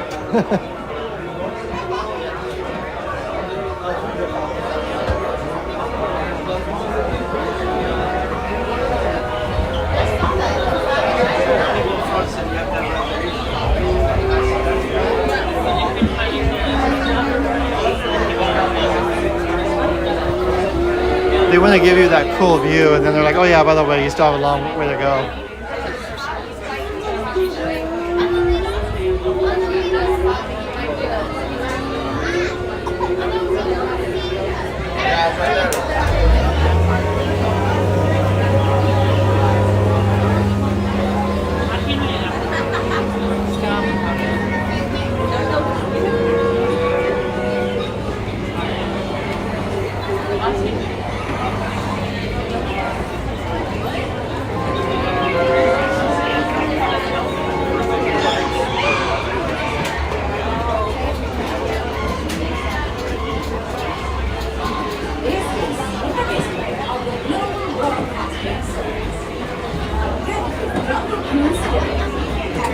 They want to give you that cool view, and then they're like, oh yeah, by the way, you still have a long way to go.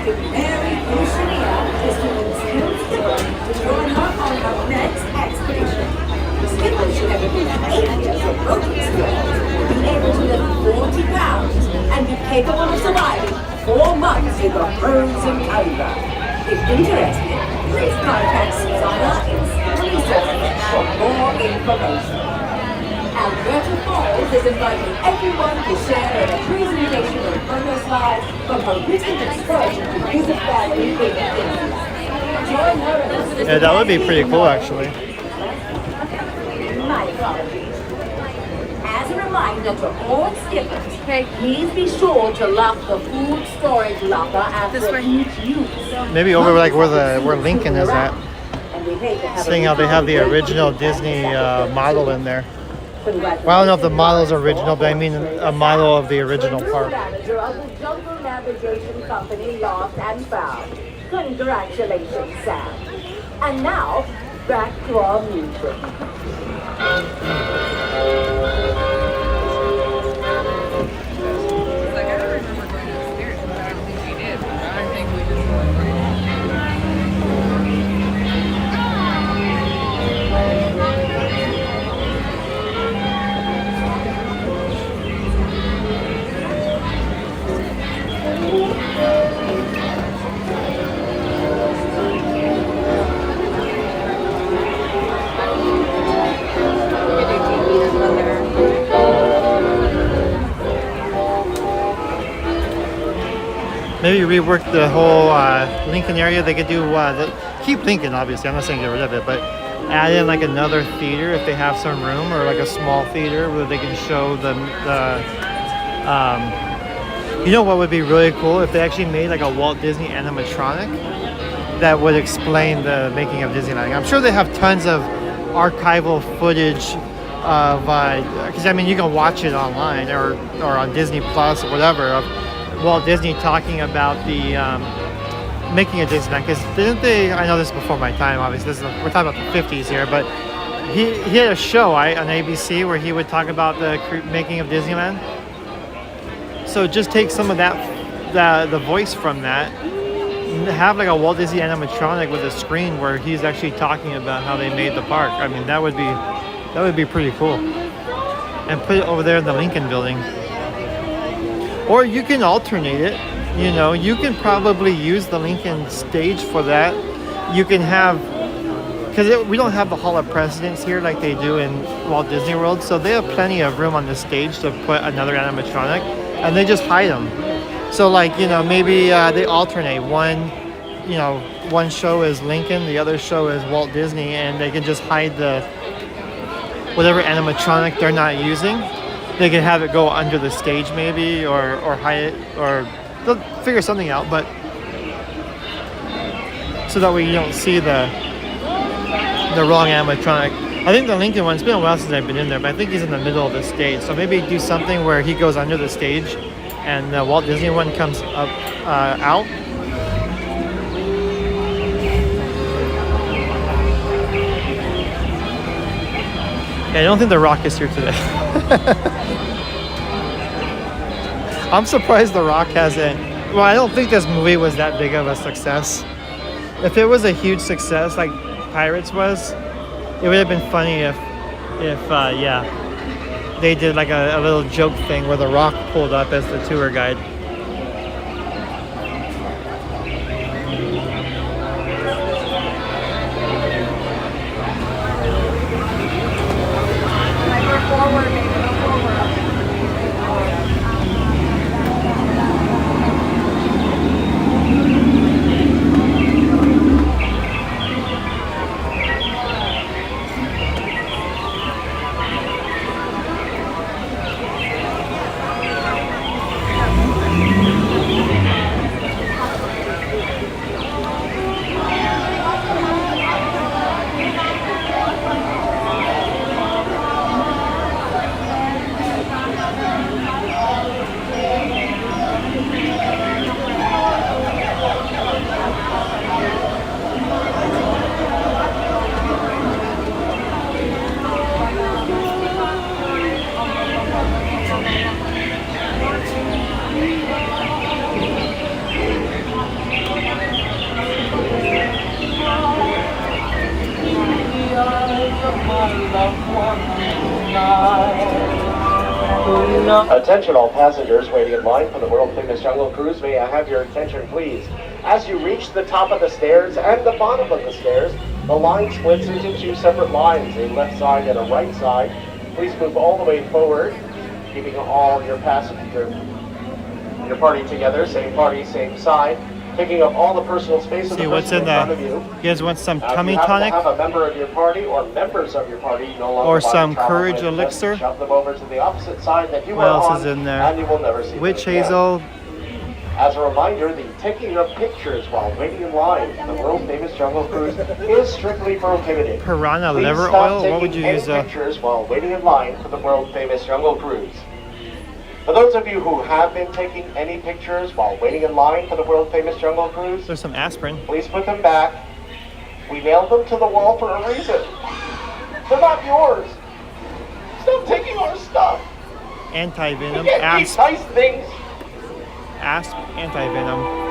a very crucial year is to instill Skipper to join her on her next expedition. Skipper should have been 8 years of road experience, be able to lift 40 pounds, and be capable of surviving 4 months in the frozen tundra. If interested, please contact Susanna in Resources for more information. Alberta Falls is inviting everyone to share in a presentation of photo slides from her recent excursion to Music Valley in Disneyland. Join her in Yeah, that would be pretty cool, actually. My apologies. As a reminder to all skippers, please be sure to lock the food storage locker after each use. Maybe over like where Lincoln is at. Seeing how they have the original Disney model in there. Well, I don't know if the model is original, but I mean a model of the original park. Manager of the Jungle Navigation Company Lost and Found. Congratulations, Sam. And now, back to our music. Maybe rework the whole Lincoln area. They could do keep Lincoln, obviously. I'm not saying get rid of it, but add in like another theater if they have some room, or like a small theater where they can show the you know what would be really cool if they actually made like a Walt Disney animatronic that would explain the making of Disneyland. I'm sure they have tons of archival footage of because I mean you can watch it online or on Disney Plus or whatever of Walt Disney talking about the making of Disneyland. Because didn't they? I know this is before my time. Obviously, we're talking about the 50s here, but he had a show on ABC where he would talk about the making of Disneyland. So just take some of that, the voice from that, have like a Walt Disney animatronic with a screen where he's actually talking about how they made the park. I mean, that would be pretty cool. And put it over there in the Lincoln building. Or you can alternate it. You know, you can probably use the Lincoln stage for that. You can have, because we don't have the Hall of Presidents here like they do in Walt Disney World, so they have plenty of room on the stage to put another animatronic, and they just hide them. So like, you know, maybe they alternate. One show is Lincoln, the other show is Walt Disney, and they can just hide the whatever animatronic they're not using. They can have it go under the stage maybe, or hide it, or they'll figure something out, but so that way you don't see the wrong animatronic. I think the Lincoln one, it's been a while since I've been in there, but I think he's in the middle of the stage. So maybe do something where he goes under the stage and the Walt Disney one comes up out. Yeah, I don't think The Rock is here today. I'm surprised The Rock hasn't. Well, I don't think this movie was that big of a success. If it was a huge success like Pirates was, it would have been funny if they did like a little joke thing where The Rock pulled up as the tour guide. Attention all passengers waiting in line for the world-famous Jungle Cruise. May I have your attention, please? As you reach the top of the stairs and the bottom of the stairs, the line splits into two separate lines, a left side and a right side. Please move all the way forward, keeping all your your party together, same party, same side, taking up all the personal space of the person in front of you. You guys want some tummy if you tonic? have a member of your party or members of your party no longer Or some travel courage with, elixir? just shove them over to the opposite side that you What are else on, is in there? and you will never see Witch them again. hazel. As a reminder, the taking of pictures while waiting in line for the world-famous Jungle Cruise is strictly prohibited. Piranha Please liver stop oil? What would you taking use? any pictures while waiting in line for the world-famous Jungle Cruise. For those of you who have been taking any pictures while waiting in line for the world-famous Jungle Cruise, There's some aspirin. please put them back. We nailed them to the wall for a reason. They're not yours. Stop taking our stuff. Anti-venom. You can't keep nice things. Asp. Anti-venom.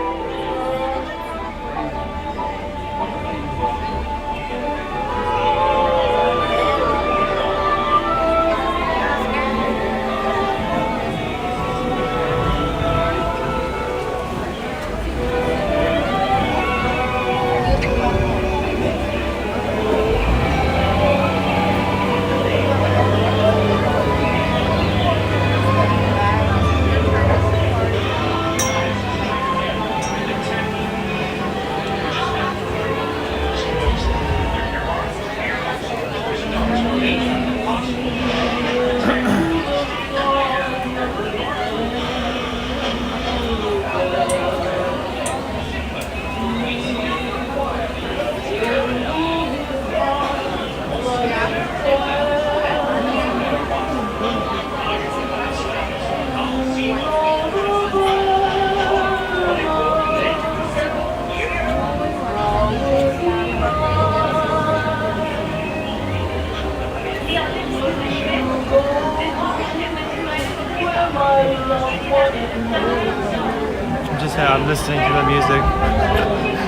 I'm listening to the music.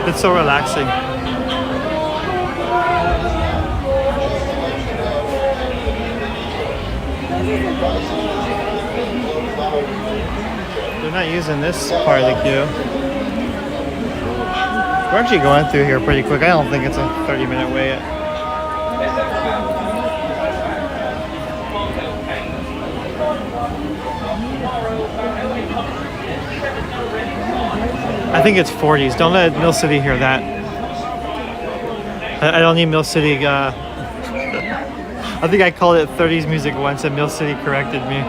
It's so relaxing. They're not using this part of the queue. We're actually going through here pretty quick. I don't think it's a 30-minute wait yet. I think it's 40s. Don't let Mill City hear that. I don't need Mill City. I think I called it 30s music once and Mill City corrected me.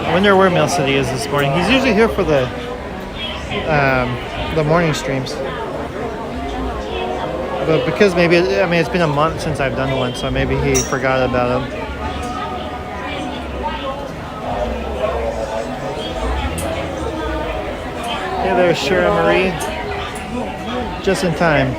I wonder where Mill City is this morning. He's usually here for the morning streams. But because maybe, I mean, it's been a month since I've done one, so maybe he forgot about him. Hey there, Shira Marie. Just in time.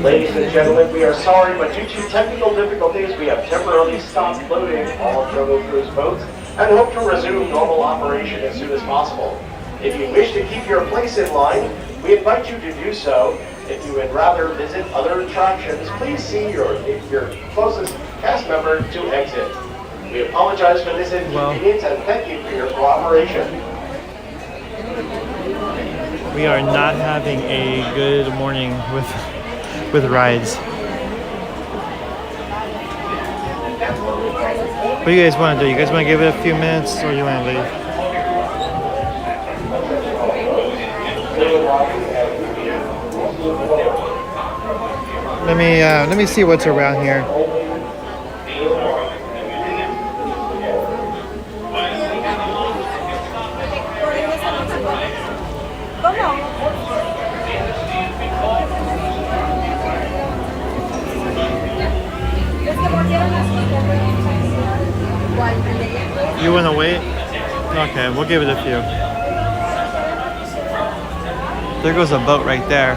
Ladies and gentlemen, we are sorry, but due to technical difficulties, we have temporarily stopped loading all Jungle Cruise boats and hope to resume normal operation as soon as possible. If you wish to keep your place in line, we invite you to do so. If you would rather visit other attractions, please see your closest cast member to exit. We apologize for this inconvenience and thank you for your cooperation. We are not having a good morning with rides. What do you guys want to do? You guys want to give it a few minutes, or you want to leave? Let me see what's around here. Okay, we'll give it a few. There goes a boat right there.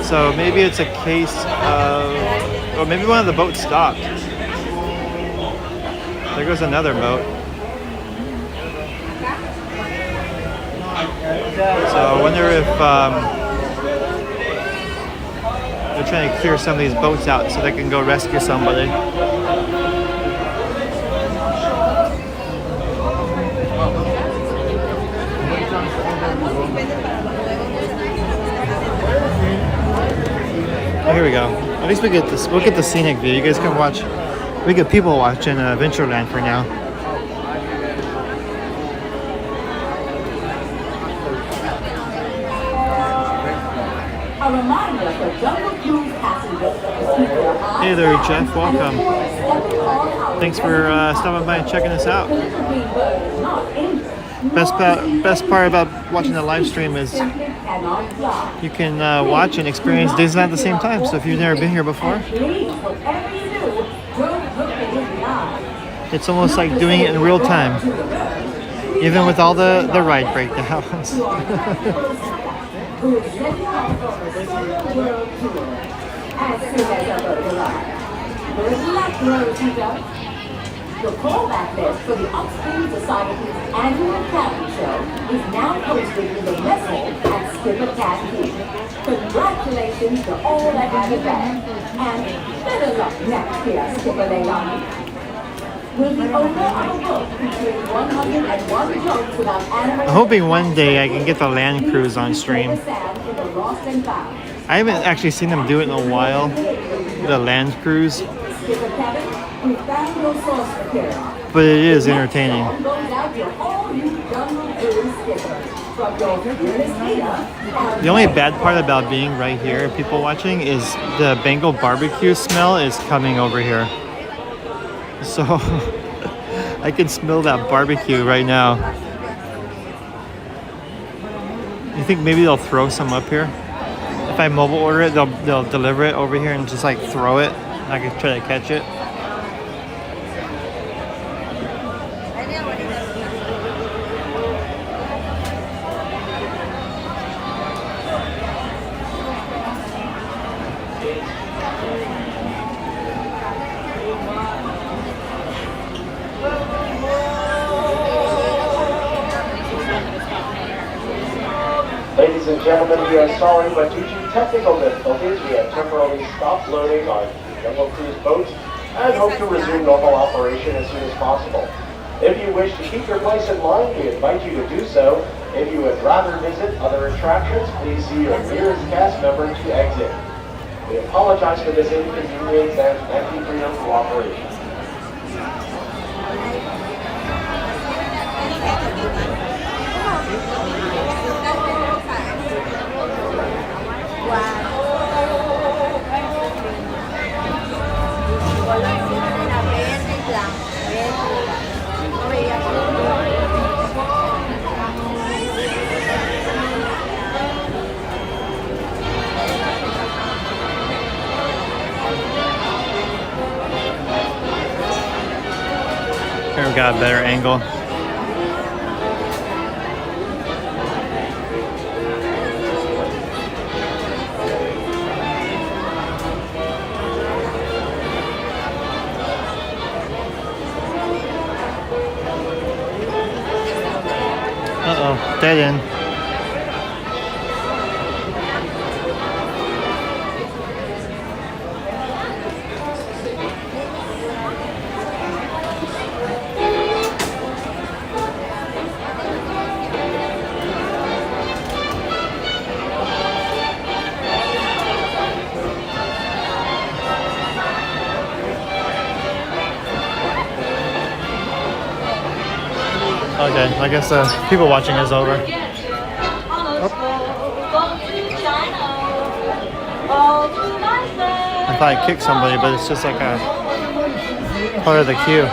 So maybe it's a case of... Or maybe one of the boats stopped. There goes another boat. So I wonder if they're trying to clear some of these boats out so they can go rescue somebody. Oh, here we go. At least we get this. We'll get the scenic view. You guys can watch. We get people watching Adventureland for now. A reminder for Jungle Cruise passengers to keep their eyes Hey there, down Jeff. Welcome. Thanks for stopping by and checking us out. Best part about watching the live stream is you can watch and experience Disneyland at the same time. So if you've never been here before, it's almost like doing it in real time, even with all the ride breakdowns. Who is setting off for a solo world tour as soon as a boat arrives. Good luck, Rosita. The callback list for the Upstream Society's annual cabin show is now posted in the vessel at Skipper Cat Key. Congratulations to all that have advanced, and better luck next year, Skipper Leilani. Will the owner of a boat featuring 101 jokes about animals... I'm hoping one day I can get the land cruise on stream. I haven't actually seen them do it in a while, the land cruise. But it is entertaining. The only bad part about being right here, people watching, is the Bengal barbecue smell is coming over here. So I can smell that barbecue right now. You think maybe they'll throw some up here? If I mobile order it, they'll deliver it over here and just like throw it. I can try to catch it. Ladies and gentlemen, we are sorry, but due to technical difficulties, we have temporarily stopped loading our Jungle Cruise boats and hope to resume normal operation as soon as possible. If you wish to keep your place in line, we invite you to do so. If you would rather visit other attractions, please see your nearest cast member to exit. We apologize for this inconvenience and thank you for your cooperation. Here we got a better angle. Uh-oh, dead end. Okay, I guess people watching is over. Oh. I thought I kicked somebody, but it's just like a part of the queue.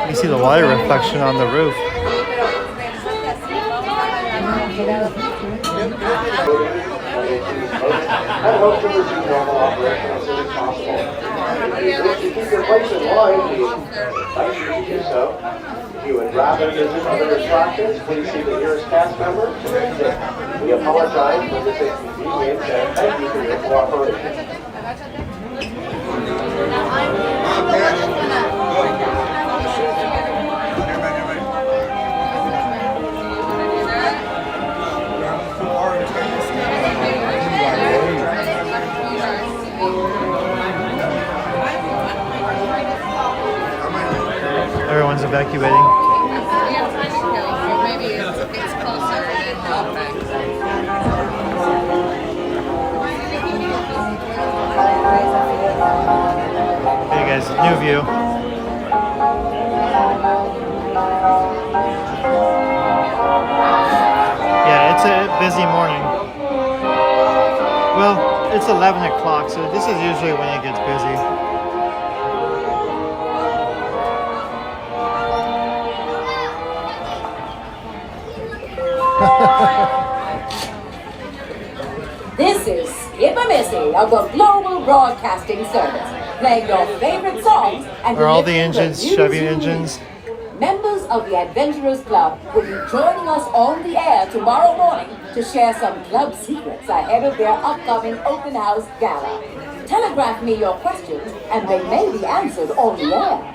You see the water reflection on the roof. I hope to resume normal operation as soon as possible. to keep your place in line, we invite you to do so. If you would rather visit other attractions, please see the nearest cast member to exit. We apologize for this inconvenience and thank you for your cooperation. Everyone's evacuating. We have time to go, so maybe it's closer and then back. Hey guys, new view. Yeah, it's a busy morning. Well, it's 11 o'clock, so this is usually when it gets busy. This is Skipper Missy of the Global Broadcasting Service, playing your favorite songs and Are all the delivering engines news Chevy you need. engines? Members of the Adventurers Club will be joining us on the air tomorrow morning to share some club secrets ahead of their upcoming open house gala. Telegraph me your questions and they may be answered on the air.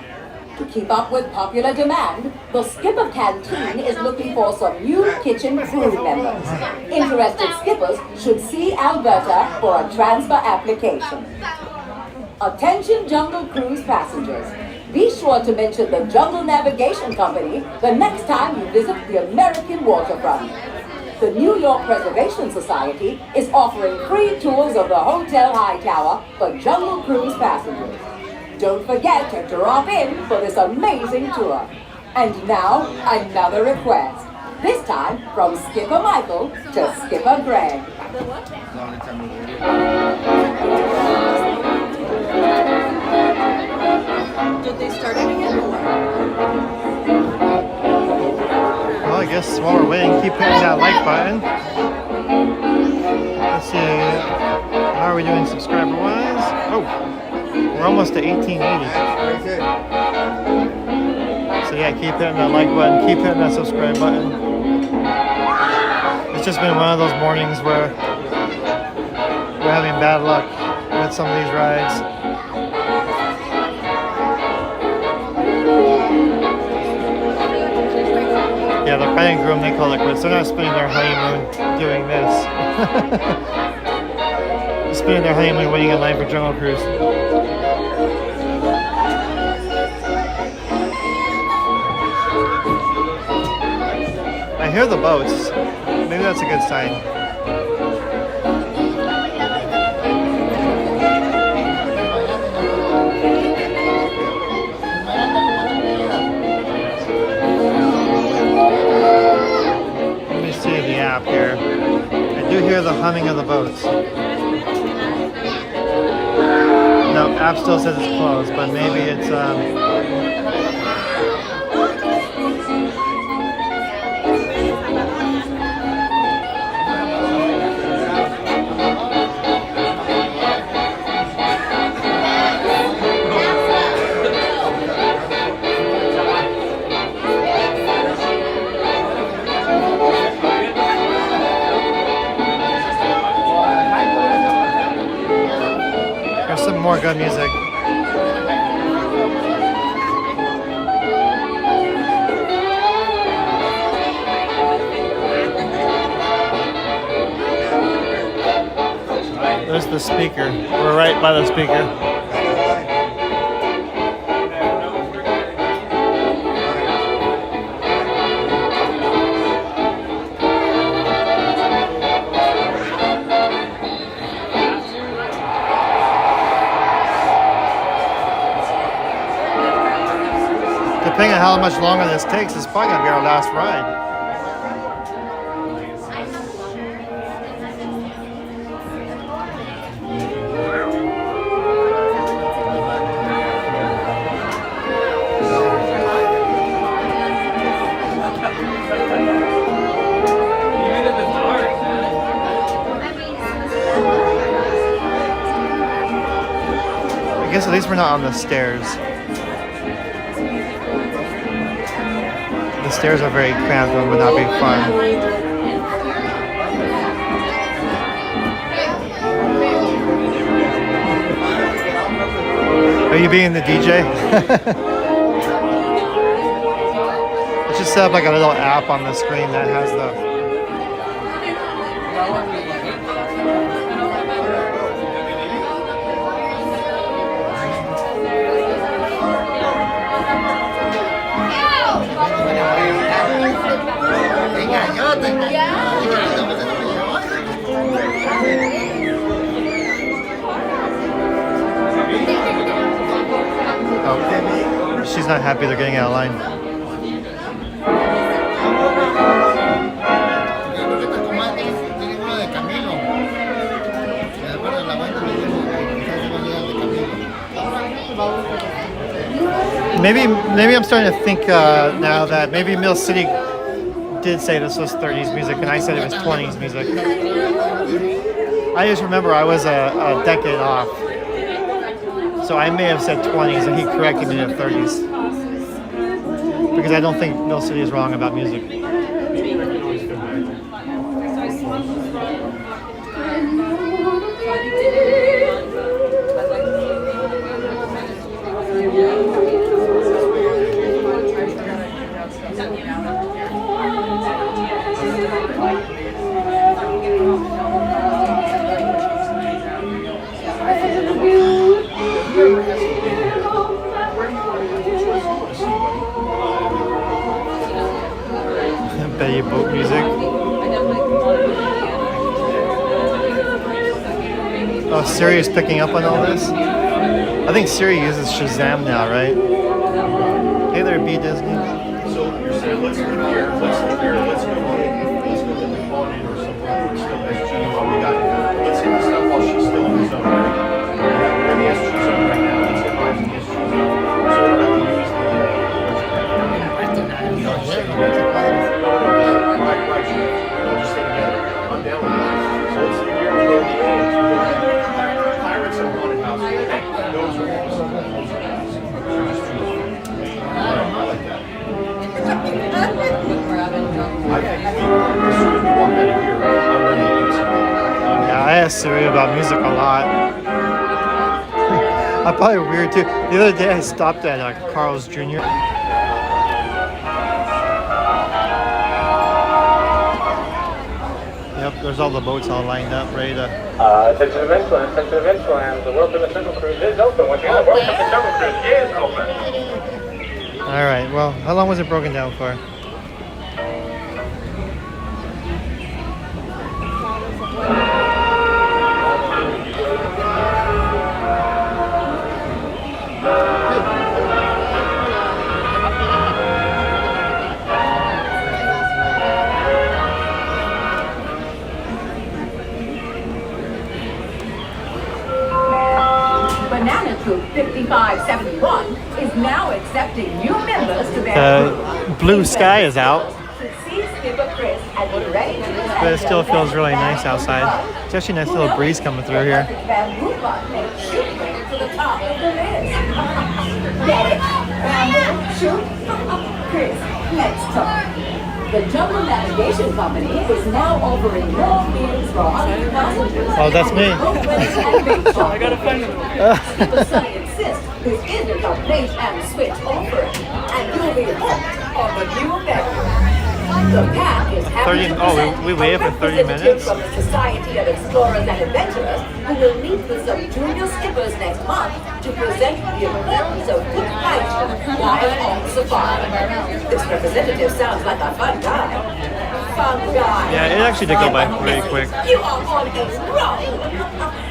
To keep up with popular demand, the Skipper Canteen is looking for some new kitchen crew members. Interested skippers should see Alberta for a transfer application. Attention Jungle Cruise passengers. Be sure to mention the Jungle Navigation Company the next time you visit the American waterfront. The New York Preservation Society is offering free tours of the Hotel Hightower for Jungle Cruise passengers. Don't forget to drop in for this amazing tour. And now, another request. This time from Skipper Michael to Skipper Greg. Did they start it again? Well, I guess while we're waiting, keep hitting that like button. Let's see, how are we doing subscriber-wise? Oh, we're almost to 1880. So yeah, keep hitting that like button, keep hitting that subscribe button. It's just been one of those mornings where we're having bad luck with some of these rides. Yeah, the bride and groom, they call it quits. They're not spending their honeymoon doing this. They're spending their honeymoon waiting in line for Jungle Cruise. I hear the boats. Maybe that's a good sign. Let me see the app here. I do hear the humming of the boats. No, app still says it's closed, but maybe it's there's some more good music. There's the speaker. We're right by the speaker. Depending on how much longer this takes, it's probably gonna be our last ride. I guess it least we're not on the stairs. The stairs are very cramped and would not be fun. Are you being the DJ? Let's just set up like a little app on the screen that has the... Oh, she's not happy they're getting out of line. Maybe I'm starting to think now that maybe Mill City did say this was 30s music and I said it was 20s music. I just remember I was a decade off. So I may have said 20s and he corrected me to 30s. Because I don't think Mill City is wrong about music. Betty Boat music. Oh, Siri is picking up on all this? I think Siri uses Shazam now, right? Hey there, B Disney. So you're saying let's leave here, let's go get the phone in or something where it's still SG while we got let's hit the stuff while she's still in the zone, right? We're in the SG zone right now, let's get live in the SG zone. So we don't have to use the right, we'll just stay together. I'm down with that. So let's leave here and go to the A's. Pirates and Haunted House. Those are awesome. Yeah, I asked Siri about music a lot. I'm probably weird too. The other day I stopped at Carl's Jr. Yep, there's all the boats all lined up, ready to... Attention Adventureland, the World Famous Circle Cruise is open. Once again, the World Famous Circle Cruise is open. Alright, well, how long was it broken down for? Banana Troop 5571 is now accepting new members to their Blue sky is out, but it still feels really nice outside. It's actually a nice little breeze coming through here. Let's talk. The Jungle Navigation Company is now offering more meals for hungry passengers. Oh, that's me. I gotta find them. But Sunny insists this isn't a bait and switch offering, and you'll be hooked on the new menu. The pack is happy to present we waited for 30 representative minutes? from the Society of Explorers and Adventurers who will meet with some junior skippers next month to present the importance of good hygiene while on safari. This representative sounds like a fun guy. Fun guy. Yeah, it actually did go by pretty quick. You are on a roll.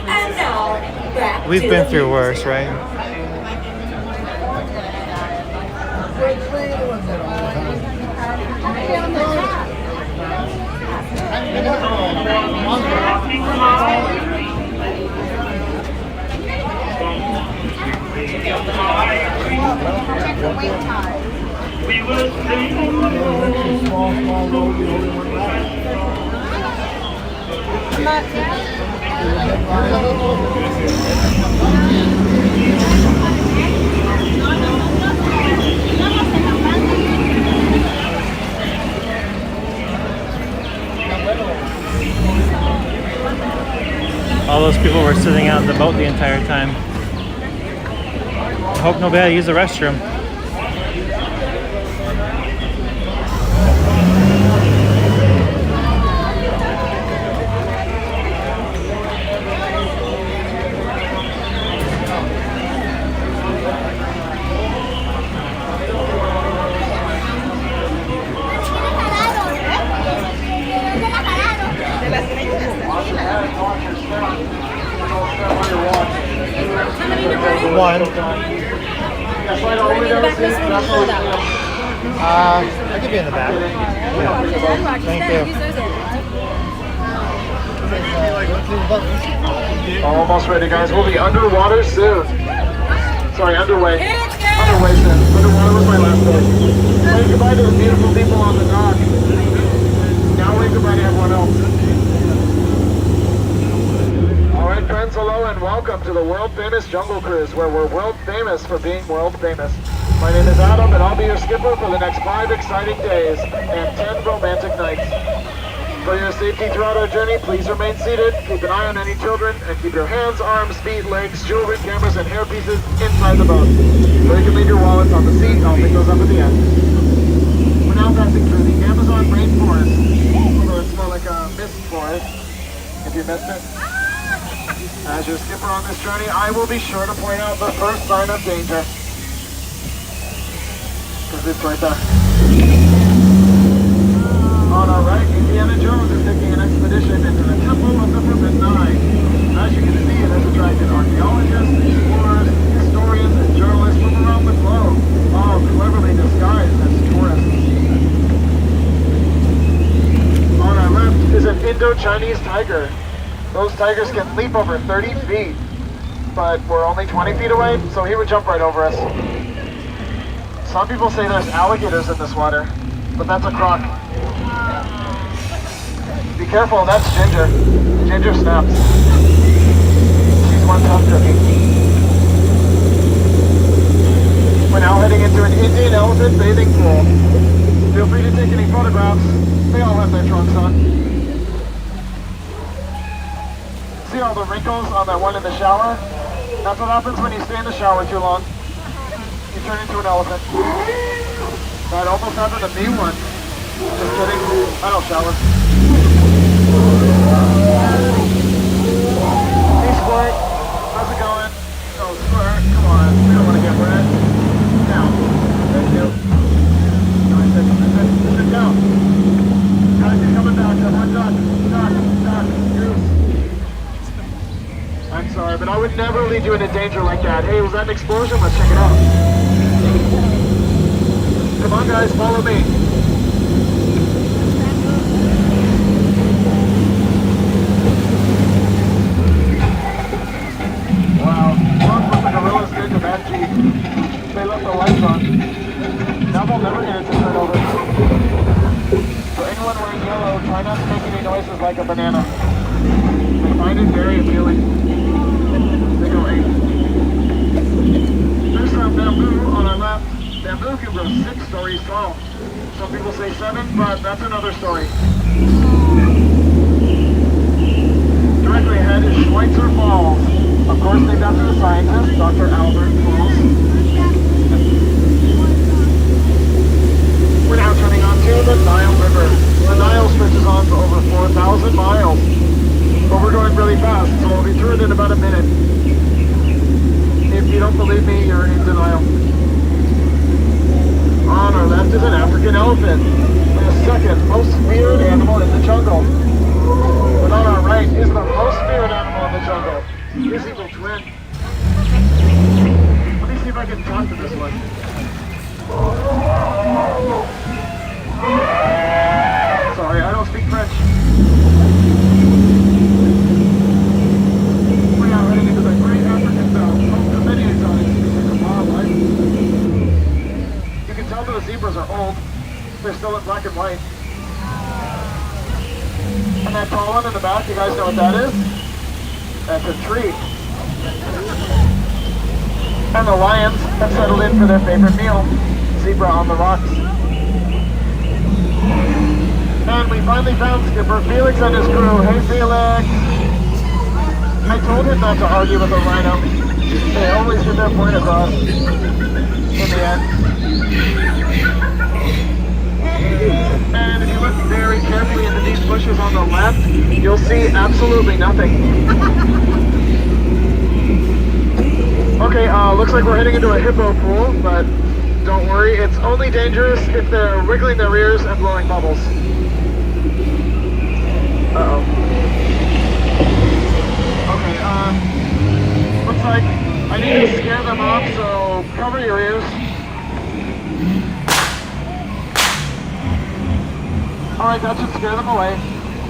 And now, back We've to been the through worse, right? we're sitting out in the boat the entire time. I hope nobody had to use the restroom. One. I could be in the back. Yeah. Thank you. Almost ready, guys. We'll be underwater soon. Sorry, underway. Underway soon. Underwater was my last day. Wave goodbye to the beautiful people on the dock. Now wave goodbye to everyone else. Alright friends, hello and welcome to the world famous Jungle Cruise, where we're world famous for being world famous. My name is Adam and I'll be your skipper for the next 5 exciting days and 10 romantic nights. For your safety throughout our journey, please remain seated, keep an eye on any children, and keep your hands, arms, feet, legs, jewelry, cameras, and hair pieces inside the boat. Or you can leave your wallets on the seat, I'll pick those up at the end. We're now passing through the Amazon rainforest, although it's more like a mist forest, if you missed it. As your skipper on this journey, I will be sure to point out the first sign of danger. Because it's right there. On our right, Indiana Jones is taking an expedition into the Temple of the Forbidden Eye. As you can see, it has attracted archaeologists, explorers, historians, and journalists from around the globe, all cleverly disguised as tourists. On our left is an Indo-Chinese tiger. Those tigers can leap over 30 feet, but we're only 20 feet away, so he would jump right over us. Some people say there's alligators in this water, but that's a croc. Be careful, that's Ginger. Ginger snaps. She's one tough cookie. We're now heading into an Indian elephant bathing pool. Feel free to take any photographs. They all have their trunks on. See all the wrinkles on that one in the shower? That's what happens when you stay in the shower too long. You turn into an elephant. That almost happened to me once. Just kidding. I don't shower. Hey Squirt, how's it going? Oh Squirt, come on. We don't want to get wet. Down. Thank you. Sit down. Guys, you're coming back. Come on, duck, goose. I'm sorry, but I would never lead you into danger like that. Hey, was that an explosion? Let's check it out. Come on, guys, follow me. Wow, look what the gorillas did to that Jeep. They left the lights on. Now they'll never get it to turn over. For anyone wearing yellow, try not to make any noises like a banana. I find it very appealing. There's some bamboo on our left. Bamboo can grow 6 stories tall. Some people say 7, but that's another story. Directly ahead is Schweitzer Falls. Of course, named after the scientist, Dr. Albert Falls. We're now turning onto the Nile River. The Nile stretches on for over 4,000 miles. But we're going really fast, so we'll be through it in about a minute. If you don't believe me, you're in denial. On our left is an African elephant, the second most feared animal in the jungle. But on our right is the most feared animal in the jungle, his evil twin. Let me see if I can talk to this one. Sorry, I don't speak French. We're now heading into the Great African Belt, home to many exotic species of wildlife. You can tell that the zebras are old. They're still in black and white. And that tall one in the back, you guys know what that is? That's a tree. And the lions have settled in for their favorite meal, zebra on the rocks. And we finally found Skipper Felix and his crew. Hey Felix! I told him not to argue with a rhino. They always get their point across. In the end. And if you look very carefully into these bushes on the left, you'll see absolutely nothing. Okay, looks like we're heading into a hippo pool, but don't worry, it's only dangerous if they're wiggling their ears and blowing bubbles. Uh-oh. Okay, looks like I need to scare them off, so cover your ears. Alright, that should scare them away.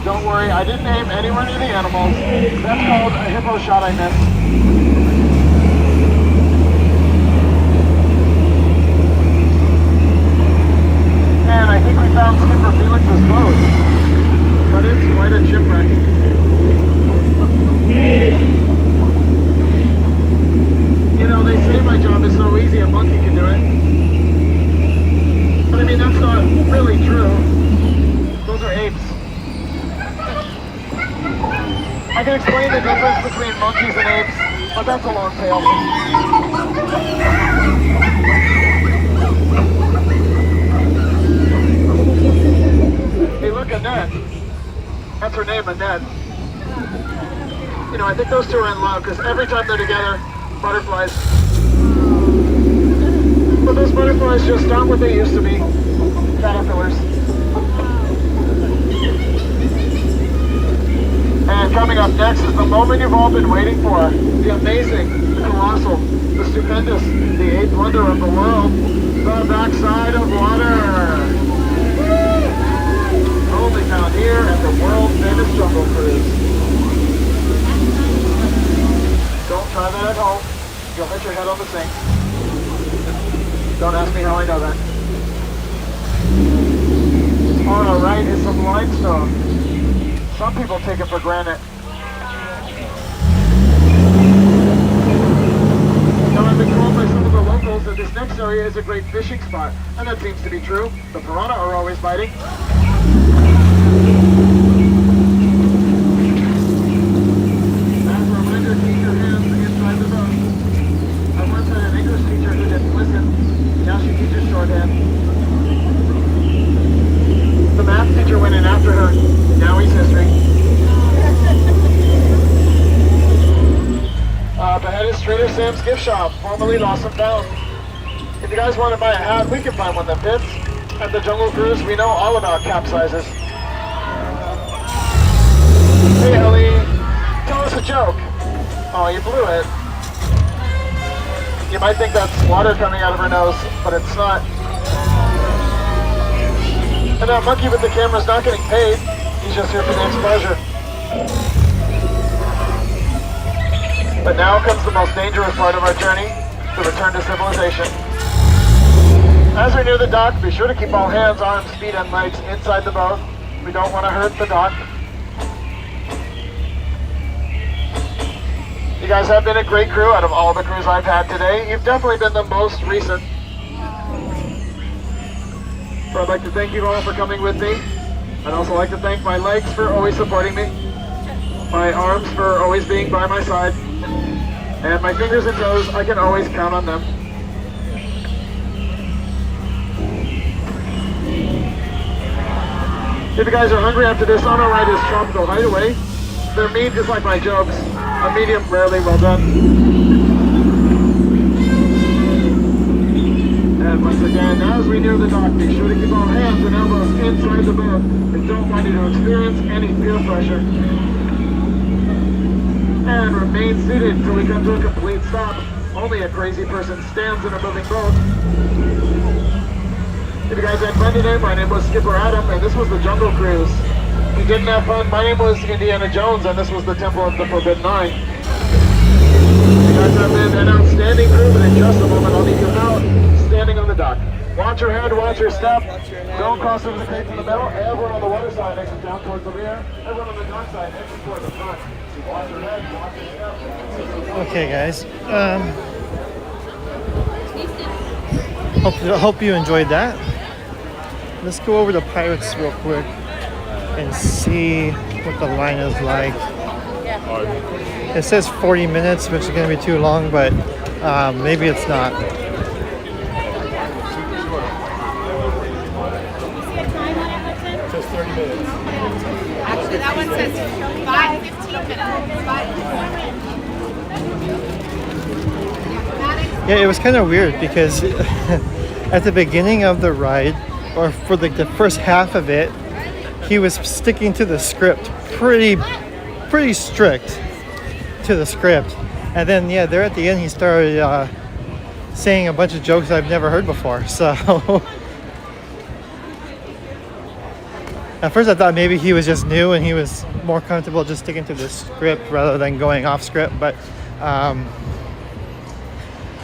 Don't worry, I didn't aim anywhere near the animals. That's called a hippo shot I missed. And I think we found Skipper Felix's boat. But it's quite a shipwreck. You know, they say my job is so easy a monkey can do it. But I mean, that's not really true. Those are apes. I can explain the difference between monkeys and apes, but that's a long tale. Hey, look, Annette. That's her name, Annette. You know, I think those two are in love, because every time they're together, butterflies. But those butterflies just aren't what they used to be. Caterpillars. And coming up next is the moment you've all been waiting for. The amazing, the colossal, the stupendous, the eighth wonder of the world. The backside of water. Only found here at the world famous Jungle Cruise. Don't try that at home. You'll hit your head on the sink. Don't ask me how I know that. On our right is some limestone. Some people take it for granted. Now I've been told by some of the locals that this next area is a great fishing spot, and that seems to be true. The piranha are always biting. As a reminder, keep your hands inside the boat. I once had an English teacher who didn't listen. Now she teaches shorthand. The math teacher went in after her. Now he's history. Up ahead is Trader Sam's gift shop, formerly Lost and Found. If you guys want to buy a hat, we can find one that fits. At the Jungle Cruise, we know all about capsizes. Hey Ellie, tell us a joke. Oh, you blew it. You might think that's water coming out of her nose, but it's not. And that monkey with the camera's not getting paid. He's just here for the exposure. But now comes the most dangerous part of our journey, the return to civilization. As we near the dock, be sure to keep all hands, arms, feet, and legs inside the boat. We don't want to hurt the dock. You guys have been a great crew out of all the crews I've had today. You've definitely been the most recent. So I'd like to thank you all for coming with me. I'd also like to thank my legs for always supporting me, my arms for always being by my side, and my fingers and toes, I can always count on them. If you guys are hungry after this, on our right is Tropical Hideaway. Their meat is like my jokes, a medium rarely well done. And once again, as we near the dock, be sure to keep all hands and elbows inside the boat. We don't want you to experience any peer pressure. And remain seated until we come to a complete stop. Only a crazy person stands in a moving boat. If you guys had fun today, my name was Skipper Adam, and this was the Jungle Cruise. If you didn't have fun, my name was Indiana Jones, and this was the Temple of the Forbidden Eye. You guys have been an outstanding crew, but in just a moment I'll leave you out, standing on the dock. Watch your head, watch your step. Don't cross over the crates in the middle. Everyone on the water side exit down towards the rear. Everyone on the dock side exit towards the front. Watch your head, watch your step. Okay, guys. Hope you enjoyed that. Let's go over the Pirates real quick and see what the line is like. Yeah. It says 40 minutes, which is going to be too long, but maybe it's not. Just 30 minutes. Actually, that one says 15 minutes. Yeah, it was kind of weird because at the beginning of the ride, or for the first half of it, he was sticking to the script pretty strict to the script. And then, yeah, there at the end, he started saying a bunch of jokes I've never heard before. So at first I thought maybe he was just new and he was more comfortable just sticking to the script rather than going off script. But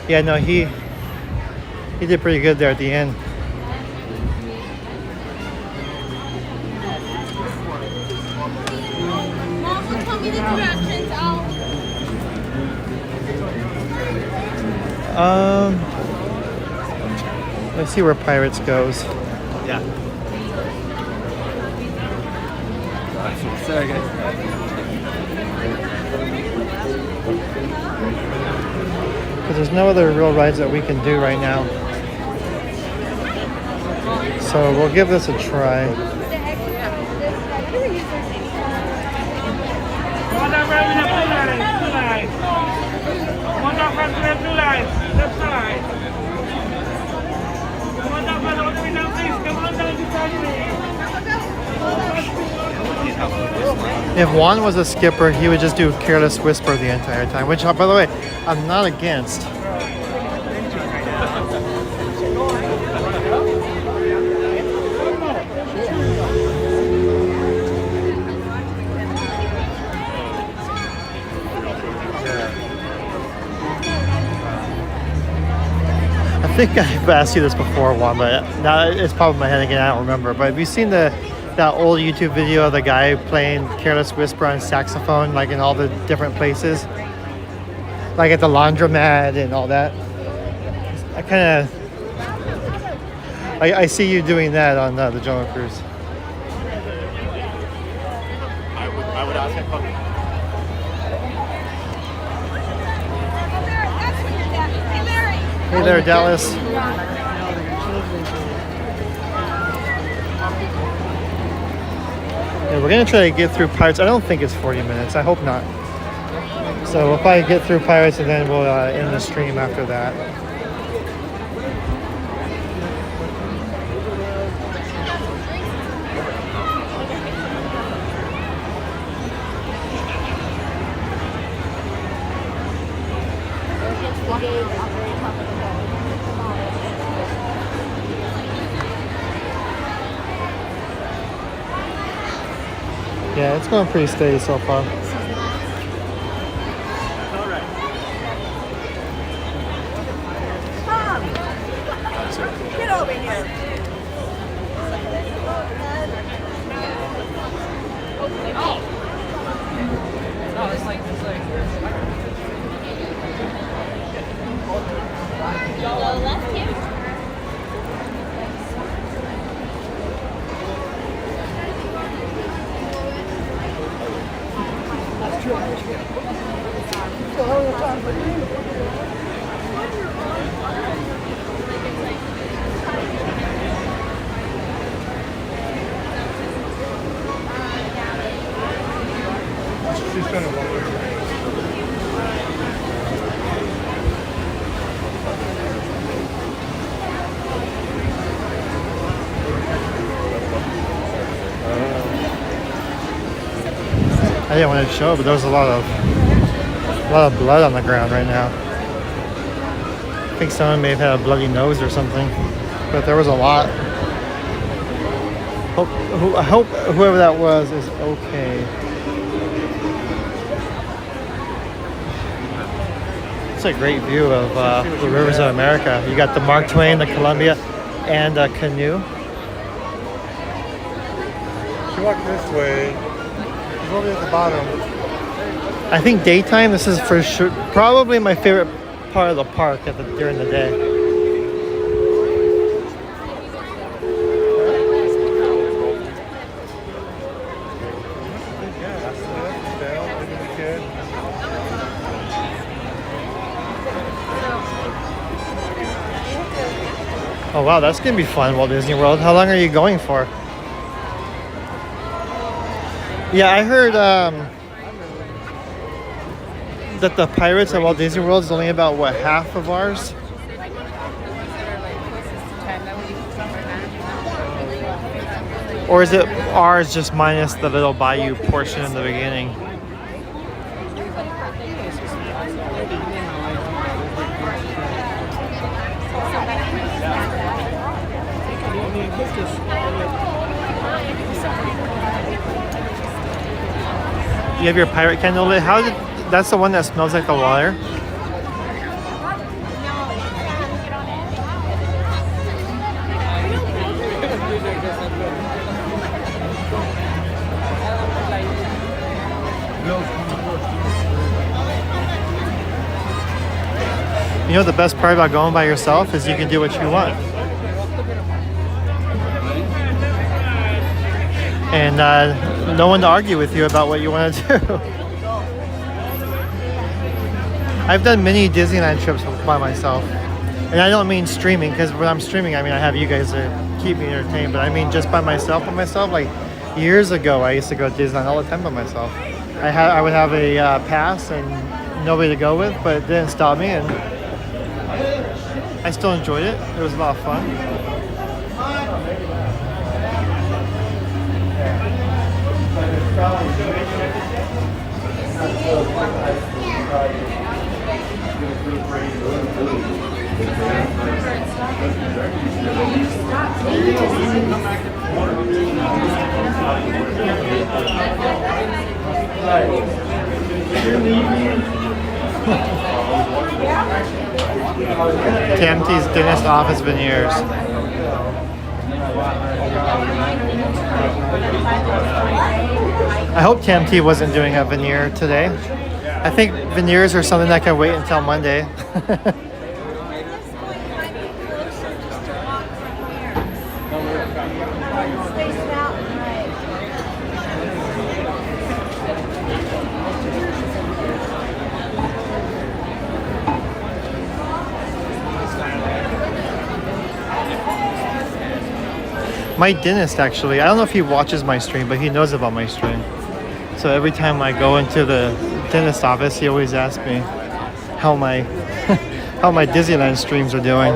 yeah, no, he did pretty good there at the end. Mom, tell me the directions. Let's see where Pirates goes. Yeah. Sorry, guys. Because there's no other real rides that we can do right now. So we'll give this a try. If Juan was a skipper, he would just do Careless Whisper the entire time, which, by the way, I'm not against. I think I've asked you this before, Juan, but now it's popping in my head again. I don't remember. But have you seen that old YouTube video of the guy playing Careless Whisper on saxophone, like in all the different places, like at the laundromat and all that? I kind of, I see you doing that on the Jungle Cruise. I would ask him. Hey there, Dallas. Yeah, we're gonna try to get through Pirates. I don't think it's 40 minutes. I hope not. So we'll probably get through Pirates and then we'll end the stream after that. Yeah, it's going pretty steady so far. Get over here. Oh, it's like Go left here. She's trying to walk over. I didn't want to show, but there was a lot of blood on the ground right now. I think someone may have had a bloody nose or something, but there was a lot. I hope whoever that was is okay. It's a great view of the rivers of America. You got the Mark Twain, the Columbia, and a canoe. If you walk this way, it's over at the bottom. I think daytime, this is for sure probably my favorite part of the park during the day. Yeah, that's the tail, maybe the kid. Oh wow, that's gonna be fun, Walt Disney World. How long are you going for? Yeah, I heard that the Pirates at Walt Disney World is only about, what, half of ours? Or is it ours just minus the little bayou portion in the beginning? You have your pirate candle lit. How did that's the one that smells like the water? You know the best part about going by yourself is you can do what you want. And no one to argue with you about what you want to do. I've done many Disneyland trips by myself. And I don't mean streaming, because when I'm streaming, I mean I have you guys to keep me entertained, but I mean just by myself. Like years ago, I used to go to Disneyland all the time by myself. I would have a pass and nobody to go with, but it didn't stop me, and I still enjoyed it. It was a lot of fun. TMT's dentist office veneers. I hope TMT wasn't doing a veneer today. I think veneers are something that can wait until Monday. My dentist, actually, I don't know if he watches my stream, but he knows about my stream. So every time I go into the dentist office, he always asks me how my how my Disneyland streams are doing.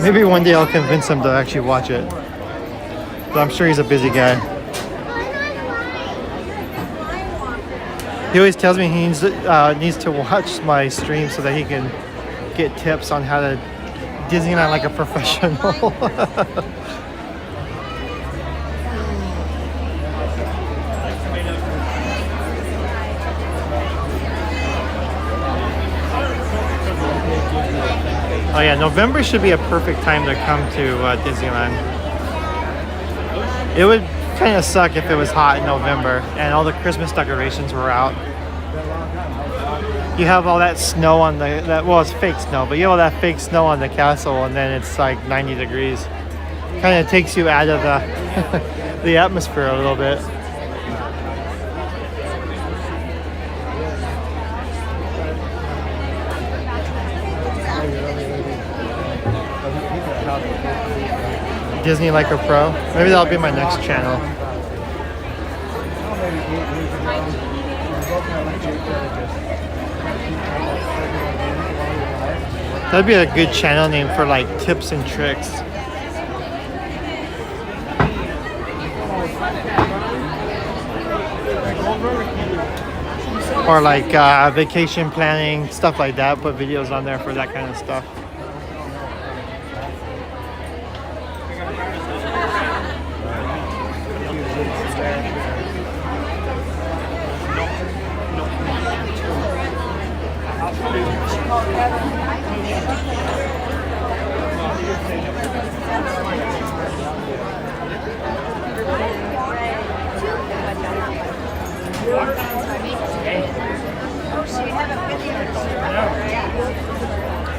Maybe one day I'll convince him to actually watch it. But I'm sure he's a busy guy. He always tells me he needs to watch my stream so that he can get tips on how to Disneyland like a professional. Oh yeah, November should be a perfect time to come to Disneyland. It would kind of suck if it was hot in November and all the Christmas decorations were out. You have all that snow on well, it's fake snow, but you have all that fake snow on the castle, and then it's like 90 degrees. Kind of takes you out of the the atmosphere a little bit. Disney Like a Pro. Maybe that'll be my next channel. That'd be a good channel name for like tips and tricks. Or like vacation planning, stuff like that. Put videos on there for that kind of stuff.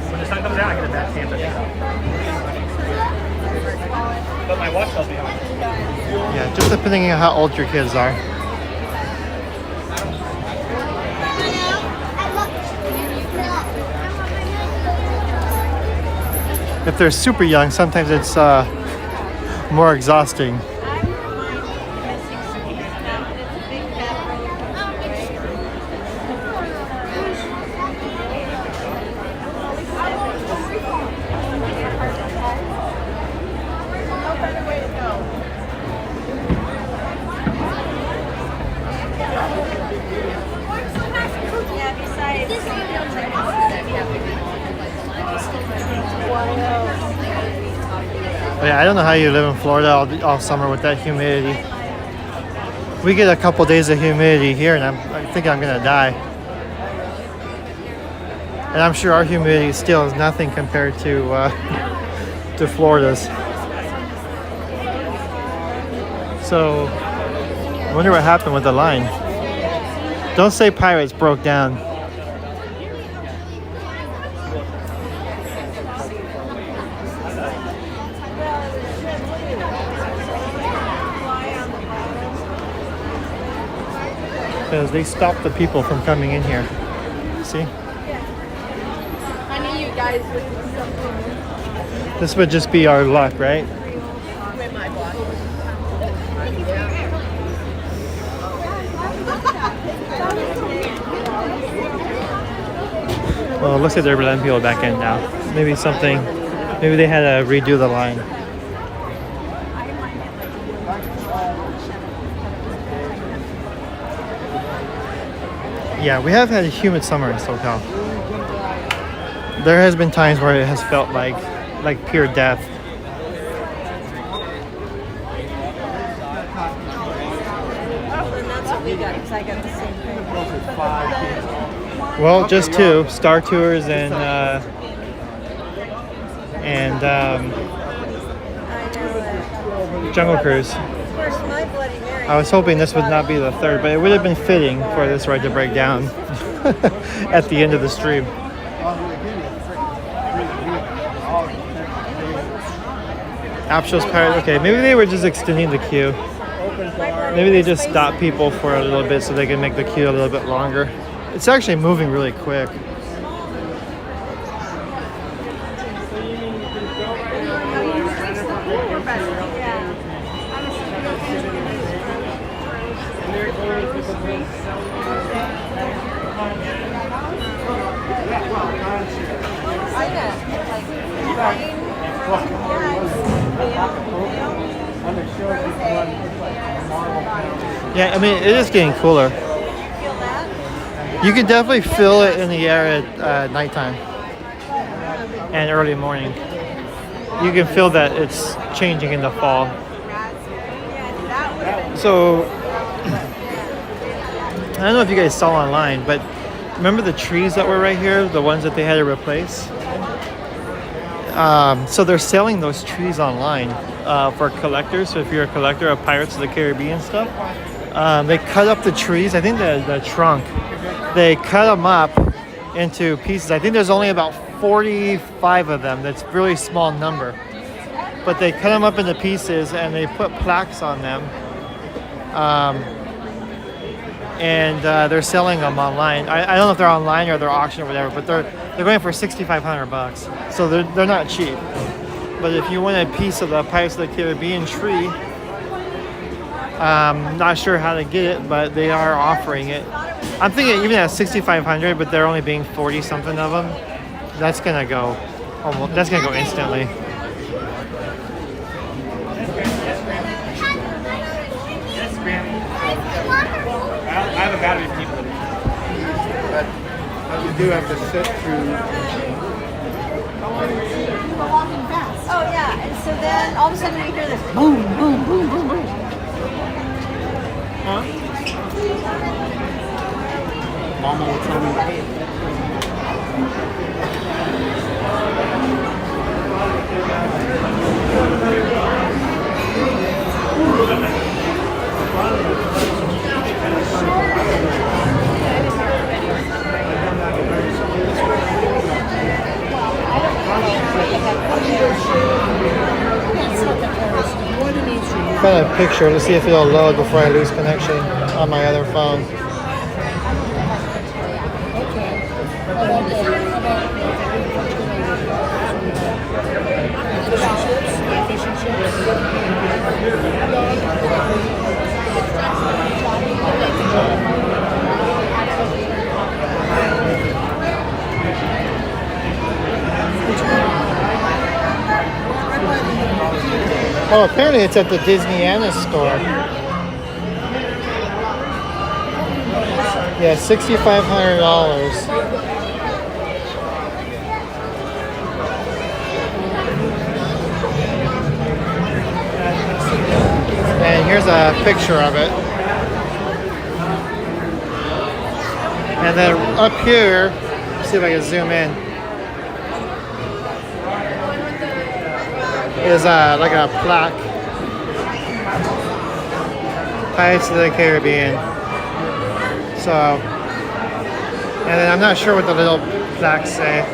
When the sun comes out, I get a bad Tampa. But my watch will be on. Yeah, just depending on how old your kids are. if they're super young, sometimes it's more exhausting. Yeah, I don't know how you live in Florida all summer with that humidity. We get a couple days of humidity here, and I think I'm gonna die. And I'm sure our humidity still is nothing compared to Florida's. So I wonder what happened with the line. Don't say Pirates broke down. Because they stopped the people from coming in here. See? I knew you guys would do something This would just be our luck, right? with my block. Well, it looks like they're letting people back in now. Maybe they had to redo the line. Yeah, we have had a humid summer in SoCal. There has been times where it has felt like pure death. That's what we got, because I got the same thing. Well, just two, Star Tours and Jungle Cruise. I was hoping this would not be the third, but it would have been fitting for this ride to break down at the end of the stream. Apshos Pirate. Okay, maybe they were just extending the queue. Maybe they just stopped people for a little bit so they can make the queue a little bit longer. It's actually moving really quick. Yeah, I mean, it is getting cooler. You can definitely feel it in the air at nighttime and early morning. You can feel that it's changing in the fall. So, I don't know if you guys saw online, but remember the trees that were right here? The ones that they had to replace? So they're selling those trees online for collectors. So if you're a collector of Pirates of the Caribbean stuff, they cut up the trees. I think the trunk, they cut them up into pieces. I think there's only about 45 of them. That's a really small number. But they cut them up into pieces and they put plaques on them. And they're selling them online. I don't know if they're online or they're auction or whatever, but they're going for $6,500. So they're not cheap. But if you want a piece of the Pirates of the Caribbean tree, not sure how to get it, but they are offering it. I'm thinking even at $6,500, but they're only being 40 something of them. That's gonna go instantly. I have a battery for people. But you do have to sit through. Oh yeah, and so then all of a sudden we hear this boom, boom, boom, boom, boom. Huh? Mama will tell me. Got a picture to see if it'll load before I lose connection on my other phone. Oh, apparently it's at the Disneyland store. Yeah, $6,500. And here's a picture of it. And then up here, let's see if I can zoom in, is like a plaque. Pirates of the Caribbean. So, and then I'm not sure what the little plaques say.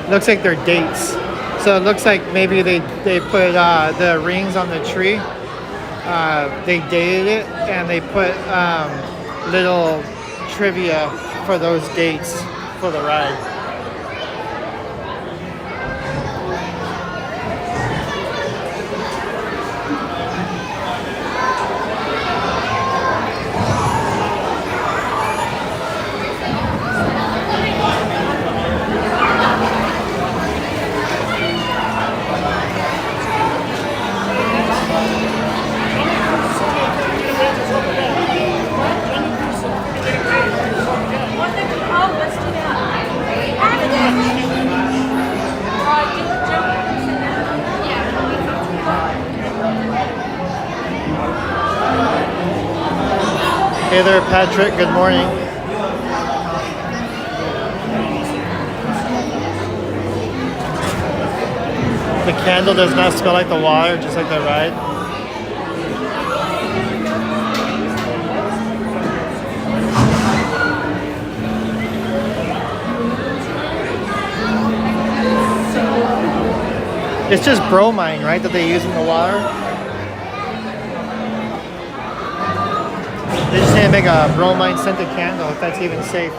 Looks like they're dates. So it looks like maybe they put the rings on the tree. They dated it and they put little trivia for those dates for the ride. Hey there, Patrick. Good morning. The candle does not smell like the water, just like the ride. It's just bromine, right, that they use in the water? They just need to make a bromine scented candle, if that's even safe.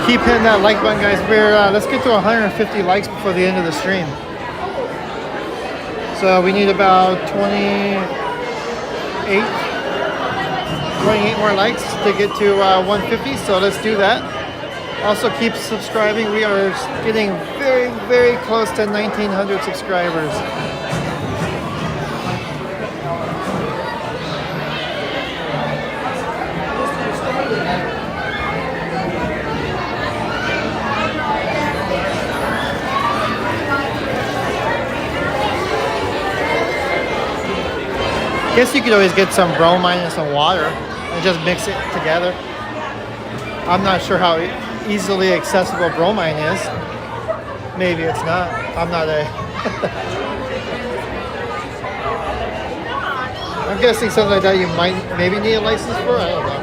Keep hitting that like button, guys. Let's get to 150 likes before the end of the stream. So we need about 28 more likes to get to 150. So let's do that. Also keep subscribing. We are getting very, very close to 1,900 subscribers. I guess you could always get some bromine and some water and just mix it together. I'm not sure how easily accessible bromine is. Maybe it's not. I'm not a... I'm guessing something like that you might maybe need a license for. I don't know.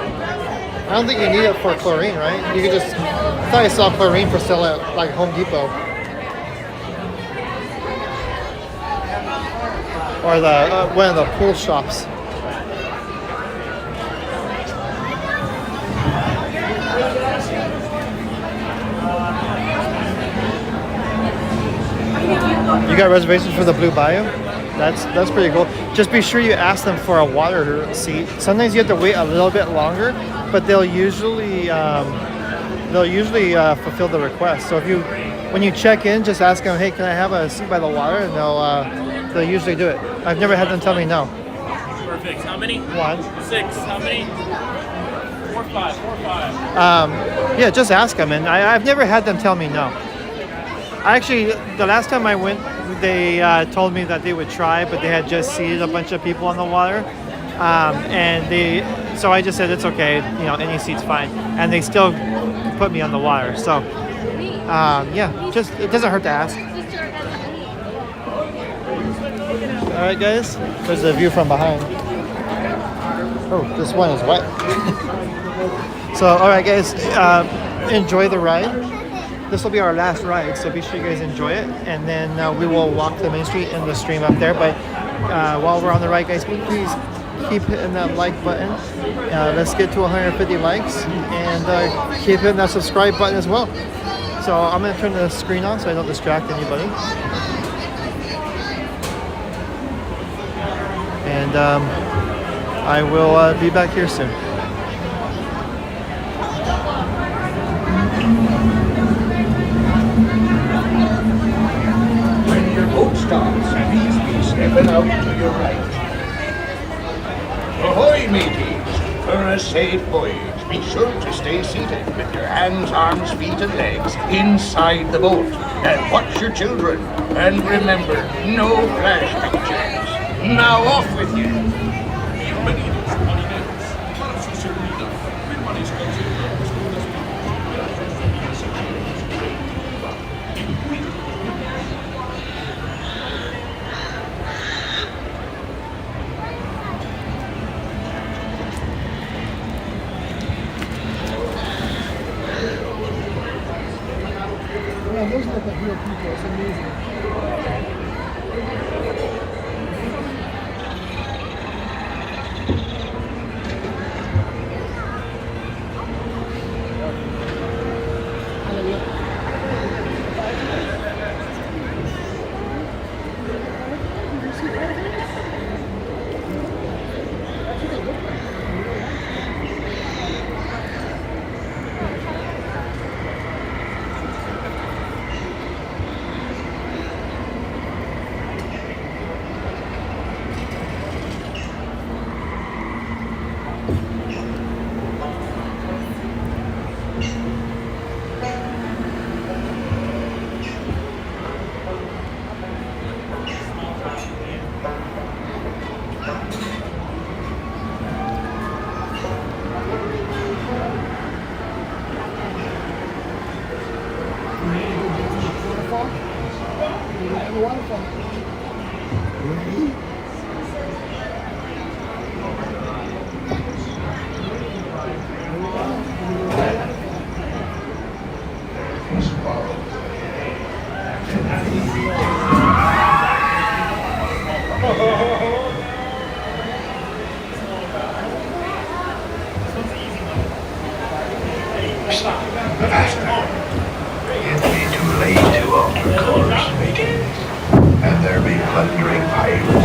I don't think you need it for chlorine, right? You could just... I thought I saw chlorine for sale at like Home Depot. Or the one of the pool shops. You got reservations for the Blue Bayou? That's pretty cool. Just be sure you ask them for a water seat. Sometimes you have to wait a little bit longer, but they'll usually fulfill the request. So when you check in, just ask them, hey, can I have a seat by the water? And they'll usually do it. I've never had them tell me no. Perfect. How many? 1. 6. How many? 4, 5. 4, 5. Yeah, just ask them. And I've never had them tell me no. Actually, the last time I went, they told me that they would try, but they had just seated a bunch of people on the water. So I just said, it's okay, any seat's fine. And they still put me on the water. So, yeah, just, it doesn't hurt to ask. Alright guys, there's the view from behind. Oh, this one is wet. So alright guys, enjoy the ride. This will be our last ride, so be sure you guys enjoy it. And then we will walk to the main street and the stream up there. But while we're on the ride guys, please keep hitting that like button. Let's get to 150 likes. And keep hitting that subscribe button as well. So I'm going to turn the screen on so I don't distract anybody. And I will be back here soon. When your boat stops, please be stepping out to your right. Ahoy, mateys! For a safe voyage, be sure to stay seated with your hands, arms, feet, and legs inside the boat. And watch your children. And remember, no flash pictures. Now off with you! Yeah, those look like real people. It's amazing. It'd be too late to alter colors, mateys. And there be plundering pirates.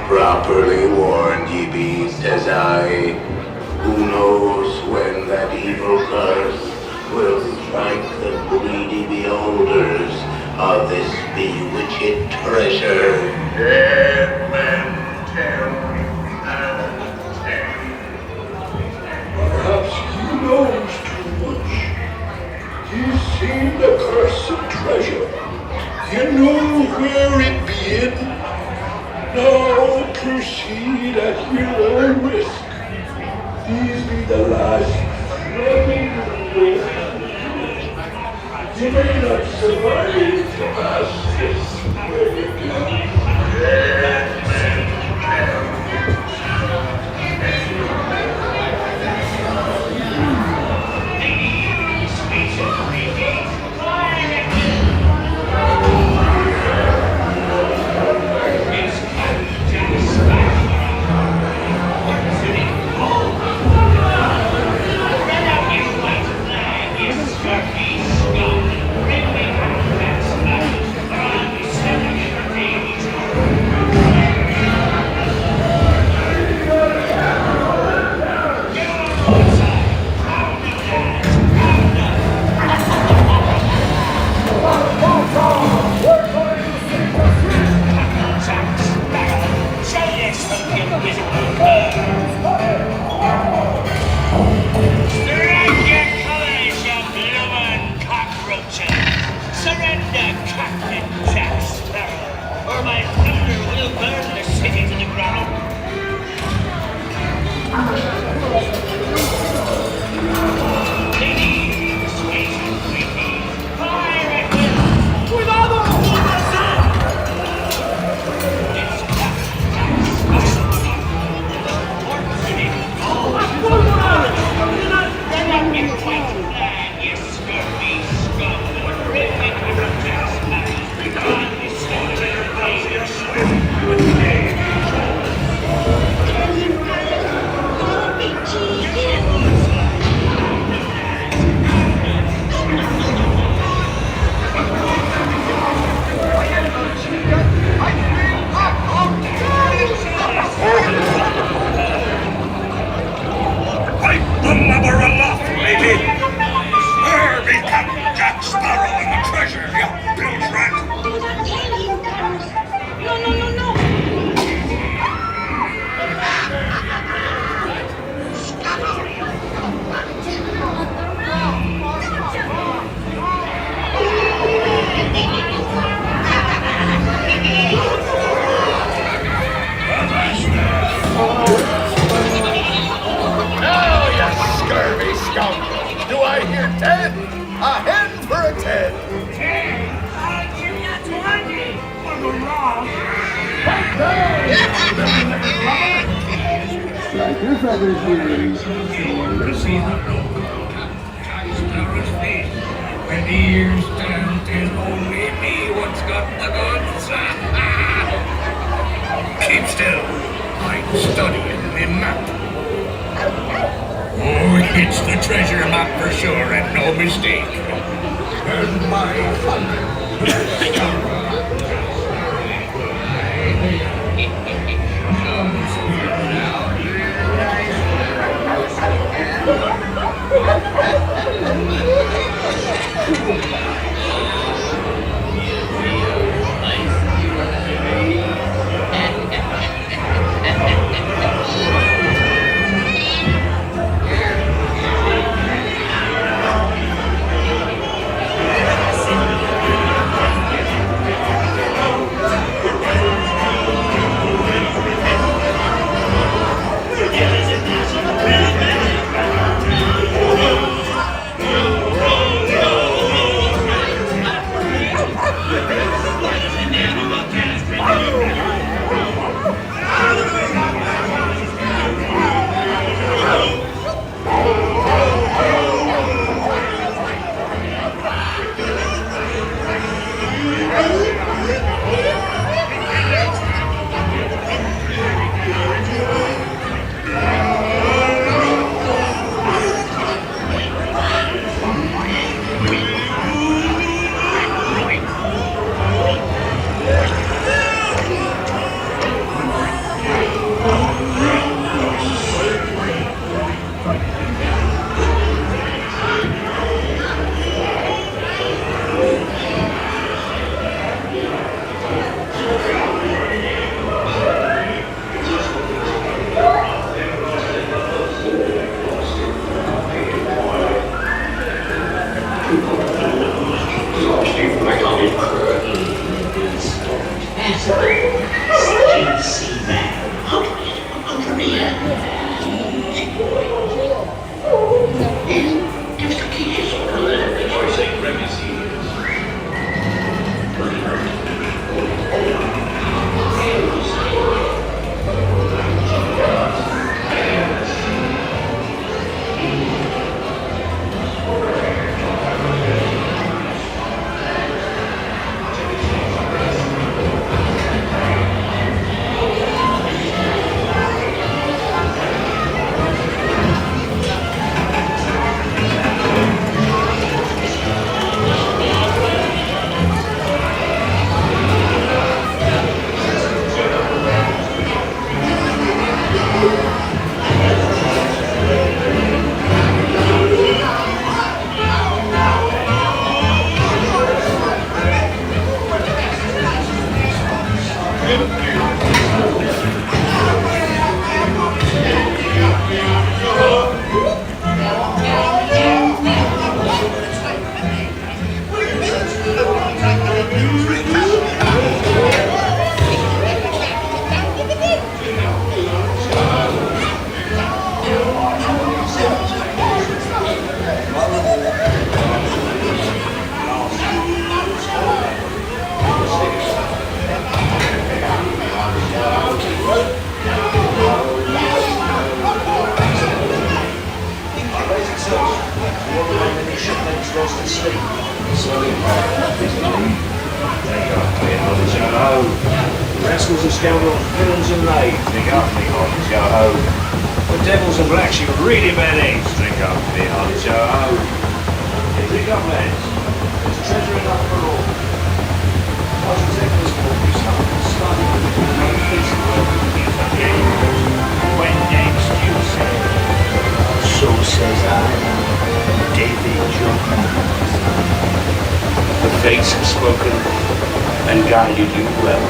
Properly warned ye be, says I. Who knows when that evil curse will strike the greedy beholders of this bewitched treasure? Dead men tell and tell. Perhaps he knows too much. He's seen the cursed treasure. You know where it be in. Now proceed at your own risk. These be the last living ways. You may not survive to pass this way again. Dead men tell. rascals and scoundrels, villains and knaves, drink up to me, hot yo-ho. The devils and blacks, you really bad eggs, drink up to me, hot yo-ho. Drink up, lads. There's treasure enough for all. I should take this for you, son. Starting with the main piece of work with you for games. When next you say, so says I, David Jones. The fates have spoken and guided you well.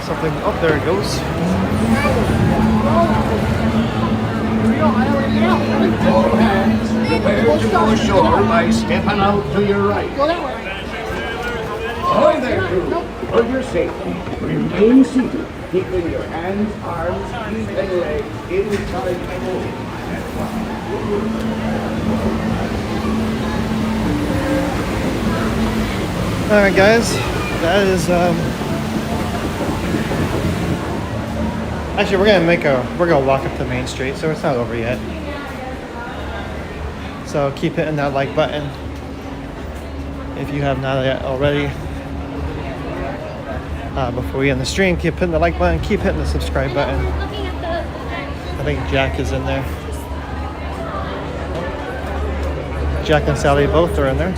Something. Oh, there it goes. All hands, prepare to go ashore by stepping out to your right. Ahoy there, crew. For your safety, remain seated, keeping your hands, arms, feet, and legs inside the boat. All right, guys. That is actually, we're gonna walk up to Main Street, so it's not over yet. So keep hitting that like button if you have not yet already. Before we end the stream, keep hitting the like button, keep hitting the subscribe button. I think Jack is in there. Jack and Sally both are in there.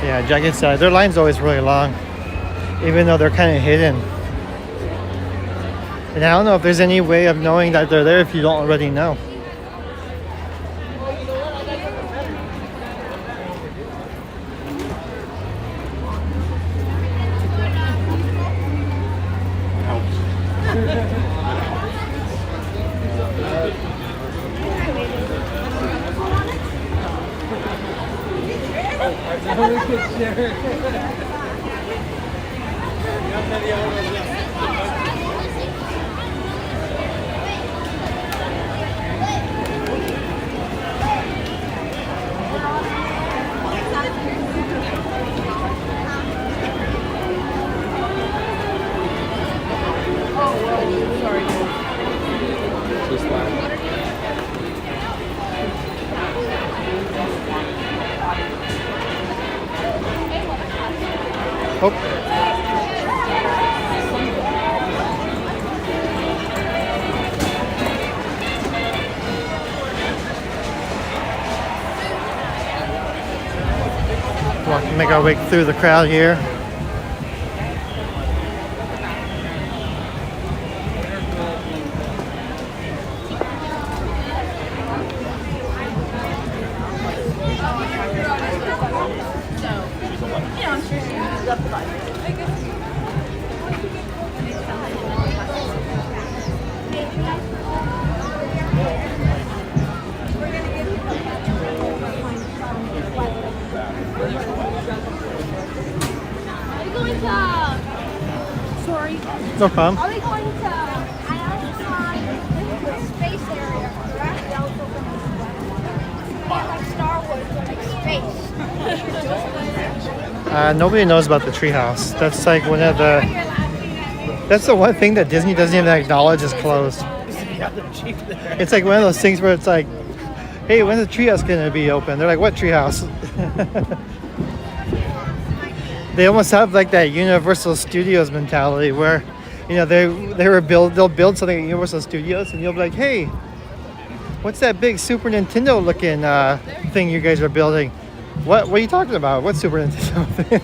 Yeah, Jack said their line's always really long, even though they're kind of hidden. And I don't know if there's any way of knowing that they're there if you don't already know. Make our way through the crowd here. No problem. Are we going to space area, correct? Like Star Wars, but like space. Nobody knows about the treehouse. That's like one of the. That's the one thing that Disney doesn't even acknowledge is closed. It's like one of those things where it's like, hey, when's the treehouse gonna be open? They're like, what treehouse? They almost have like that Universal Studios mentality where, you know, they'll build something at Universal Studios and you'll be like, hey, what's that big Super Nintendo looking thing you guys are building? What are you talking about? What Super Nintendo thing?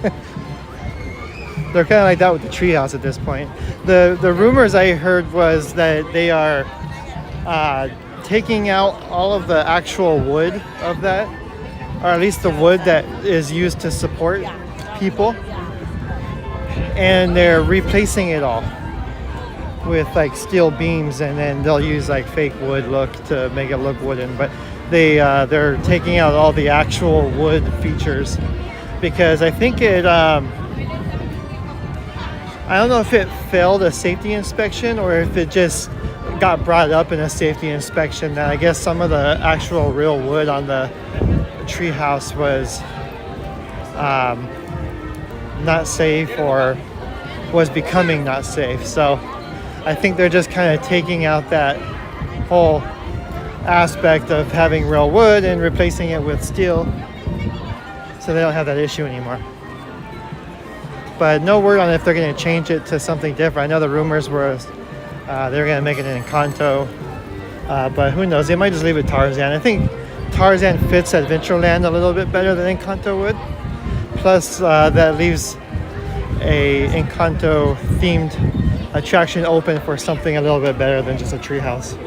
They're kind of like that with the treehouse at this point. The rumors I heard was that they are taking out all of the actual wood of that, or at least the wood that is used to support people, and they're replacing it all with like steel beams, and then they'll use like fake wood look to make it look wooden, but they're taking out all the actual wood features because I think it I don't know if it failed a safety inspection or if it just got brought up in a safety inspection that I guess some of the actual real wood on the treehouse was not safe or was becoming not safe. So I think they're just kind of taking out that whole aspect of having real wood and replacing it with steel so they don't have that issue anymore. But no word on if they're going to change it to something different. I know the rumors were they're going to make it in Encanto, but who knows? They might just leave it Tarzan. I think Tarzan fits Adventureland a little bit better than Encanto would. Plus, that leaves a Encanto themed attraction open for something a little bit better than just a treehouse.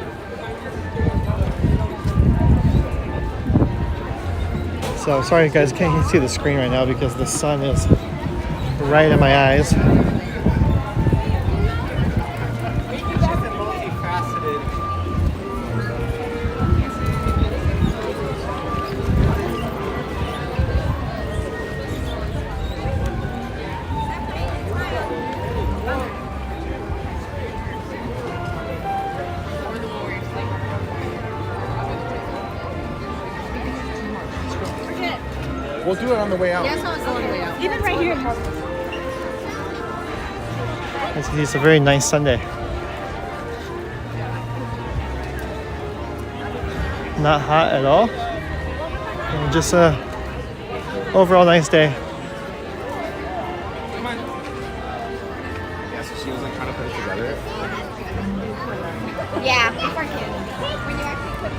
So sorry, you guys can't see the screen right now because the sun is right in my eyes. We'll do it on the way out. Yeah, so it's on the way out. Even right here. It's a very nice Sunday. Not hot at all. And just a overall nice day. Yeah, so she was like trying to put it together. Yeah, for kids. When you actually put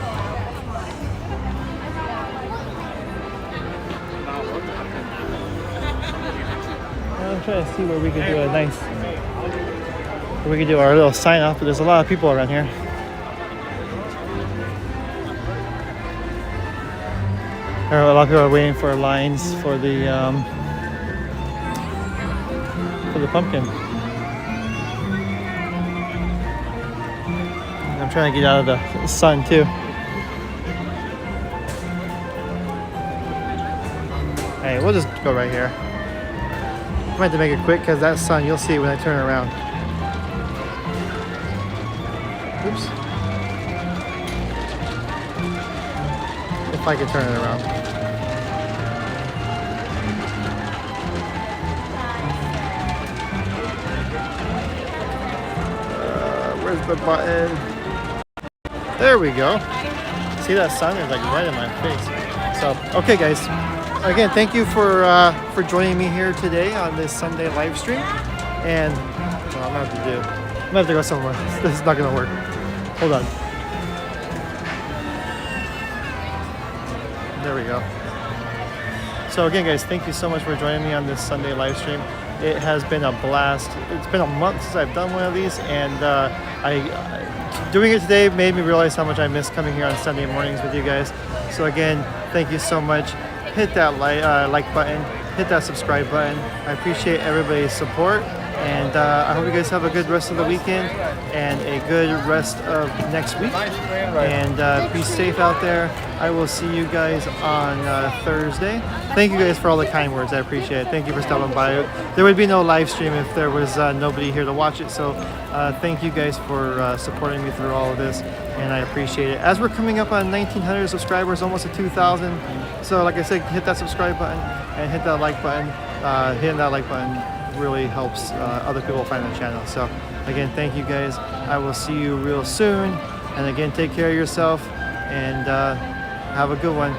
trying to see where we could do a nice, where we could do our little sign off, but there's a lot of people around here. A lot of people are waiting for lines for the pumpkin. I'm trying to get out of the sun too. Hey, we'll just go right here. I might have to make it quick because that sun, you'll see when I turn around. Oops. If I can turn it around. Where's the button? There we go. See that sun is like right in my face. So, okay guys. Again, thank you for joining me here today on this Sunday live stream. And well, I'm gonna have to go somewhere. This is not gonna work. Hold on. There we go. So again, guys, thank you so much for joining me on this Sunday live stream. It has been a blast. It's been a month since I've done one of these, and doing it today made me realize how much I miss coming here on Sunday mornings with you guys. So again, thank you so much. Hit that like button, hit that subscribe button. I appreciate everybody's support, and I hope you guys have a good rest of the weekend and a good rest of next week. And be safe out there. I will see you guys on Thursday. Thank you guys for all the kind words. I appreciate it. Thank you for stopping by. There would be no live stream if there was nobody here to watch it. So thank you guys for supporting me through all of this, and I appreciate it. As we're coming up on 1,900 subscribers, almost at 2,000. So like I said, hit that subscribe button and hit that like button. Hitting that like button really helps other people find the channel. So again, thank you guys. I will see you real soon. And again, take care of yourself and have a good one.